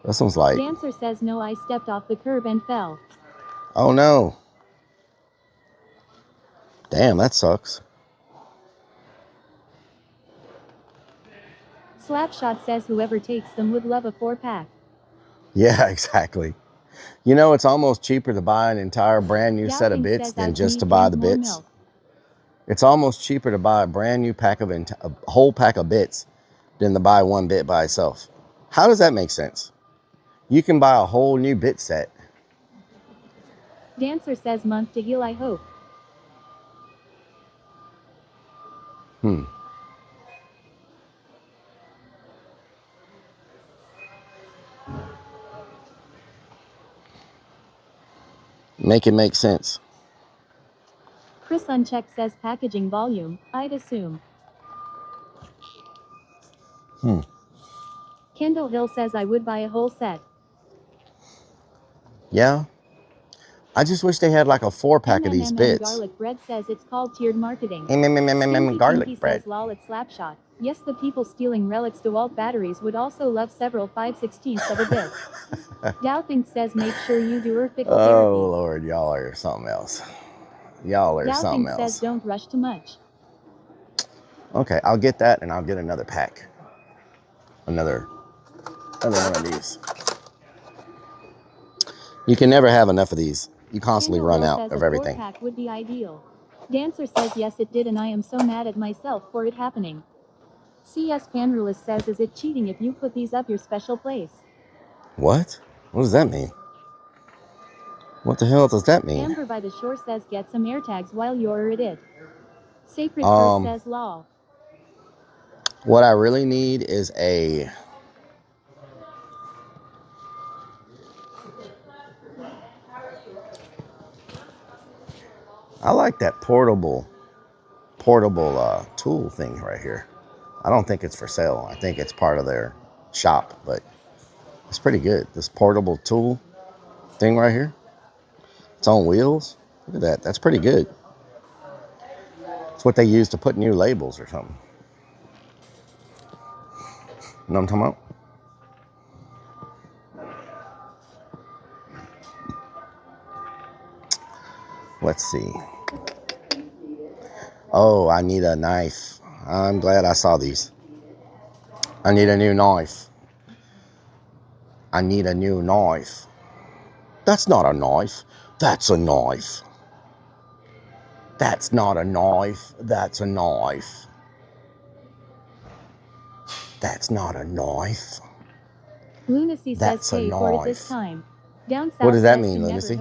This one's like... Dancer says no, I stepped off the curb and fell. Oh no. Damn, that sucks. Slapshot says whoever takes them would love a 4-pack. Yeah, exactly. You know, it's almost cheaper to buy an entire brand new set of bits than just to buy the bits. It's almost cheaper to buy a brand new pack of a whole pack of bits than to buy one bit by itself. How does that make sense? You can buy a whole new bit set. Dancer says month to heal, I hope. Make it make sense. Chris Unchecked says packaging volume, I'd assume. Kendall Hill says I would buy a whole set. Yeah. I just wish they had like a 4-pack of these bits. Garlic bread says it's called tiered marketing. Garlic bread. Says lol at Slapshot. Yes, the people stealing Rellik's DeWalt batteries would also love several 5/16ths of a bit. Dowthink says make sure you do Urfical therapy. Oh Lord, y'all are something else. Y'all are something else. Says don't rush too much. Okay, I'll get that and I'll get another pack. Another one of these. You can never have enough of these. You constantly run out of everything. 4-pack would be ideal. Dancer says yes it did and I am so mad at myself for it happening. CS Panrulus says is it cheating if you put these up your special place? What? What does that mean? What the hell does that mean? Amber by the Shore says get some AirTags while you're at it. Sacred Curse says law. What I really need is a... I like that portable tool thing right here. I don't think it's for sale. I think it's part of their shop, but it's pretty good. This portable tool thing right here. It's on wheels. Look at that. That's pretty good. It's what they use to put new labels or something. You know what I'm talking about? Let's see. Oh, I need a knife. I'm glad I saw these. I need a new knife. I need a new knife. That's not a knife. That's a knife. That's not a knife. That's a knife. That's not a knife. Lunacy says pay for it this time. Down south what does that mean, Lunacy?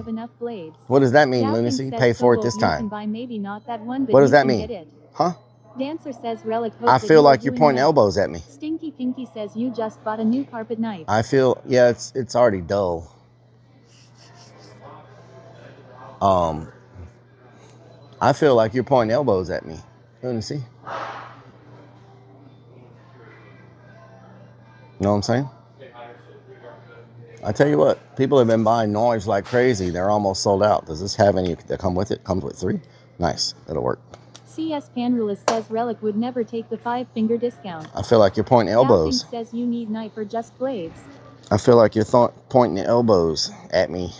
What does that mean, Lunacy? Pay for it this time. Maybe not that one, but what does that mean? Huh? Dancer says Rellik I feel like you're pointing elbows at me. Stinky Pinky says you just bought a new carpet knife. I feel, yeah, it's already dull. I feel like you're pointing elbows at me. Lunacy. You know what I'm saying? I tell you what, people have been buying knives like crazy. They're almost sold out. Does this have any that come with it? Comes with 3? Nice. That'll work. CS Panrulus says Rellik would never take the 5-finger discount. I feel like you're pointing elbows. Says you need knife or just blades. I feel like you're pointing your elbows at me.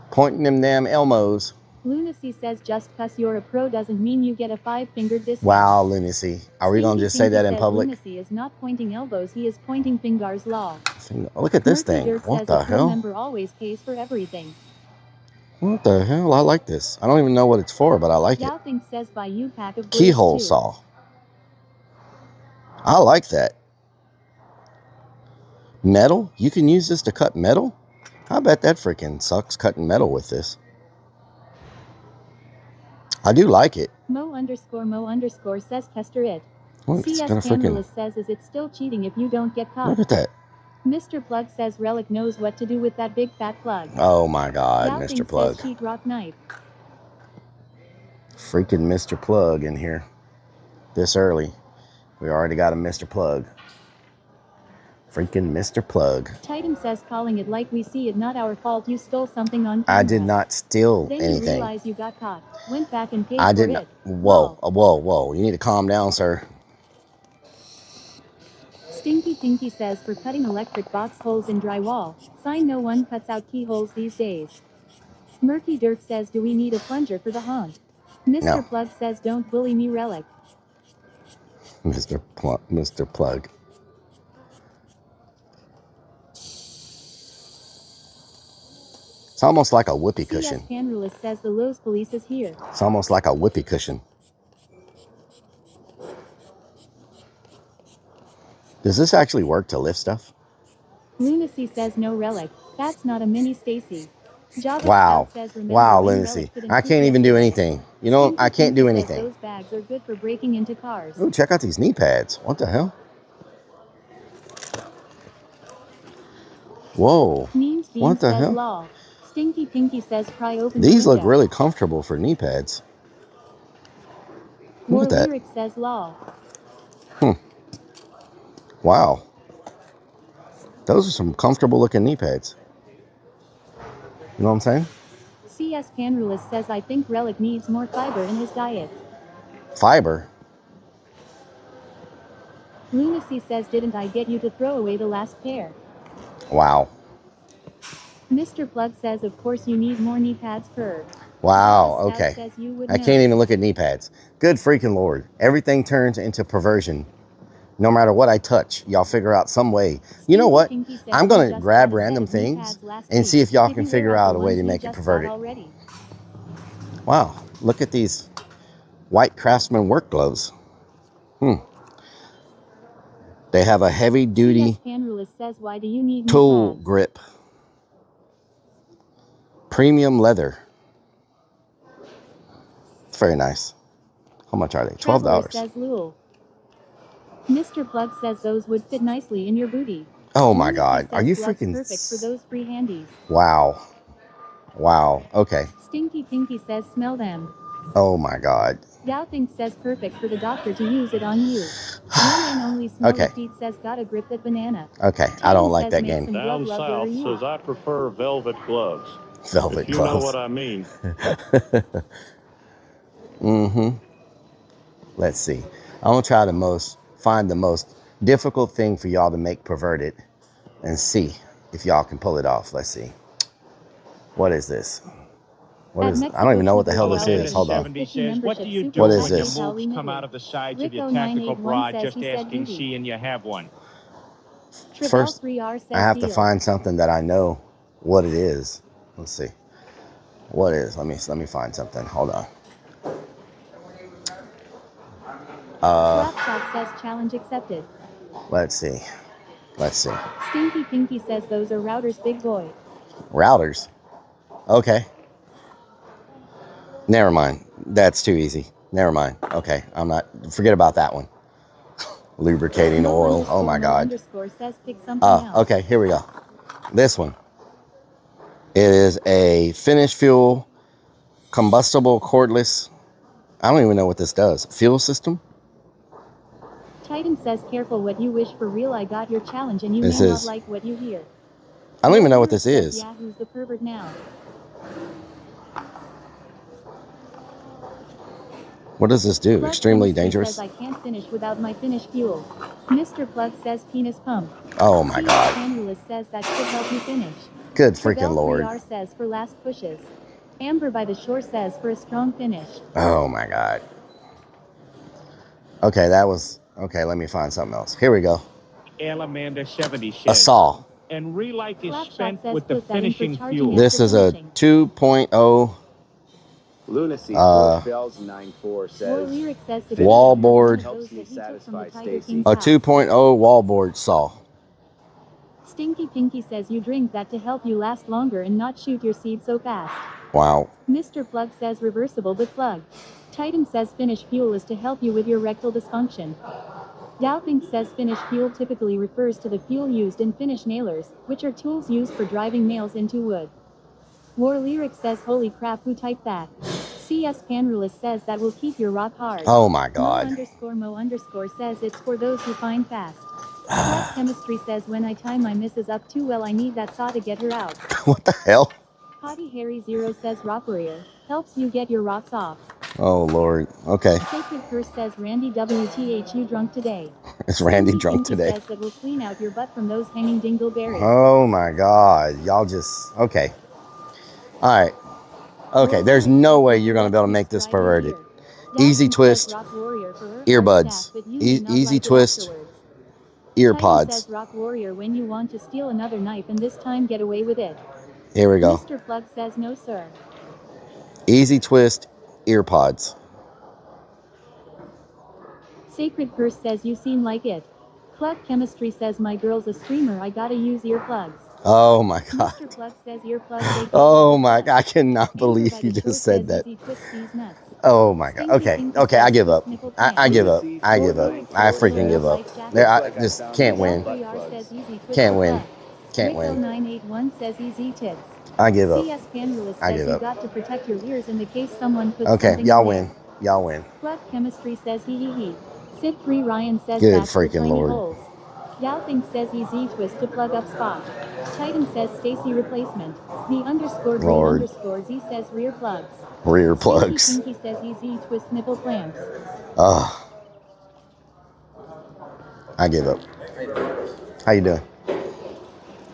Pointing them damn elmos. Lunacy says just cause you're a pro doesn't mean you get a 5-finger discount. Wow, Lunacy. Are we going to just say that in public? Lunacy is not pointing elbows, he is pointing fingers law. Look at this thing. What the hell? Member always pays for everything. What the hell? I like this. I don't even know what it's for, but I like it. Says buy you pack of keyhole saw. I like that. Metal? You can use this to cut metal? I bet that freaking sucks cutting metal with this. I do like it. Mo _ says tester it. Oh, CS Panelist says is it still cheating if you don't get caught? Look at that. Mr. Plug says Rellik knows what to do with that big fat plug. Oh my God, Mr. Plug. Says cheat rock knife. Freaking Mr. Plug in here. This early. We already got a Mr. Plug. Freaking Mr. Plug. Titan says calling it like we see it, not our fault. You stole something on camera. I did not steal then anything. You realize you got caught. Went back and paid I for did it. not. Whoa, whoa. You need to calm down, sir. Stinky Pinky says for cutting electric box holes in drywall. Sign no one cuts out keyholes these days. Murky Dirk says do we need a plunger for the haunt? Mr. Plug says don't bully me, Rellik. Mr. Plug. It's almost like a whoopee cushion. CS Panrulus says the Lowe's police is here. It's almost like a whoopee cushion. Does this actually work to lift stuff? Lunacy says no, Rellik. That's not a mini Stacy. Wow. Wow, Lunacy. I can't even do anything. You know, I can't do anything. Those bags are good for breaking into cars. Oh, check out these knee pads. What the hell? Whoa. What the hell? Law. Stinky Pinky says pry open. These look really comfortable for knee pads. Look at that. Lyric says law. Wow. Those are some comfortable looking knee pads. You know what I'm saying? CS Panrulus says I think Rellik needs more fiber in his diet. Fiber? Lunacy says didn't I get you to throw away the last pair? Wow. Mr. Plug says of course you need more knee pads per. Wow, okay. I can't even look at knee pads. Good freaking Lord. Everything turns into perversion. No matter what I touch, y'all figure out some way. You know what? I'm going to grab random things and see if y'all can figure out a way to make it perverted. Wow, look at these white Craftsman work gloves. They have a heavy-duty tool grip. Premium leather. It's very nice. How much are they? $12. Mr. Plug says those would fit nicely in your booty. Oh my God. Are you freaking... Perfect for those free handies. Wow. Wow. Okay. Stinky Pinky says smell them. Oh my God. Doubting says perfect for the doctor to use it on you. One and only smell Okay. feet says gotta grip that banana. Okay. I don't like that game. Down south says I prefer velvet gloves. Velvet if you gloves. know what I mean. Let's see. I'm going to try find the most difficult thing for y'all to make perverted and see if y'all can pull it off. Let's see. What is this? What is? I don't even know what the hell this is. Hold on. What do you do What is when this? your boobs come out of the sides of your tactical bra just asking she and you have one? First, I have to find something that I know what it is. Let's see. What is? Let me find something. Hold on. Slapshot says challenge accepted. Let's see. Stinky Pinky says those are routers, big boy. Routers? Okay. Never mind. That's too easy. Never mind. Okay. Forget about that one. Lubricating oil. Oh my God. Okay. Here we go. This one. It is a finished fuel, combustible cordless. I don't even know what this does. Fuel system? Titan says careful what you wish for real. I got your challenge and you may not like what you hear. I don't even know what this is. Yeah, who's the pervert now? What does this do? Extremely dangerous? Says I can't finish without my finished fuel. Mr. Plug says penis pump. Oh my God. Panulus says that should help you finish. Good freaking Lord. 3R says for last pushes. Amber by the shore says for a strong finish. Oh my God. Okay, okay, let me find something else. Here we go. A saw. And Rellik is spent with the finishing fuel. This is a 2.0 Lunacy 494 says wallboard. helps me satisfy A Stacy. 2.0 wallboard saw. Stinky Pinky says you drink that to help you last longer and not shoot your seed so fast. Wow. Mr. Plug says reversible but plug. Titan says finish fuel is to help you with your rectal dysfunction. Doubting says finish fuel typically refers to the fuel used in finish nailers, which are tools used for driving nails into wood. War Lyric says holy crap, who typed that? CS Panrulus says that will keep your rock hard. Oh my God. Mo_Mo_ says it's for those who find fast. Club Chemistry says when I tie my missus up too well I need that saw to get her out. What the hell? Hottie Harry Zero says Rock Warrior helps you get your rocks off. Oh, Lord. Okay. Sacred Curse says Randy WTH you drunk today. Is Randy Cindy drunk Kinky today? says that will clean out your butt from those hanging dingleberries. Oh, my God. Y'all just... Okay. All right. Okay, there's no way you're going to be able to make this perverted. Easy twist, earbuds. Easy twist, ear pods. Says Rock Warrior when you want to steal another knife and this time get away with it. Here we go. Mr. Plug says no sir. Easy twist, ear pods. Sacred Curse says you seem like it. Club Chemistry says my girl's a screamer I gotta use earplugs. Oh my God. Mr. Plug says earplugs. Oh my God. I cannot believe you just said that. Oh my God. Okay. Okay. I give up. I give up. I give up. I freaking give up. There, I just can't win. Can't win. Can't win. 981 says easy tits. I give up. CS Panulus I says give you up. got to protect your ears in the case someone puts Okay. something Y'all in win. Y'all win. Club Chemistry says hee. Sid 3 Ryan says Good that's for freaking tiny Lord. holes. Yalthink says easy twist to plug up spot. Titan says Stacy replacement. The underscore green Lord. underscore Z says rear plugs. Rear plugs. Stinky says easy twist nipple clamps. I give up. How you doing?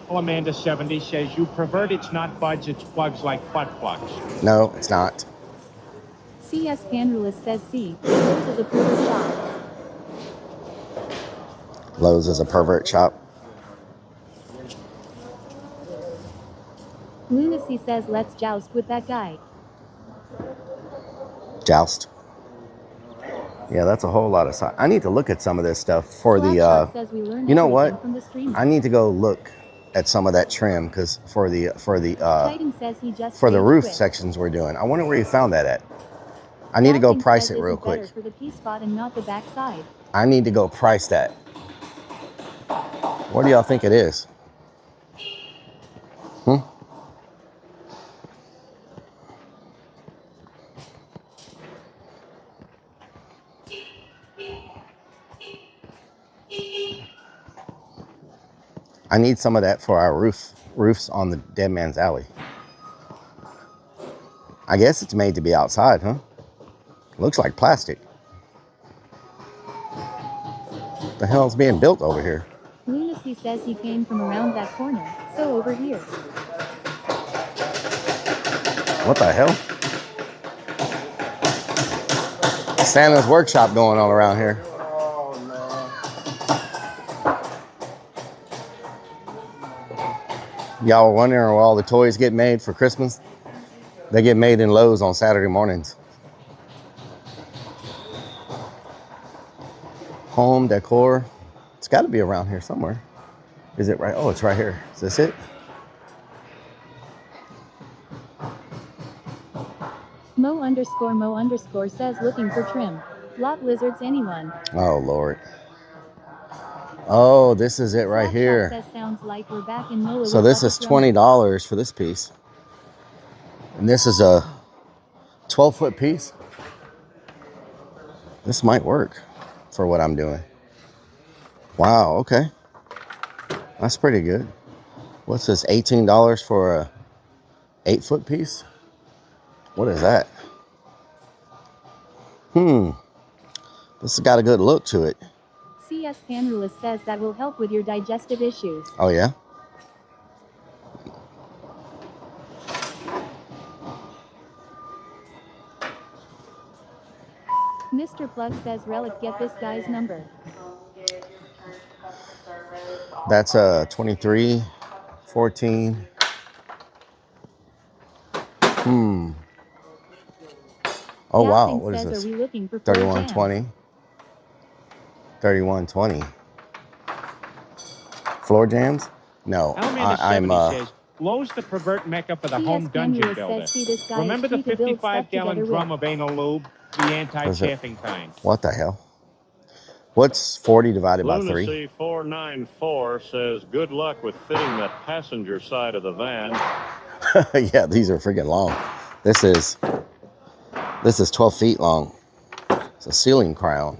Amanda 70 says you pervert, it's not buds, it's plugs like butt plugs. No, it's not. CS Panrulus says C. Lowe's is a pervert shop. Lowe's is a pervert shop. Lunacy says let's joust with that guy. Joust. Yeah, that's a whole lot of size. I need to look at some of this stuff for the, you know what? I need to go look at some of that trim because for the roof sections we're doing. I wonder where you found that at. I need to go price it real quick. For the P-spot and not the backside. I need to go price that. What do y'all think it is? I need some of that for our roofs on the Dead Man's Alley. I guess it's made to be outside, huh? Looks like plastic. What the hell is being built over here? Lunacy says he came from around that corner, so over here. What the hell? Santa's workshop going on around here. Y'all were wondering where all the toys get made for Christmas? They get made in Lowe's on Saturday mornings. Home decor. It's got to be around here somewhere. Is it right? Oh, it's right here. Is this it? Mo underscore says looking for trim. Lot lizards anyone. Oh, Lord. Oh, this is it right here. Says, sounds like we're back in NOLA So this is $20 for this piece. And this is a 12-foot piece. This might work for what I'm doing. Wow, okay. That's pretty good. What's this, $18 for a 8-foot piece? What is that? This has got a good look to it. CS Panrulus says that will help with your digestive issues. Oh, yeah? Mr. Plug says Rellik get this guy's number. That's 23, 14. Oh, wow. What is this? 3120. 3120. Floor jams? No, I'm Lowe's the pervert mecca for the home dungeon builder. Remember the 55-gallon drum of anal lube? The anti-chaffing kind. What the hell? What's 40 divided by 3? Lunacy 494 says, good luck with fitting that passenger side of the van. Yeah, these are freaking long. This is 12 feet long. It's a ceiling crown.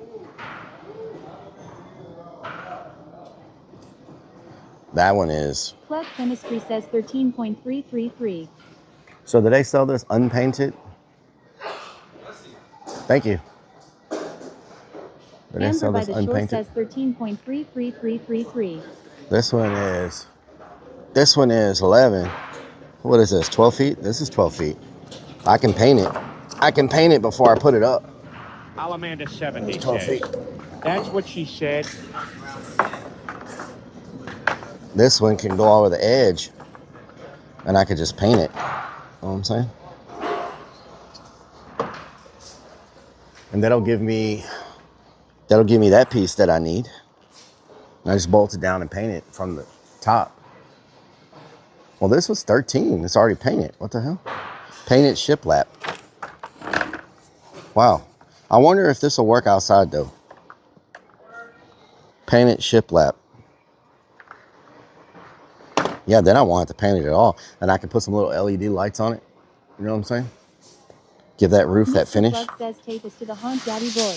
That one is. Club Chemistry says 13.333. So do they sell this unpainted? Thank you. Do they Amber sell by this the Shore unpainted? says 13.33333. This one is 11. What is this, 12 feet? This is 12 feet. I can paint it. I can paint it before I put it up. Alamanda 70 12 says. feet. That's what she said. This one can go over the edge and I could just paint it. You know what I'm saying? And that'll give me that piece that I need. I just bolt it down and paint it from the top. Well, this was 13. It's already painted. What the hell? Painted shiplap. Wow. I wonder if this will work outside though. Painted shiplap. Yeah, then I won't have to paint it at all. And I can put some little LED lights on it. You know what I'm saying? Give that roof that finish. Plug says take us to the haunt, daddy boy.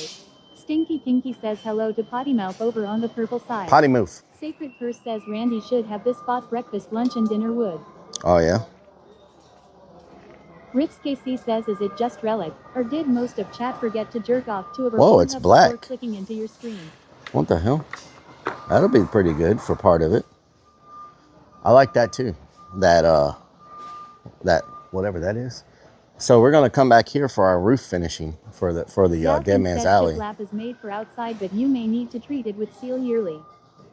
Stinky Pinky says hello to Potty Mouth over on the purple side. Potty move. Sacred Purse says Randy should have this spot breakfast, lunch, and dinner would. Oh, yeah? Rips KC says, is it just Rellik, or did most of chat forget to jerk off to a Whoa, it's black. before clicking into your screen? What the hell? That'll be pretty good for part of it. I like that too. That whatever that is. So we're gonna come back here for our roof finishing for the Dead Man's Alley. Lap is made for outside, but you may need to treat it with seal yearly.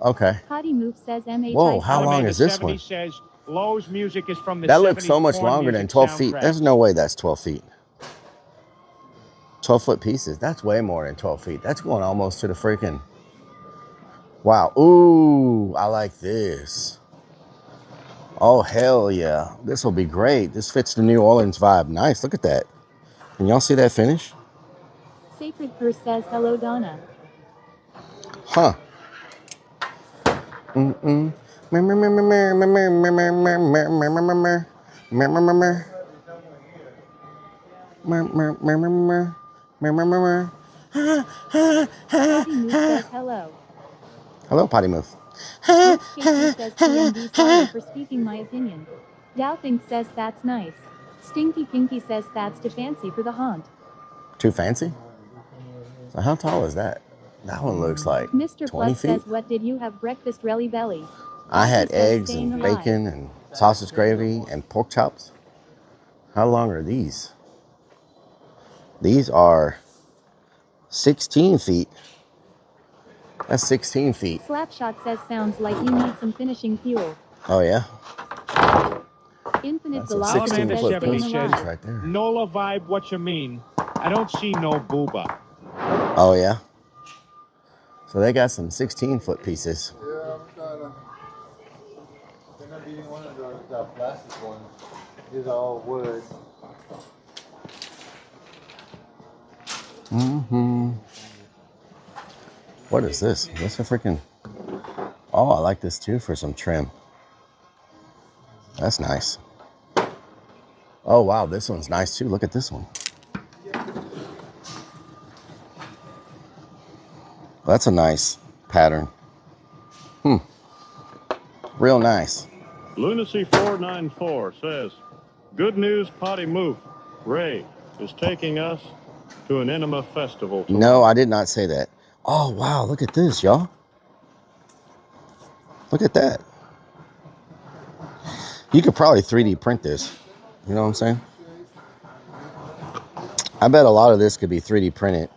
Okay. Potty Move says MH. Whoa, how long is this one? Says Lowe's music is from the That looks so much longer than 12 feet. There's no way that's 12 feet. 12 foot pieces. That's way more than 12 feet. That's going almost to the freaking. Wow. Ooh, I like this. Oh, hell yeah. This will be great. This fits the New Orleans vibe. Nice. Look at that. Can y'all see that finish? Sacred Purse says hello, Donna. Huh. Potty Move says hello. Hello, Potty Move. Rich Casey says TMD, sorry for speaking my opinion. Doubting says that's nice. Stinky Pinky says that's too fancy for the haunt. Too fancy? So how tall is that? That one looks like Mr. 20 Plus feet. says, what did you have breakfast, Relly Belly? I had He says, eggs staying and alive. bacon and sausage gravy and pork chops. How long are these? These are 16 feet. That's 16 feet. Slapshot says sounds like you need some finishing fuel. Oh, yeah? Infinite That's a Velocity 16 says foot staying piece alive. right there. Nola vibe, what you mean? I don't see no booba. Oh, yeah? So they got some 16-foot pieces. Yeah, I'm trying to. They're not eating one of those plastic ones. These are all wood. What is this? What's a freaking... Oh, I like this too for some trim. That's nice. Oh, wow, this one's nice too. Look at this one. That's a nice pattern. Real nice. Lunacy 494 says, good news, Potty Move. Ray is taking us to an enema festival tomorrow. No, I did not say that. Oh, wow, look at this, y'all. Look at that. You could probably 3D print this. You know what I'm saying? I bet a lot of this could be 3D printed.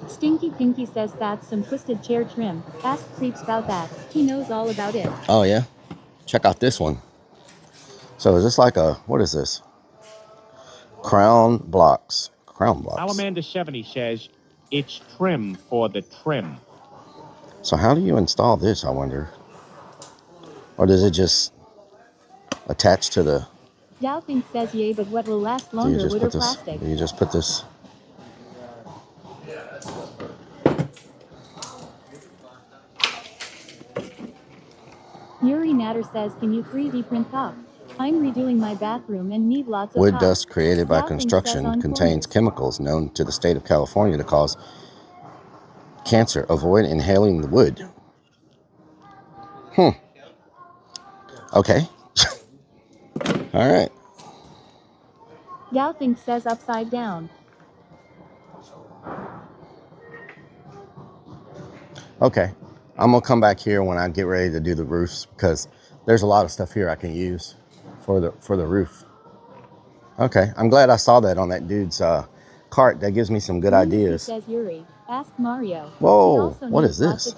Stinky Pinky says that's some twisted chair trim. Ask Creeps about that. He knows all about it. Oh, yeah? Check out this one. So is this like a, what is this? Crown blocks. Crown blocks. Alamanda 70 says it's trim for the trim. So how do you install this, I wonder? Or does it just attach to the... Doubting says yay, but what will last longer, wood or plastic? Do you just put this... Yuri Natter says, can you 3D print top? I'm redoing my bathroom and need lots of Wood help. dust created by Gal thinks says construction on contains corners. chemicals known to the state of California to cause cancer. Avoid inhaling the wood. Okay. All right. Gal thinks says upside down. Okay. I'm going to come back here when I get ready to do the roofs because there's a lot of stuff here I can use for the roof. Okay. I'm glad I saw that on that dude's cart. That gives me some good ideas. Says Yuri. Ask Mario. Whoa. What is this?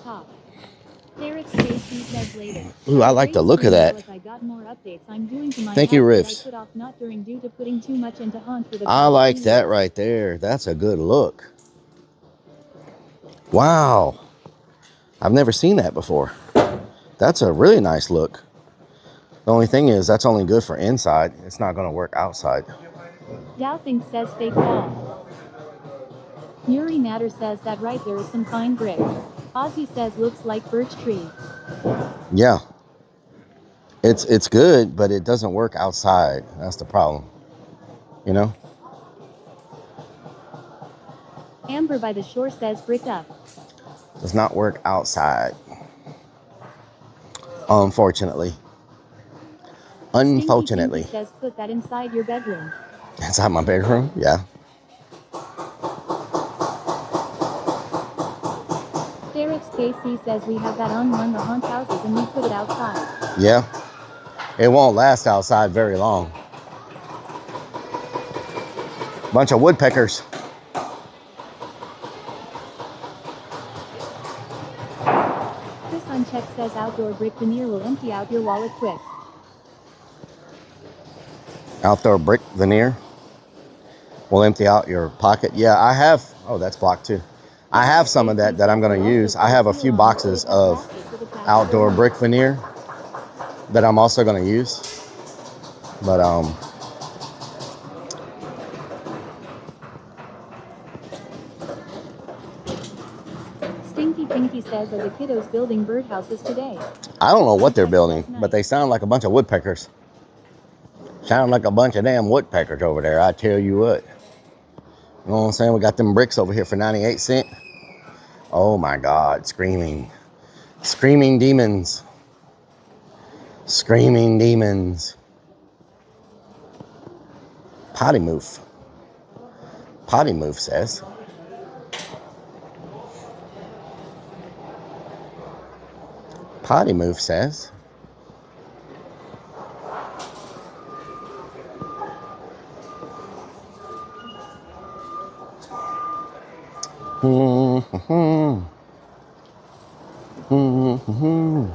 Derek Stacy says later. Ooh, I like the look of that. I got more updates I'm doing to my Thank you, Riffs. I put off not during due to putting too much into hunt for the I like that right there. That's a good look. Wow. I've never seen that before. That's a really nice look. The only thing is that's only good for inside. It's not going to work outside. Gal thinks says fake wall. Yuri Matter says that right there is some fine brick. Ozzy says looks like birch tree. Yeah. It's good, but it doesn't work outside. That's the problem. You know? Amber by the shore says brick up. Does not work outside. Unfortunately. Unfortunately. Stinky says put that inside your bedroom. Inside my bedroom? Yeah. Derek Stacy says we have that on one of the haunt houses and we put it outside. Yeah. It won't last outside very long. Bunch of woodpeckers. Chris Unchecked says outdoor brick veneer will empty out your wallet quick. Outdoor brick veneer will empty out your pocket. Yeah, I have. Oh, that's blocked too. I have some of that I'm going to use. I have a few boxes of outdoor brick veneer that I'm also going to use. But Stinky Pinky says are the kiddos building birdhouses today. I don't know what they're building, but they sound like a bunch of woodpeckers. Sound like a bunch of damn woodpeckers over there, I tell you what. You know what I'm saying? We got them bricks over here for 98 cents. Oh my God, screaming. Screaming demons. Screaming demons. Potty move. Potty move says. Potty move says.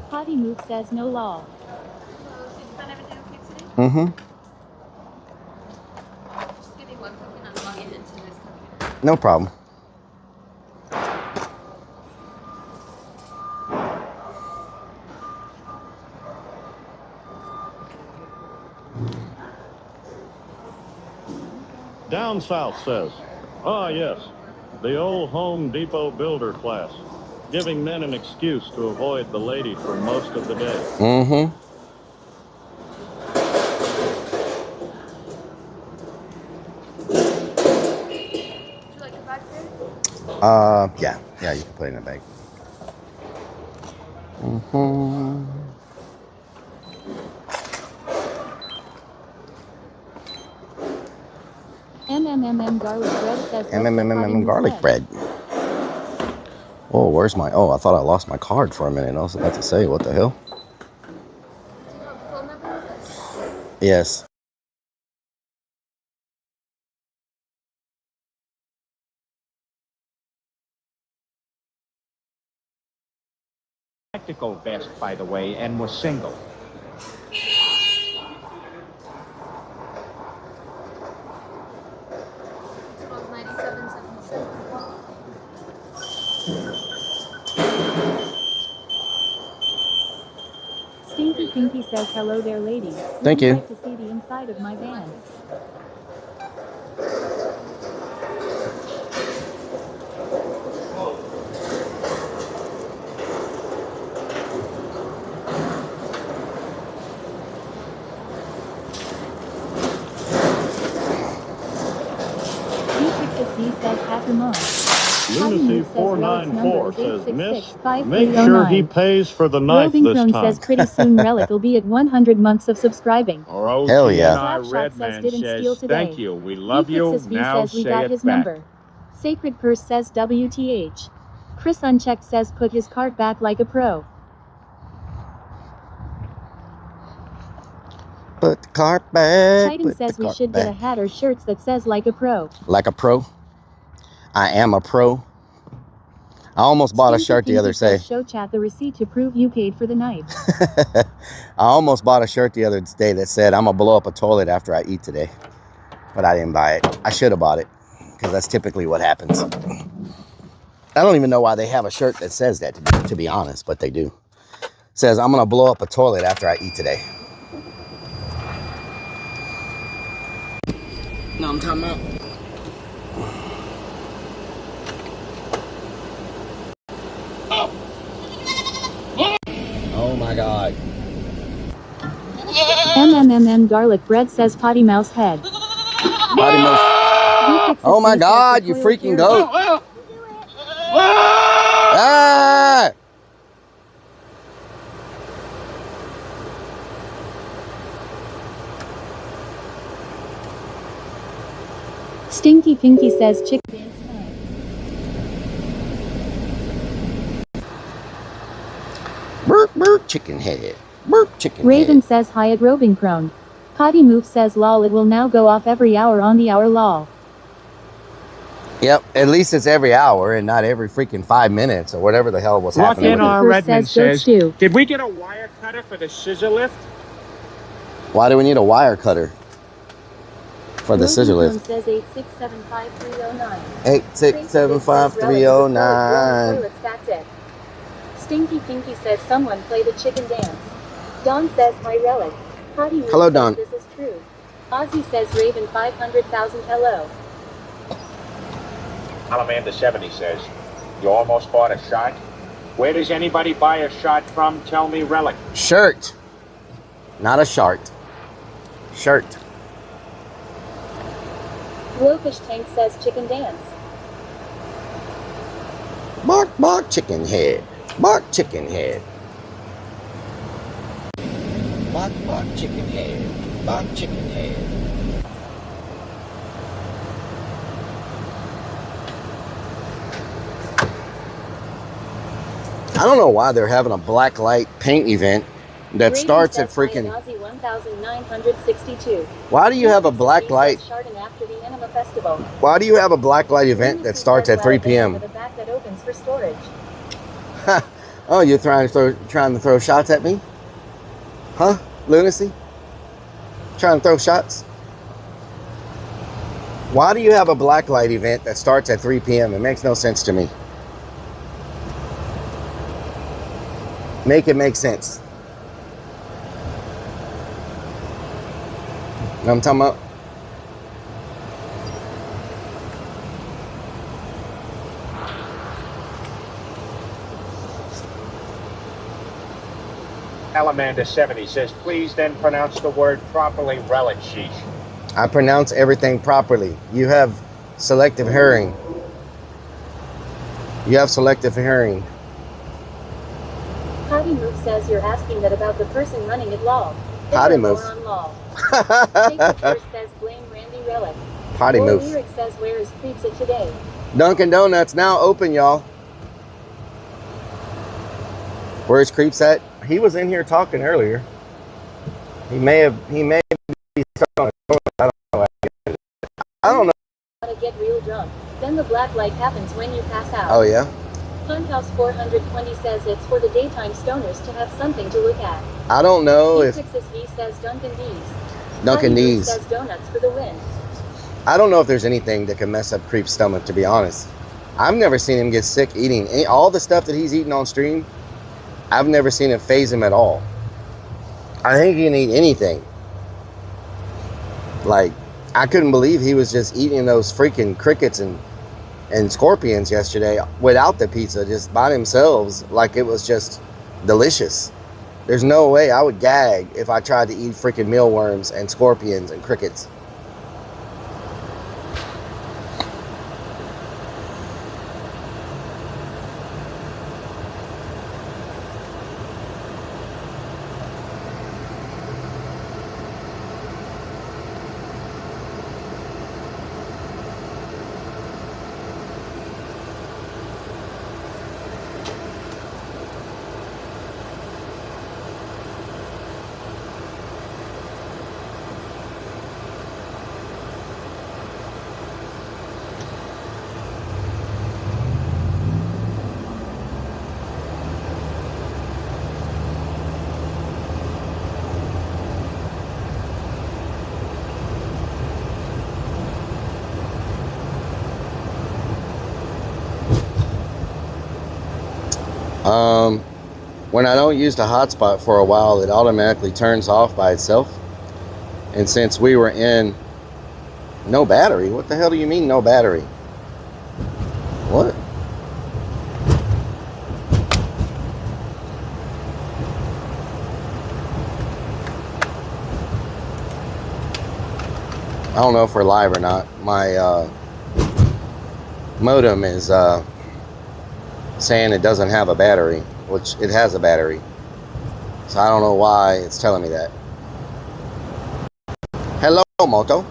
Potty move says no law. No problem. Down South says, ah, yes, the old Home Depot builder class, giving men an excuse to avoid the lady for most of the day. Yeah, you can put it in a bag. MMMM garlic bread says MMMM garlic bread. Oh, where's my, oh, I thought I lost my card for a minute. I was about to say, what the hell? Yes. Tactical vest, by the way, and was single. Stinky Pinky says hello there, lady. Thank you. Like to see the inside of my van. Hacker Mom. Lunacy 494 says, Miss, make sure he pays for the knife Roving this Crone time. says pretty soon Rellik will be at 100 months of subscribing. Or OG Hell yeah. and I Slapshot says Redman didn't steal says, today. thank you, we love you, Vfixis V now says we say got it his back. number. Sacred Purse says WTH. Chris Unchecked says put his cart back like a pro. Put the cart back. Titan says we should get a hat or shirts that says like a pro. Like a pro? I am a pro. I almost bought a shirt the other day. Show chat the receipt to prove you paid for the knife. I almost bought a shirt the other day that said, I'm going to blow up a toilet after I eat today. But I didn't buy it. I should have bought it, because that's typically what happens. I don't even know why they have a shirt that says that, to be honest, but they do. It says, I'm going to blow up a toilet after I eat today. No, I'm talking about. Oh my God. MMMM Garlic Bread says potty mouse head. Potty mouse. Oh my God, you freaking goat. Ah! Stinky Pinky says chick dance time. Burp, burp, chicken head. Burp, chicken Raven head. says hi at Roving Crone. Potty Move says lol, it will now go off every hour on the hour lol. Yep, at least it's every hour and not every freaking 5 minutes or whatever the hell was happening. Redman says, did we get a wire cutter for the scissor lift? Why do we need a wire cutter for the scissor lift? Says 8675309. 8675309. That's it. Stinky Pinky says someone play the chicken dance. Don says hi Rellik. Potty Move Hello, says Don. this is true. Ozzy says Raven 500,000 hello. Salamander70 says, you almost bought a shot? Where does anybody buy a shot from? Tell me, Rellik. Shirt. Not a shart. Shirt. Blowfish Tank says chicken dance. Bark, bark, chicken head. Bark, chicken head. Bark, bark, chicken head. Bark, chicken head. I don't know why they're having a black light paint event that starts at freaking... 1962. Why do you have a black light? After the Anima Festival. Why do you have a black light event that starts at 3 p.m.? The back that opens for storage. Oh, you're trying to throw shots at me? Huh? Lunacy? Trying to throw shots? Why do you have a black light event that starts at 3 p.m.? It makes no sense to me. Make it make sense. Know what I'm talking about? Salamander70 says, please then pronounce the word properly, Rellik, sheesh. I pronounce everything properly. You have selective hearing. You have selective hearing. Potty Move says you're asking that about the person running it lol. Potty Move. Sacred First says blame Randy Rellik. Potty Move. Lyric says where is Creeps at today? Dunkin' Donuts now open, y'all. Where's Creeps at? He was in here talking earlier. He may be stuck on the toilet. I don't know. Gotta get real drunk. Then the black light happens when you pass out. Oh yeah? Funhouse 420 says it's for the daytime stoners to have something to look at. I don't know if Vfixis V says Dunkin' D's. Dunkin' D's says donuts for the win. I don't know if there's anything that can mess up Creep's stomach, to be honest. I've never seen him get sick eating all the stuff that he's eating on stream. I've never seen it phase him at all. I think he can eat anything. Like, I couldn't believe he was just eating those freaking crickets and scorpions yesterday without the pizza, just by themselves, like it was just delicious. There's no way I would gag if I tried to eat freaking mealworms and scorpions and crickets. When I don't use the hotspot for a while, it automatically turns off by itself. And since we were in no battery, what the hell do you mean no battery? What? I don't know if we're live or not. My modem is saying it doesn't have a battery, which it has a battery. So I don't know why it's telling me that. Hello, Moto.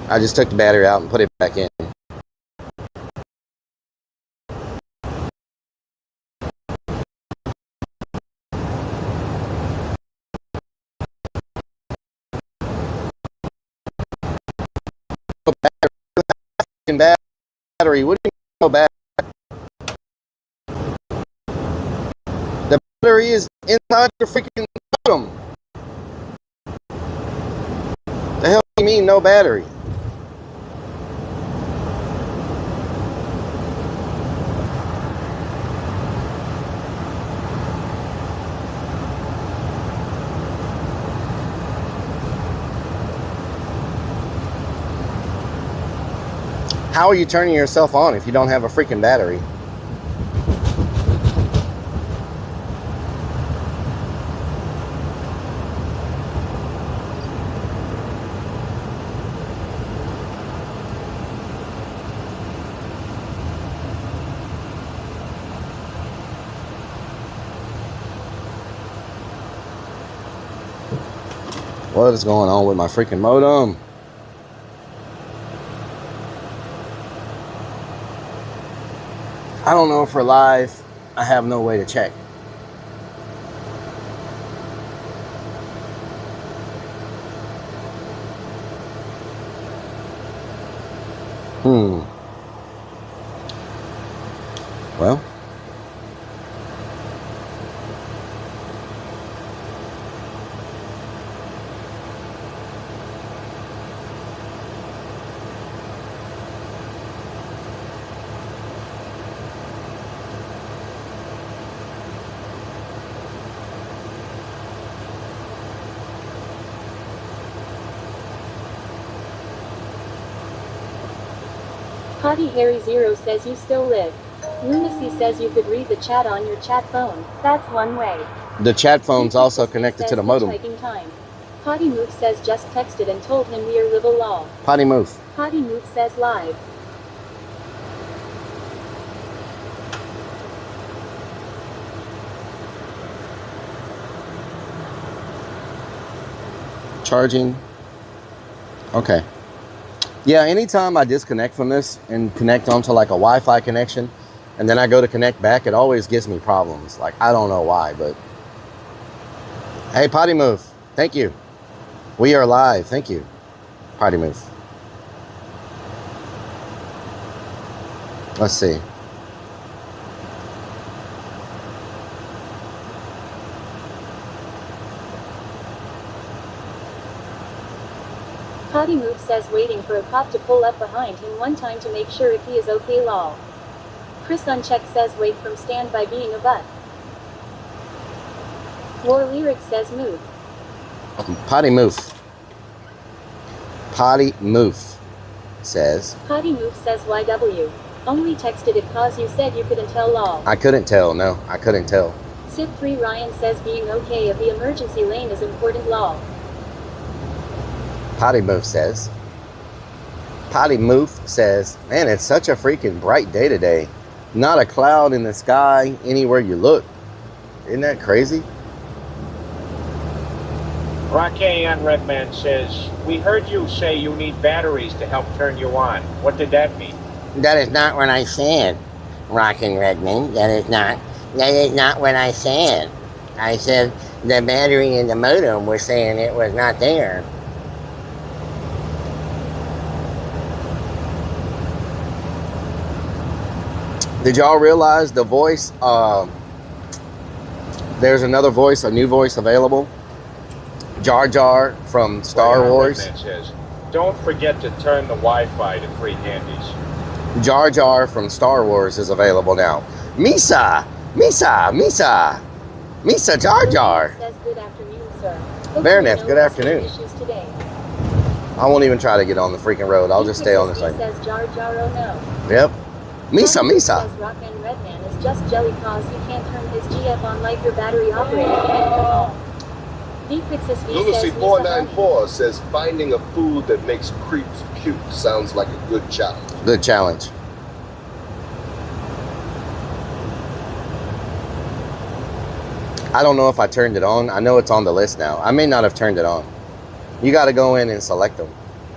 I just took the battery out and put it back in. Battery? What do you mean no battery? The battery is inside your freaking modem. The hell do you mean no battery? How are you turning yourself on if you don't have a freaking battery? What is going on with my freaking modem? I don't know if we're live. I have no way to check. Well. Potty Harry Zero says you still live. Lunacy says you could read the chat on your chat phone. That's one way. The chat phone's also connected to the modem. Time. Potty Move says just texted and told him we are live a law. Potty Move. Potty Move says live. Charging. Okay. Yeah, anytime I disconnect from this and connect onto like a Wi-Fi connection, and then I go to connect back, it always gives me problems. Like, I don't know why, but... Hey, Potty Move. Thank you. We are live. Thank you. Potty Move. Let's see. Potty Move says waiting for a cop to pull up behind him one time to make sure if he is okay law. Chris Uncheck says wait from stand by being a butt. War Lyric says move. Potty Move. Potty Move says. Potty Move says YW. Only texted it cause you said you couldn't tell law. I couldn't tell, no. I couldn't tell. Sip3 Ryan says being okay of the emergency lane is important law. Potty Move says. Potty Move says, man, it's such a freaking bright day today. Not a cloud in the sky anywhere you look. Isn't that crazy? Rocky on Redman says, we heard you say you need batteries to help turn you on. What did that mean? That is not what I said, Rockin' Redman. That is not what I said. I said the battery in the modem was saying it was not there. Did y'all realize the voice, there's another voice, a new voice available? Jar Jar from Star Wars. Says, don't forget to turn the Wi-Fi to free handies. Jar Jar from Star Wars is available now. Misa, Misa, Misa, Misa Jar Jar. Says good afternoon, sir. Baroneth, good afternoon. Issues today. I won't even try to get on the freaking road. I'll just stay on this thing. Says Jar Jar, oh no. Yep. Misa, Misa. Says Rock and Redman is just jelly cause he can't turn his GF on like your battery operated can't come on. Lunacy 494 says finding a food that makes creeps puke sounds like a good challenge. Good challenge. I don't know if I turned it on. I know it's on the list now. I may not have turned it on. You got to go in and select them.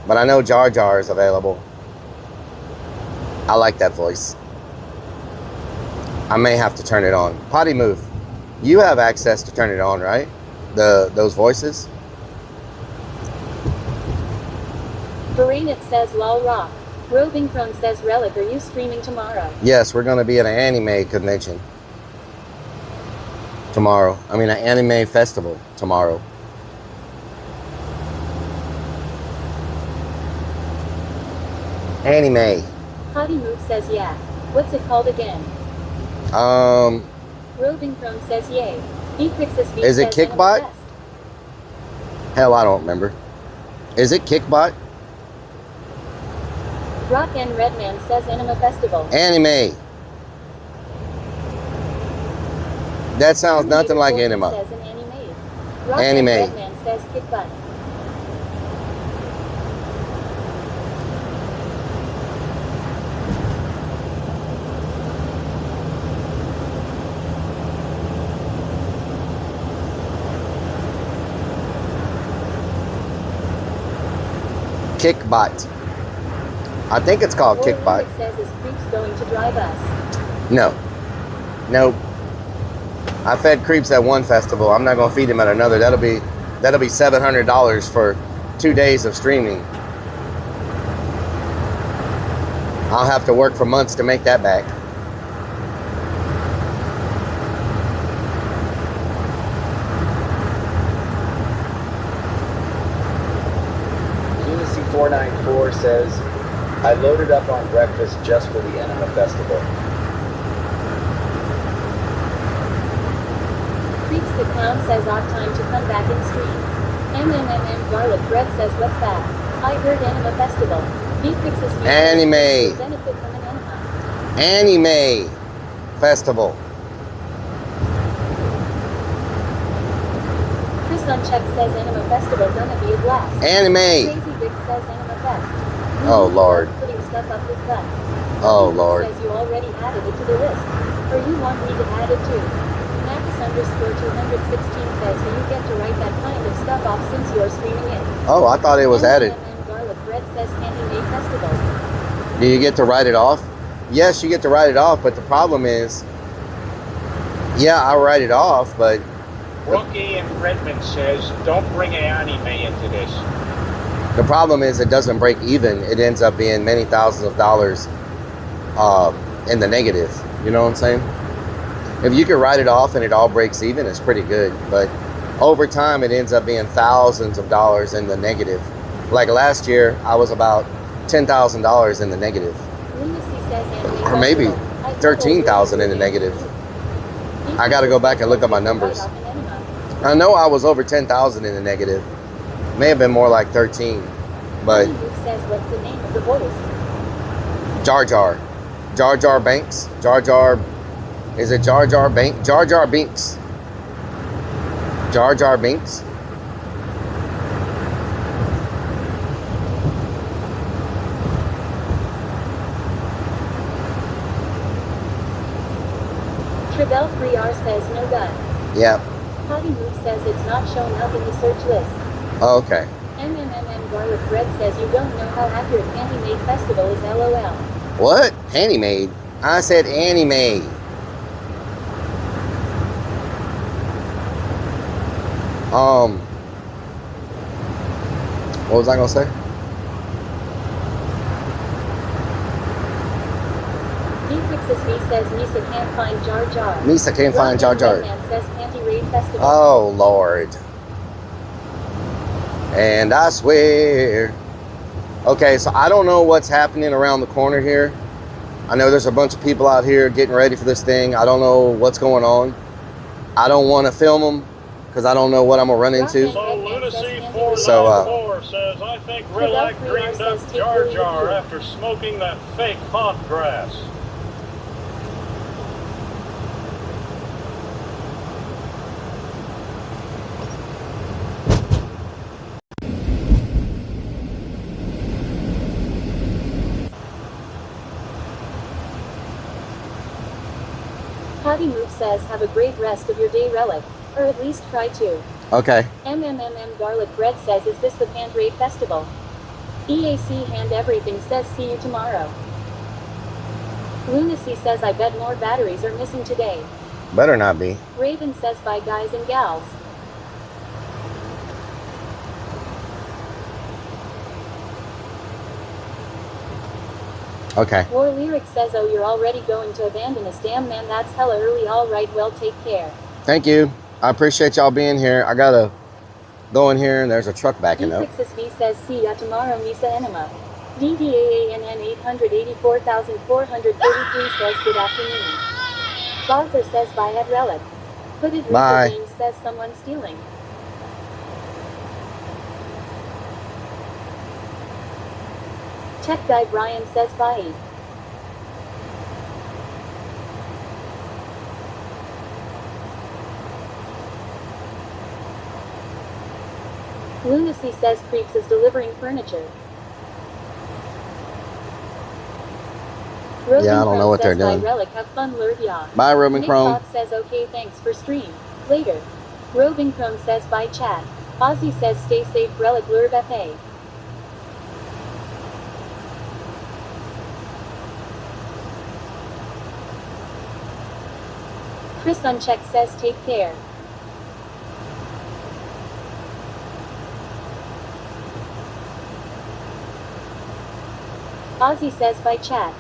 But I know Jar Jar is available. I like that voice. I may have to turn it on. Potty Move. You have access to turn it on, right? Those voices. Barinit says lol rock. Roving Crone says Rellik, are you streaming tomorrow? Yes, we're going to be at an anime convention tomorrow. I mean, an anime festival tomorrow. Anime. Potty Move says yeah. What's it called again? Roving Crone says yay. Is it Kickbot? Hell, I don't remember. Is it Kickbot? Rock and Redman says Anima Festival. Anime. That sounds nothing like Anima. Says an anime. Rock Anime. And Redman says Kickbot. Kickbot. I think it's called Kickbot. It says is Creeps going to drive us? No. Nope. I fed Creeps at one festival. I'm not gonna feed him at another. That'll be $700 for 2 days of streaming. I'll have to work for months to make that back. Lunacy 494 says, I loaded up on breakfast just for the Enema Festival. Creeps the Clown says odd time to come back and stream. MMMM Garlic Bread says what's that? I heard Anima Festival. Fixes me Anime. benefit from an enema. Anime festival. Chris Uncheck says Anima Festival gonna be a blast. Anime. Crazy Big says Anima Fest. Oh Lord. Putting stuff up his butt. Oh Lord. Says you already added it to the list. Or you want me to add it too? Max_216 says do you get to write that kind of stuff off since you're streaming it? Oh, I thought it was added. Garlic Bread says Candy Made Festival. Do you get to write it off? Yes, you get to write it off, but the problem is, yeah, I write it off, but... Rookie and Redmond says, don't bring an anime into this. The problem is it doesn't break even. It ends up being many thousands of dollars in the negative. You know what I'm saying? If you could write it off and it all breaks even, it's pretty good. But over time, it ends up being thousands of dollars in the negative. Like last year, I was about $10,000 in the negative. Or maybe 13,000 in the negative. I got to go back and look at my numbers. I know I was over 10,000 in the negative. May have been more like 13, but says what's the name of the voice? Jar Jar. Jar Jar Banks. Jar Jar. Is it Jar Jar Bank? Jar Jar Binks. Jar Jar Binks. Tribel 3R says no gun. Yep. Potty Move says it's not showing up in the search list. Oh, okay. MMMM Garlic Bread says you don't know how accurate Candy Made Festival is LOL. What? Anime? I said anime. What was I gonna say? Fixes says Misa can't find Jar Jar. Misa can't find Jar Jar. Says Panty Raid Festival. Oh Lord. And I swear. Okay, so I don't know what's happening around the corner here, I know there's a bunch of people out here getting ready for this thing. I don't know what's going on. I don't want to film them because I don't know what I'm going to run into. So Lunacy 494 says, I think Rellik dreamed up Jar Jar after smoking that fake hot grass. Potty Move says, have a great rest of your day, Rellik. Or at least try to. Okay. Garlic Bread says, is this the Pandraid Festival? EAC Hand Everything says, see you tomorrow. Lunacy says, I bet more batteries are missing today. Better not be. Raven says, bye guys and gals. Okay. War Lyric says, oh, you're already going to abandon us. Damn man, that's hella early. Alright, well, take care. Thank you. I appreciate y'all being here. I gotta go in here and there's a truck backing up. V says, see ya tomorrow, Misa Enema. DDAANN 884,433 says, good afternoon. Bonzer says, bye at Rellik. Hooded Bye. Reaper Games says, someone stealing. Tech Guy Brian says, bye. Lunacy says, Creeps is delivering furniture. Yeah, I don't know what they're doing. Rellik, have fun, Lurd ya. Bye, Robin Chrome. Nick says, okay, thanks for stream. Later. Robin Chrome says, bye, chat. Ozzy says, stay safe, Rellik, Lurd FA. Chris Unchecked says, take care. Ozzy says, bye, chat.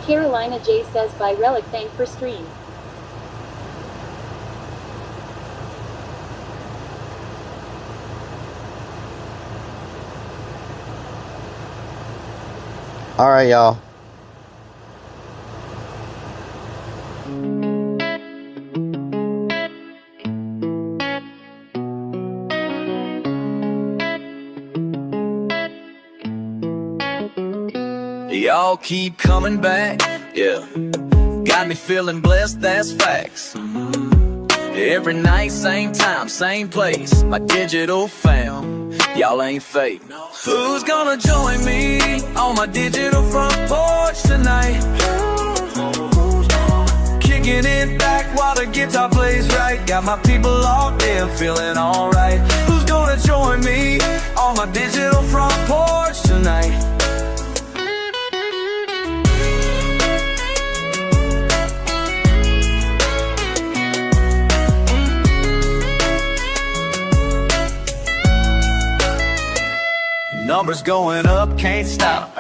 Carolina J says, bye, Rellik, thank for stream. All right, y'all. Y'all keep coming back, yeah. Got me feeling blessed, that's facts. Every night, same time, same place. My digital fam, y'all ain't fake. Who's gonna join me on my digital front porch tonight? Kicking it back while the guitar plays right. Got my people locked in, feeling alright. Who's gonna join me on my digital front porch tonight? Numbers going up, can't stop.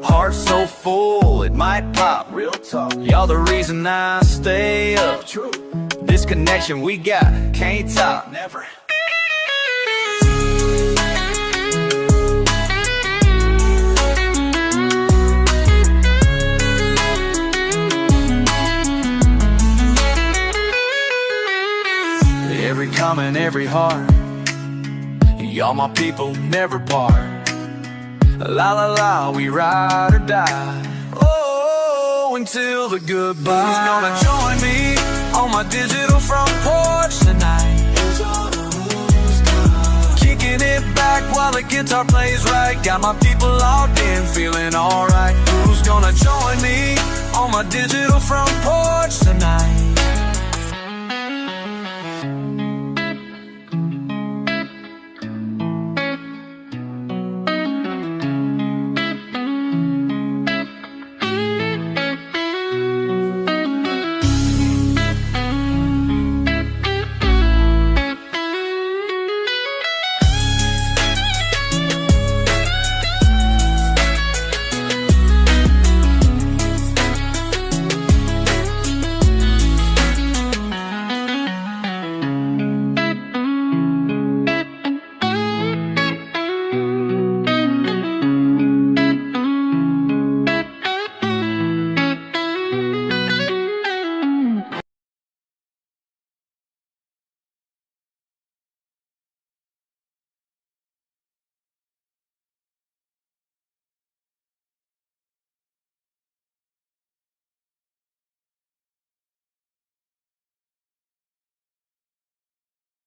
Heart so full, it might pop. Real talk. Y'all the reason I stay up. True. This connection we got, can't top. Never. Every comment, every heart. Y'all my people, never part. La la la, we ride or die. Oh, until the goodbye. Who's gonna join me on my digital front porch tonight? Kicking it back while the guitar plays right. Got my people locked in, feeling alright. Who's gonna join me on my digital front porch tonight?